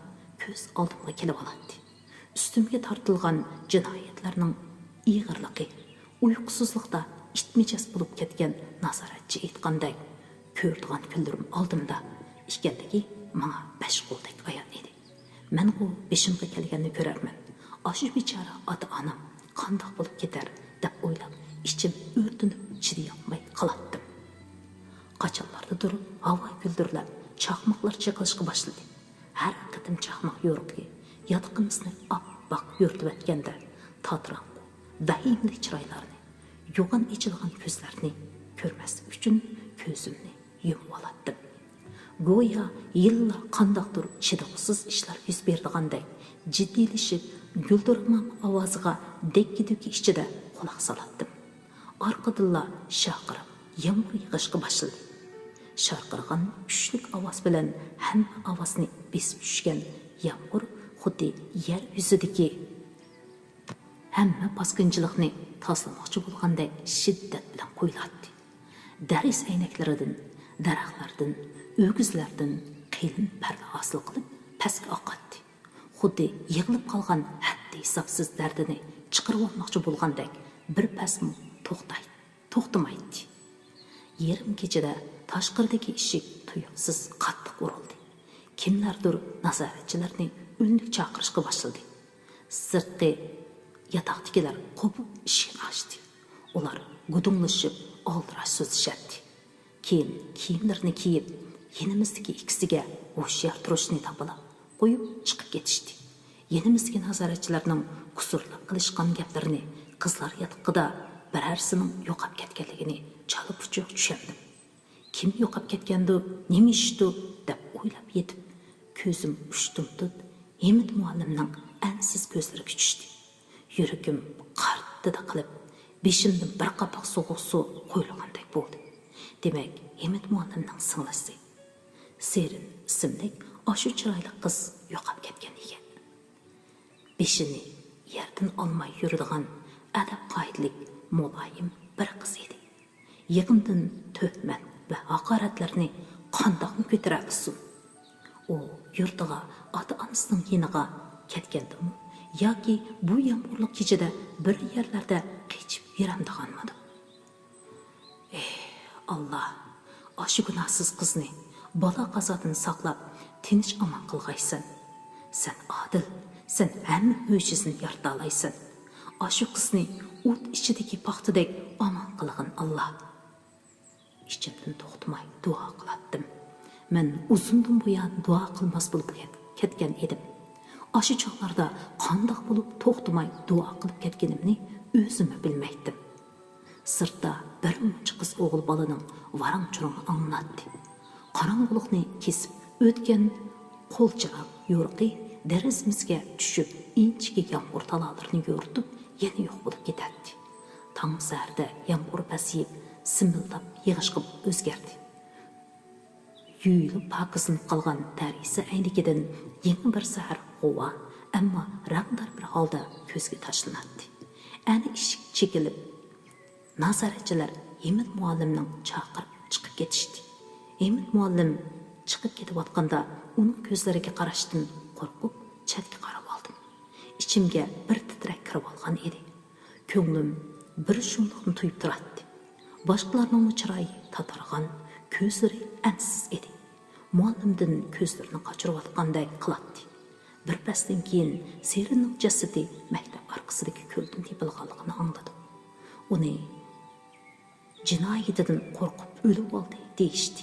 ko'z oldimga kelib oladi. Ustimga tortilgan jinoyatlarning ig'irligi, uyqusizlikda itmijas bo'lib ketgan nazoratchi aytgandek, ko'rdigan kunlarim oldimda ekanligi menga bashqoldek ayon edi. Men u beshimga kelganini ko'rarman. Ashu bechora ota-onam qandoq bo'lib ketar deb o'ylab, ichim o'rtinib chidayolmay qolatdim. Qachonlarda turib, havo guldirlab, chaqmoqlar chaqilishga boshladi. Har qatim chaqmoq yo'riqi yotiqimizni oppoq yo'rtib o'tganda tatraqu, vahimli chiroylarni, yo'g'on ichilgan ko'zlarni ko'rmaslik uchun ko'zimni yumib olatdim. Go'yo yillar qandoqdir chidovsiz ishlar yuz berdigandek jiddiylashib, guldirman ovoziga dekki-dukki ichida quloq solatdim. Orqadilla shaqirib, yomg'ir yig'ishga boshladi. Sharqirgan kuchli ovoz bilan hamma ovozni besib tushgan yomg'ir xuddi yer yuzidagi hamma bosqinchilikni toslamoqchi bo'lgandek shiddat bilan qo'yiladi. Dariz aynaklaridan, daraxtlardan, o'gizlardan qilin parda hosil qilib pastga oqadi. Xuddi yig'ilib qolgan haddi hisobsiz dardini chiqarib olmoqchi bo'lgandek bir pasmo to'xtamaydi. Yarim kechada tashqiridagi eshik tuyuqsiz qattiq urildi. Kimlardir nazoratchilarni unlik chaqirishga boshladi. Sirtqi yotoqdagilar qo'pib eshikni ochdi. Ular gudunglashib oldirash so'zishadi. Keyin kiyimlarini kiyib, yenimizdagi ikkisiga o'shyar turishni topilib qo'yib chiqib ketishdi. Yenimizdagi nazoratchilarning kusurlik qilishgan gaplarini qizlar yotiqida birarsining yo'qab ketganligini chalib uchuq tushundim. Kim yo'qab ketgandi, nima ishdi deb o'ylab yetib, ko'zim ushtumtib, Emid muallimning ansiz ko'zlariga tushdi. Yuragim qartdi qilib, beshimdan bir qapoq sovuq suv qo'yilgandek bo'ldi. Demak, Emid muallimning singlisi Serin ismli oshu chiroyli qiz yo'qab ketgan ekan. Beshini yerdan olmay yuradigan adab qoidalik muloyim bir qiz edi. Yig'indan tuhmat va haqoratlarni qandoqmi ko'tara olsin? U yurtiga, ota-onasining yeniga ketgandimi yoki bu yomg'irli kechada bir yerlarda qechib yuramdiganmidi? Allah, oshu gunohsiz qizni bola qazodan saqlab, tinch omon qilg'aysan. Sen odil, sen hamma mo'jizani yarata olaysan. Oshu qizni o't ichidagi paxtadek omon qilg'in Allah. İçimden to'xtamay duo qilatdim. Men uzundan buyon duo qilmas bo'lib ketgan edim. Oshu chog'larda qandoq bo'lib to'xtamay duo qilib ketganimni o'zim bilmaydim. Sirtda bir muncha qiz o'g'il bolaning varang-churangini anglatdi. Qorong'ulikni kesib o'tgan qo'lchiroq yo'riqi derazimizga tushib, inchiki yomg'ir talolarini yo'ritib, yana yo'q bo'lib ketadi. Tong saharda yomg'ir pasayib, simildab yig'ishqib o'zgardi. Yuyilib pokizlanib qolgan darisa aynikidan yangi bir sahar g'uva, ammo rangdor bir holda ko'zga tashlanadi. Ani eshik chekilib, nazoratchilar Emid muallimning chaqirib chiqib ketishdi. Emid muallim chiqib ketayotganda uning ko'zlariga qarashdan qo'rqib chatga qarab oldim. Ichimga bir titrak kirib olgan edi. Ko'nglim bir shumliqni tuyib turardi. Boshqalarning chiroyi tatarg'an, ko'zlari ansiz edi. Muallimdan ko'zlarini qochirayotganday qiladi. Bir pasdan keyin Serinning jasadi maktab orqasidagi ko'ldan tepilganligini angladim. Uni jinoyatidan qo'rqib o'lib oldi deyishdi.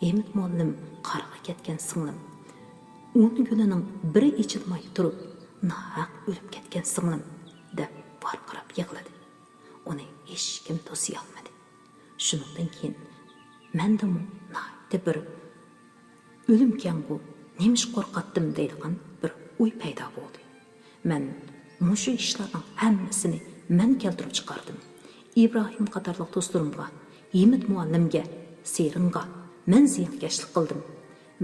Emid muallim qarg'a ketgan singlim. 10 kunining biri ichilmay turib, nahaq o'lib ketgan singlim deb varqirab yig'ladi. Uni hech kim to'siy olmadi. Shundan keyin mendimi nahayda bir o'limkan bu, nemish qo'rqatdim deydigan bir o'y paydo bo'ldi. Men mushu ishlarning hammasini men keltirib chiqardim. İbrahim qatorliq do'stlarimga, Emid muallimga, Seringa men ziyonkashlik qildim.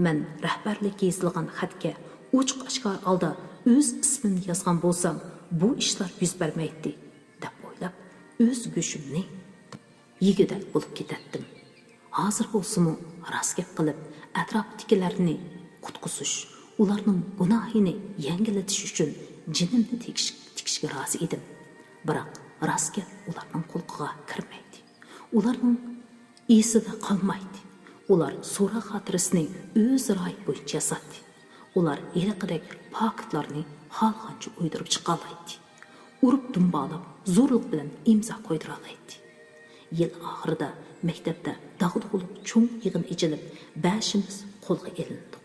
Men rahbarlikka yozilgan xatga ochiq oshkor holda o'z ismimni yozgan bo'lsam, bu ishlar yuz bermaydi deb o'ylab, o'z go'shimni yegidak bo'lib ketatdim. Hozir bo'lsa-mu rost gap qilib, atrofdagilarni qutqizish, ularning gunohini yengillatish uchun jinimni tikishga rozi edim. Biroq rost gap ularning qulqiga kirmaydi. Ularning esida qolmaydi. Ular sura xotirasini o'z ro'yi bo'yicha yasadi. Ular eliqidek paketlarni xalqancha o'ydirib chiqalaydi. Urib dumbalab, zo'rlik bilan imzo qo'ydiralaydi. Yil oxirida maktabda dag'dug'lik cho'ng yig'in ichilib, bashimiz qo'lga ilindi.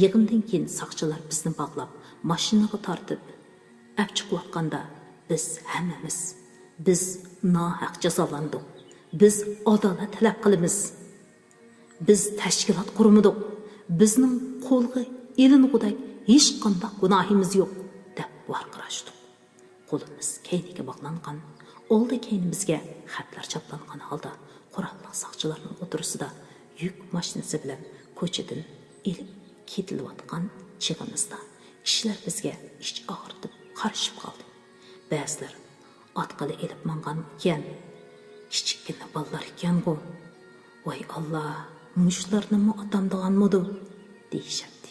Yig'indan keyin saqchilar bizni bog'lab, mashinaga tortib, chiqayotganda biz nohaq jazolandik. Biz adolat talab qilamiz. Biz tashkilot qurmadik. Bizning qo'lga ilingudak hech qanday gunohimiz yo'q deb varqirashdik. Qo'limiz keyniga bog'langan, oldi keynimizga xatlar chaplangan holda qurolli saqchilarning o'tirisida yuk mashinasi bilan ko'chadan elib ketilayotgan chig'imizda kishilar bizga ich og'ritib qarashib qoldi. ba'zilar atqali elib mangan ekan, kichikkina bolalar ekan bu. Voy Allah, muşlarni mı atamdiganmidi deyishadi.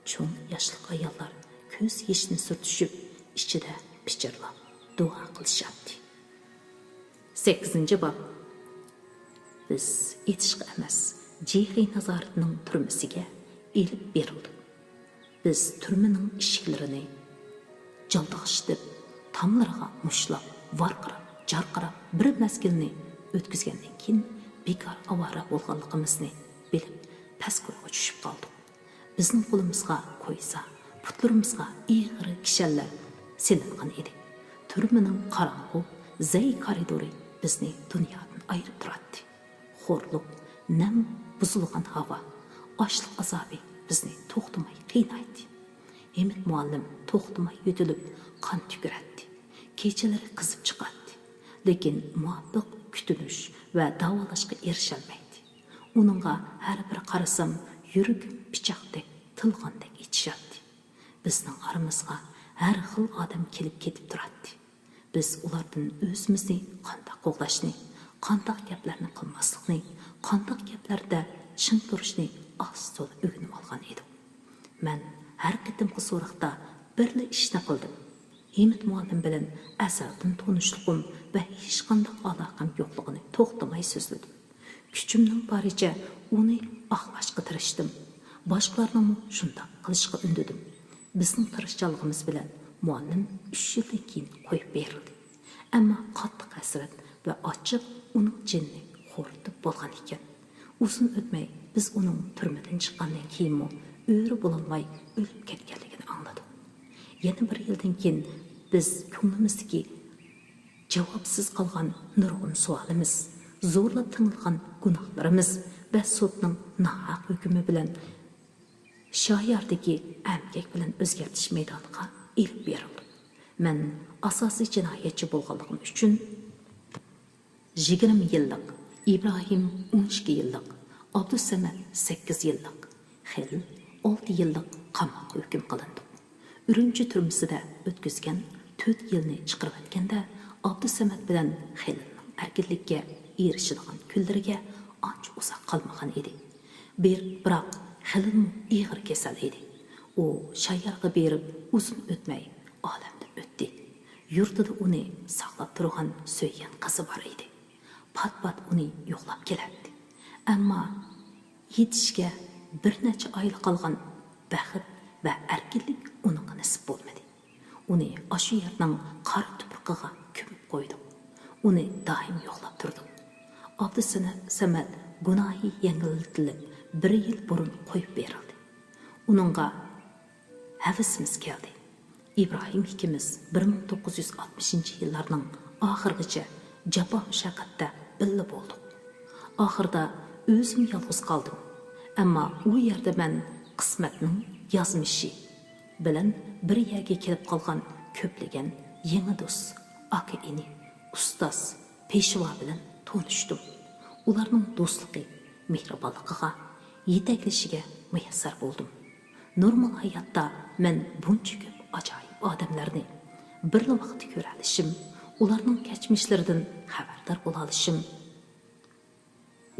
Cho'ng yoshliq ayollar ko'z yeshini surtishib, ichida pichirlab duo qilishadi. 8-bob. Biz etishqa emas, Cihri nazoratining turmasiga elib berildik. Biz turmaning eshiklarini jaldig'ishtib, tamlarga mushlab, varqirab, jarqirab bir mazgilni o'tkazgandan keyin bekor avara bo'lganligimizni bilib, pastga tushib qoldik. Bizning qo'limizga qo'ysa, putlarimizga ig'ir kishanlar silingan edi. Turmaning qorong'u, zay koridori bizni dunyodan ayirib turadi. Xo'rliq, nam buzilgan havo, ochliq azobi bizni to'xtamay qiynaydi. Himmat muallim to'xtamay yutilib, qon tüküradi. Kechalari qizib chiqadi. Lekin muvaffaq kutilish va davolashga erisholmaydi. Uningga har bir qarasam, yuragim pichoqdek, tilgandek etishadi. Bizning aramizga har xil odam kelib ketib turadi. Biz ulardan o'zimizni qanday qo'g'lashni, qanday gaplarni qilmaslikni, qanday gaplarda chin turishni asl o'rganib olgan edim. Men har qitimqi so'roqda birli ishni qildim. Himmat muallim bilan azaldan tanishligim va hech qanday aloqam yo'qligini to'xtamay so'zladim. Kuchimning boricha uni oqlashga tirishdim. Boshqalarning shunday qilishga undadim. Bizning tirishchiligimiz bilan muallim 3 yildan keyin qo'yib berildi. Ammo qattiq hasrat va ochiq uning jinni xo'ritib bo'lgan ekan. Uzun o'tmay biz uning turmadan chiqqandan keyinmi o'ri bo'lolmay o'lib ketganligini angladik. Yana 1 yildan keyin biz ko'nglimizdagi javobsiz qolgan nurg'un savolimiz, zo'rlab tingilgan gunohlarimiz va sudning nohaq hukmi bilan shoyardagi amgak bilan o'zgartish maydoniga ilib berildi. Men asosiy jinoyatchi bo'lganligim uchun 20 yillik, İbrahim 12 yillik, Abdusamad 8 yillik, Xelil 6 yillik qamoqqa hukm qilindi. Urumchi turmasida o'tkazgan 4 yilni chiqarib o'tganda Abdusamad bilan Xelilning erkinlikka erishadigan kunlariga ancha uzoq qolmagan edi. Biroq Xelil ig'ir kasal edi. U shayyarga berib uzun o'tmay olamdan o'tdi. Yurtida uni saqlab turgan suygan qizi bor edi. Pat-pat uni yo'qlab keladi. Ammo yetishga bir necha oy qolgan baxt va erkinlik uningga nasib bo'lmadi. Uni ashu yerning qor tuproqiga ko'mib qo'ydi. Uni doim yo'qlab turdi. Abdusamad gunohi yengiltilib 1 yil burun qo'yib berildi. Uningga havasimiz keldi. İbrahim ikimiz 1960-yillarning oxirigacha jafo mushaqqatda birga bo'ldik. Oxirda o'zim yolg'iz qoldim. Ammo u yerda men qismatning yozmishi bilan bir yerga kelib qolgan ko'plagan yangi do'st, aka-ini, ustoz, peshvo bilan tanishdim. Ularning do'stligi, mehribonligiga, yetaklashiga muyassar bo'ldim. Normal hayotda men buncha ko'p ajoyib odamlarni bir vaqtda ko'ra olishim, ularning kechmishlaridan xabardor bo'la olishim,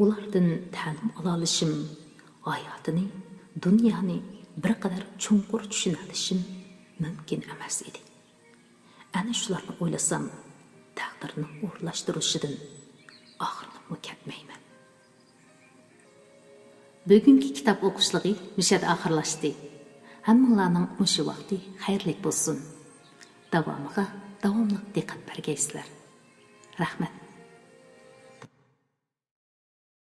ulardan ta'lim ola olishim, hayotini, dunyoni bir qadar chunqur tushuna olishim mumkin emas edi. Ana shularni o'ylasam, taqdirning o'rlashtirishidan oxirlab ketmayman. Bugungi kitob o'qishligi mishada oxirlashdi. Hammalarning mushu vaqti xayrli bo'lsin. Davomiga davomli diqqat bergaysizlar. Rahmat.